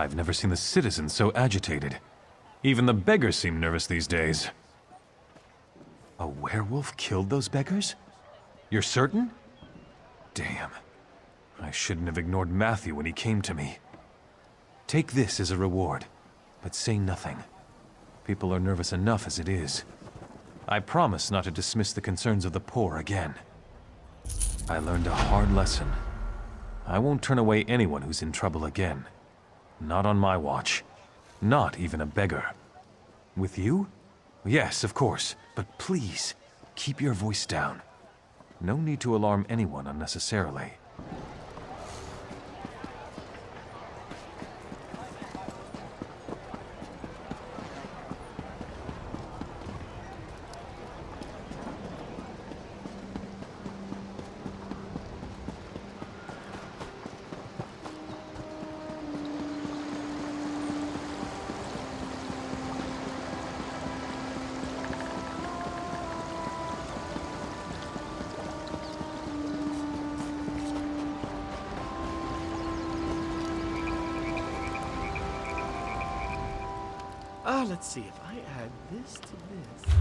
I've never seen the citizens so agitated. Even the beggars seem nervous these days. A werewolf killed those beggars? You're certain? Damn. I shouldn't have ignored Matthew when he came to me. Take this as a reward, but say nothing. People are nervous enough as it is. I promise not to dismiss the concerns of the poor again. I learned a hard lesson. I won't turn away anyone who's in trouble again. Not on my watch. Not even a beggar. With you? Yes, of course. But please, keep your voice down. No need to alarm anyone unnecessarily. Let's see if I add this to this.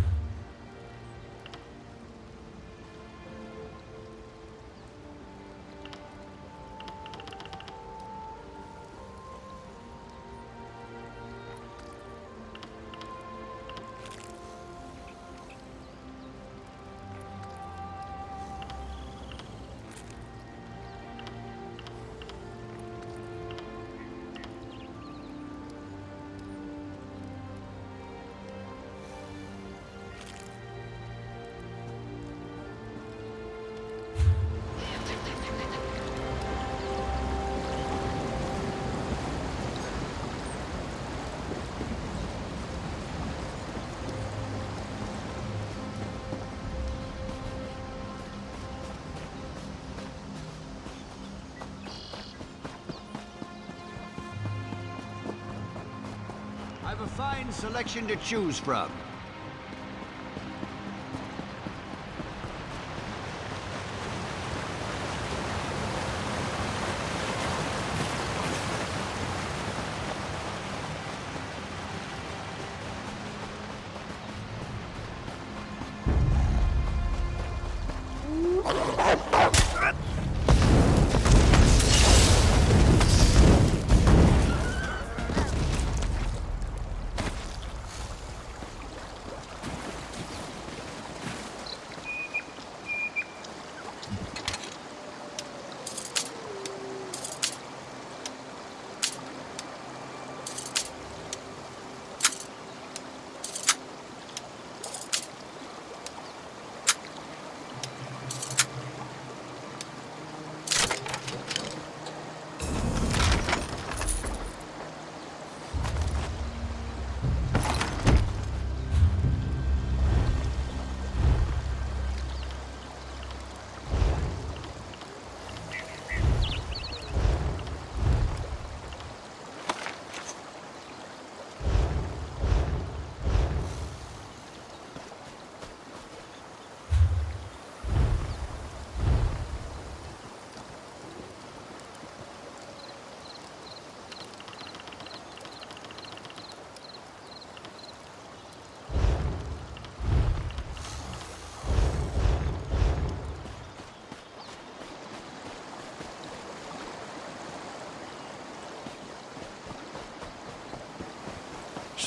have a fine selection to choose from.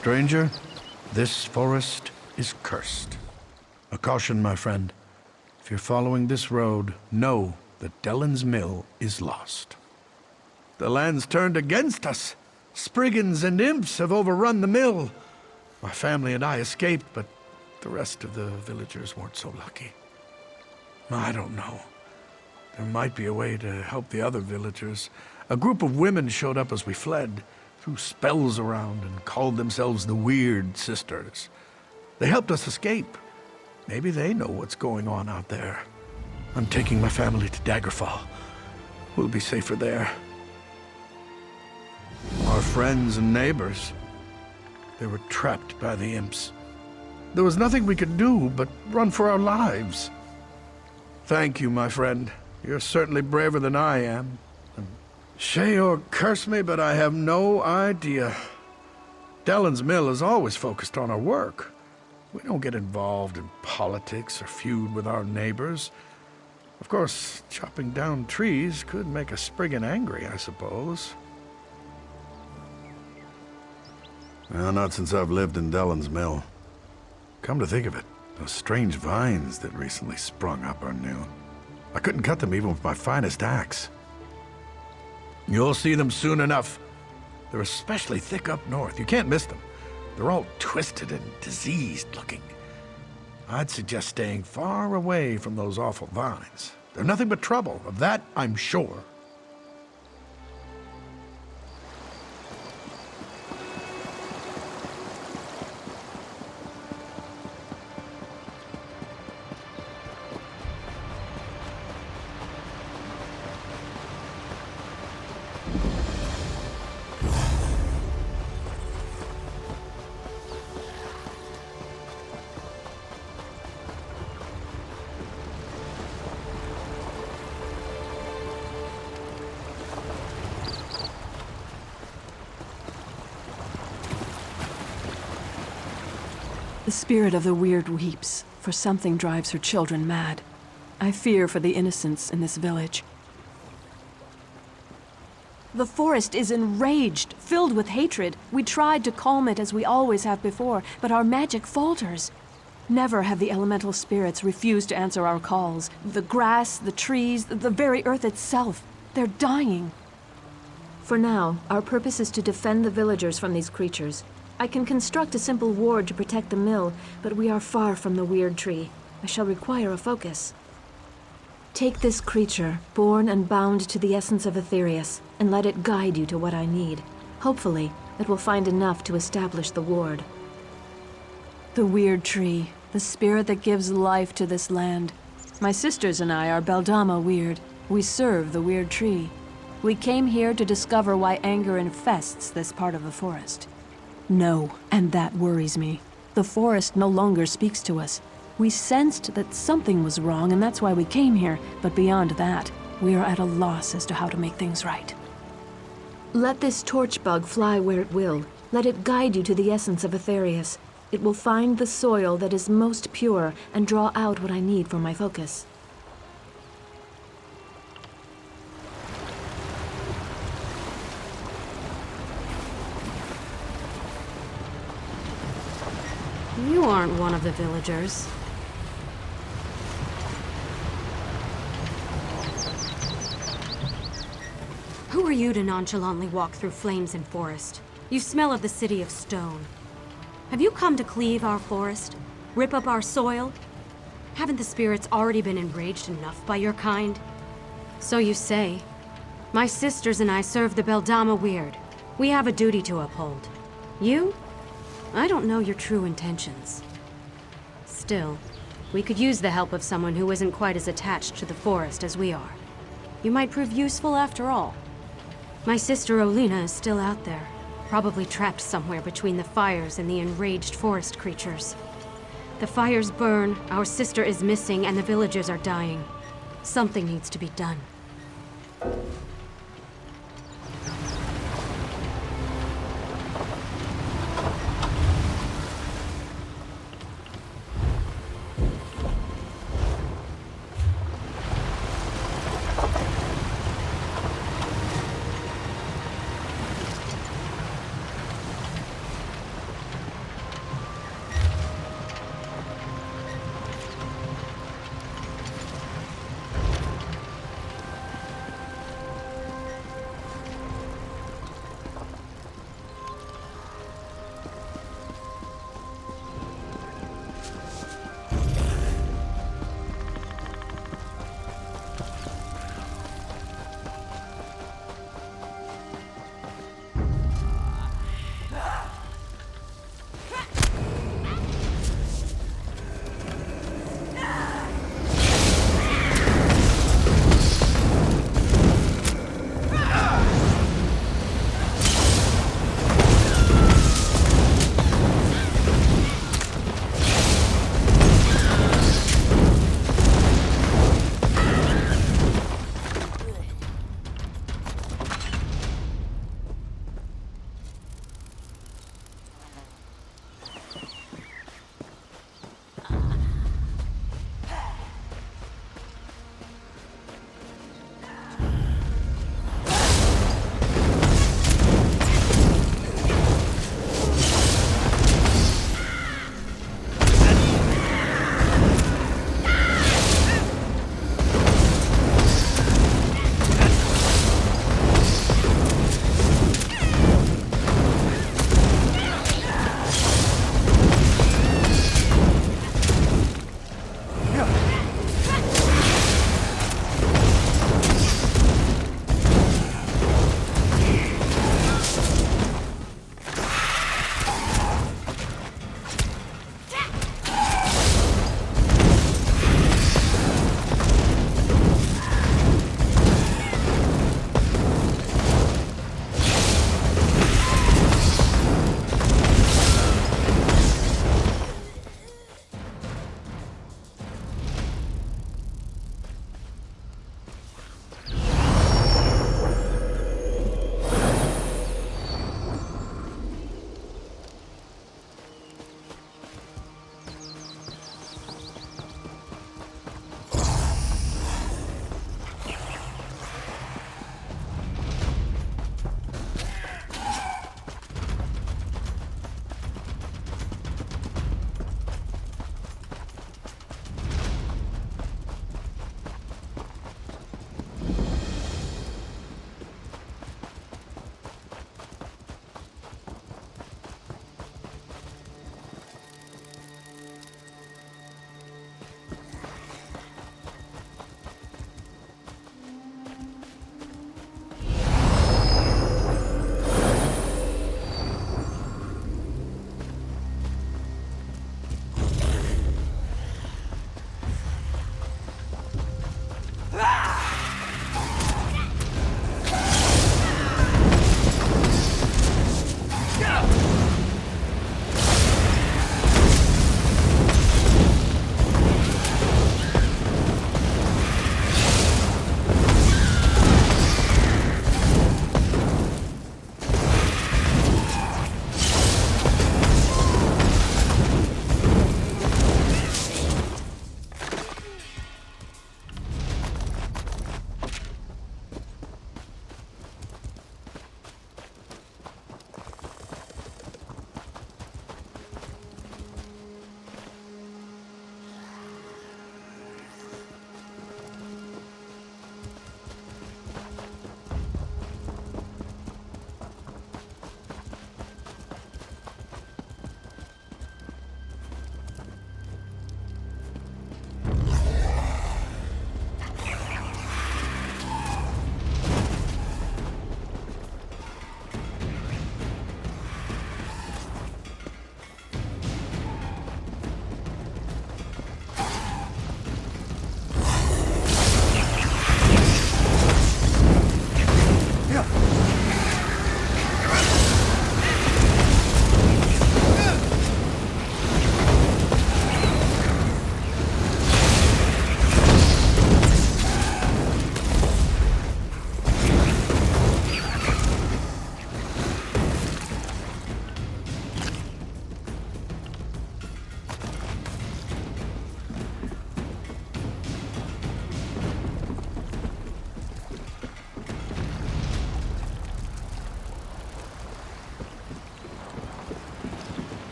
Stranger, this forest is cursed. A caution, my friend. If you're following this road, know that Dellen's Mill is lost. The land's turned against us. Spriggans and imps have overrun the mill. My family and I escaped, but the rest of the villagers weren't so lucky. I don't know. There might be a way to help the other villagers. A group of women showed up as we fled, threw spells around and called themselves the Weird Sisters. They helped us escape. Maybe they know what's going on out there. I'm taking my family to Daggerfall. We'll be safer there. Our friends and neighbors, they were trapped by the imps. There was nothing we could do but run for our lives. Thank you, my friend. You're certainly braver than I am. Sheor curse me, but I have no idea. Dellen's Mill is always focused on our work. We don't get involved in politics or feud with our neighbors. Of course, chopping down trees could make a Spriggan angry, I suppose. Well, not since I've lived in Dellen's Mill. Come to think of it, those strange vines that recently sprung up are new. I couldn't cut them even with my finest axe. You'll see them soon enough. They're especially thick up north. You can't miss them. They're all twisted and diseased looking. I'd suggest staying far away from those awful vines. They're nothing but trouble, of that I'm sure. The spirit of the Weird weeps, for something drives her children mad. I fear for the innocents in this village. The forest is enraged, filled with hatred. We tried to calm it as we always have before, but our magic falters. Never have the elemental spirits refused to answer our calls. The grass, the trees, the very earth itself, they're dying. For now, our purpose is to defend the villagers from these creatures. I can construct a simple ward to protect the mill, but we are far from the Weird Tree. I shall require a focus. Take this creature, born and bound to the essence of Aetherius, and let it guide you to what I need. Hopefully, it will find enough to establish the ward. The Weird Tree, the spirit that gives life to this land. My sisters and I are Beldama Weird. We serve the Weird Tree. We came here to discover why anger infests this part of the forest. No, and that worries me. The forest no longer speaks to us. We sensed that something was wrong, and that's why we came here, but beyond that, we are at a loss as to how to make things right. Let this torch bug fly where it will. Let it guide you to the essence of Aetherius. It will find the soil that is most pure and draw out what I need for my focus. You aren't one of the villagers. Who are you to nonchalantly walk through flames and forest? You smell of the city of stone. Have you come to cleave our forest? Rip up our soil? Haven't the spirits already been enraged enough by your kind? So you say. My sisters and I serve the Beldama Weird. We have a duty to uphold. You? I don't know your true intentions. Still, we could use the help of someone who isn't quite as attached to the forest as we are. You might prove useful after all. My sister Olina is still out there, probably trapped somewhere between the fires and the enraged forest creatures. The fires burn, our sister is missing, and the villagers are dying. Something needs to be done.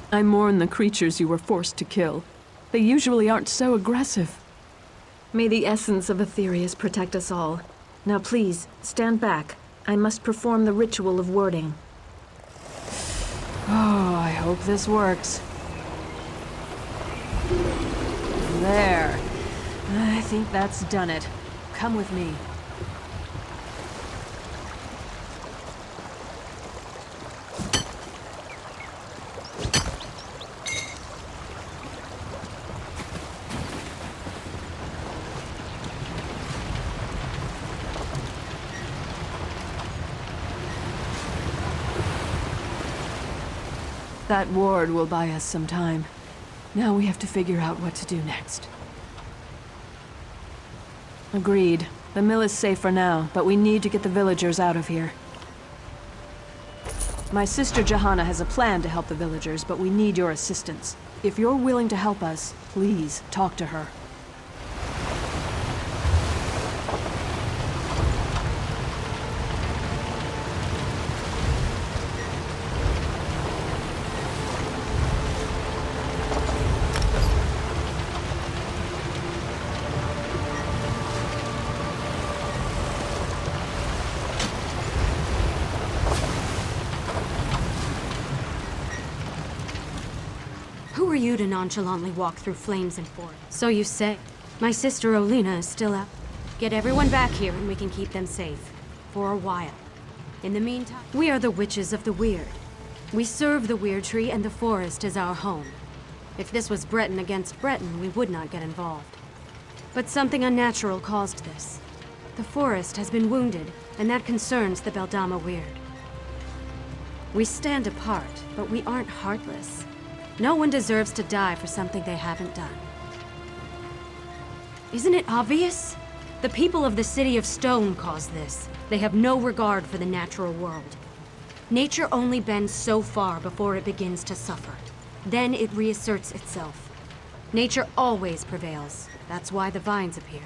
I mourn the creatures you were forced to kill. They usually aren't so aggressive. May the essence of Aetherius protect us all. Now please, stand back. I must perform the ritual of wording. Oh, I hope this works. There. I think that's done it. Come with me. That ward will buy us some time. Now we have to figure out what to do next. Agreed. The mill is safe for now, but we need to get the villagers out of here. My sister Johanna has a plan to help the villagers, but we need your assistance. If you're willing to help us, please talk to her. Who are you to nonchalantly walk through flames and forest? So you say. My sister Olina is still out. Get everyone back here and we can keep them safe. For a while. In the meantime, we are the Witches of the Weird. We serve the Weird Tree and the forest as our home. If this was Breton against Breton, we would not get involved. But something unnatural caused this. The forest has been wounded, and that concerns the Beldama Weird. We stand apart, but we aren't heartless. No one deserves to die for something they haven't done. Isn't it obvious? The people of the City of Stone caused this. They have no regard for the natural world. Nature only bends so far before it begins to suffer. Then it reasserts itself. Nature always prevails. That's why the vines appeared.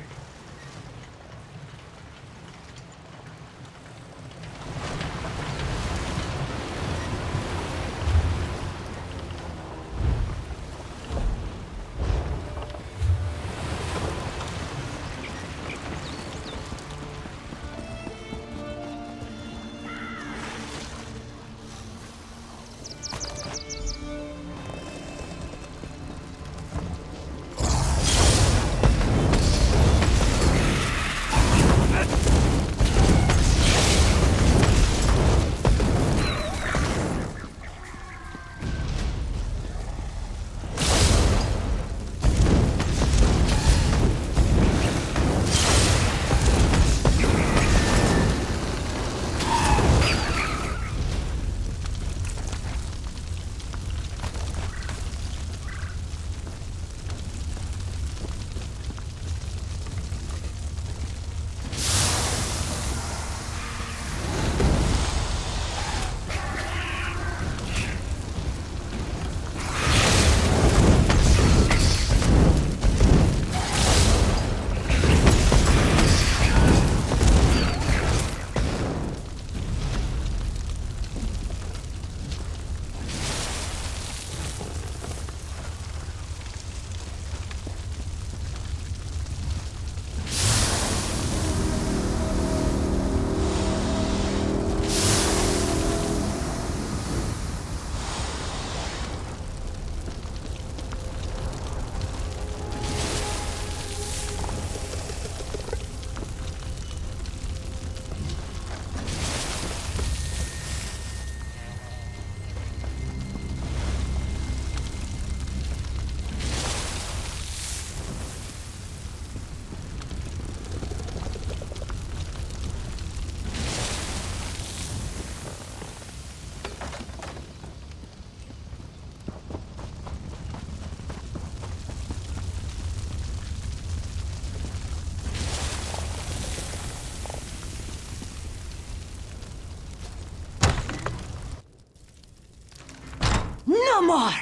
No more!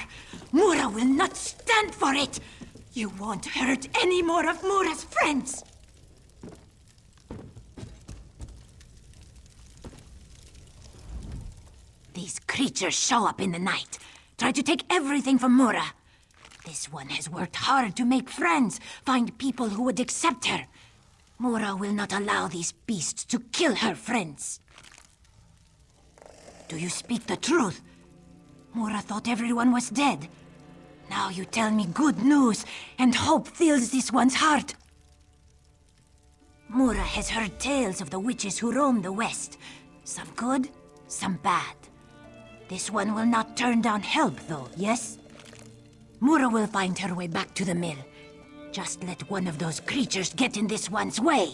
Mura will not stand for it! You won't hurt any more of Mura's friends! These creatures show up in the night. Try to take everything from Mura. This one has worked hard to make friends, find people who would accept her. Mura will not allow these beasts to kill her friends. Do you speak the truth? Mura thought everyone was dead. Now you tell me good news, and hope fills this one's heart. Mura has heard tales of the witches who roam the West. Some good, some bad. This one will not turn down help, though, yes? Mura will find her way back to the mill. Just let one of those creatures get in this one's way.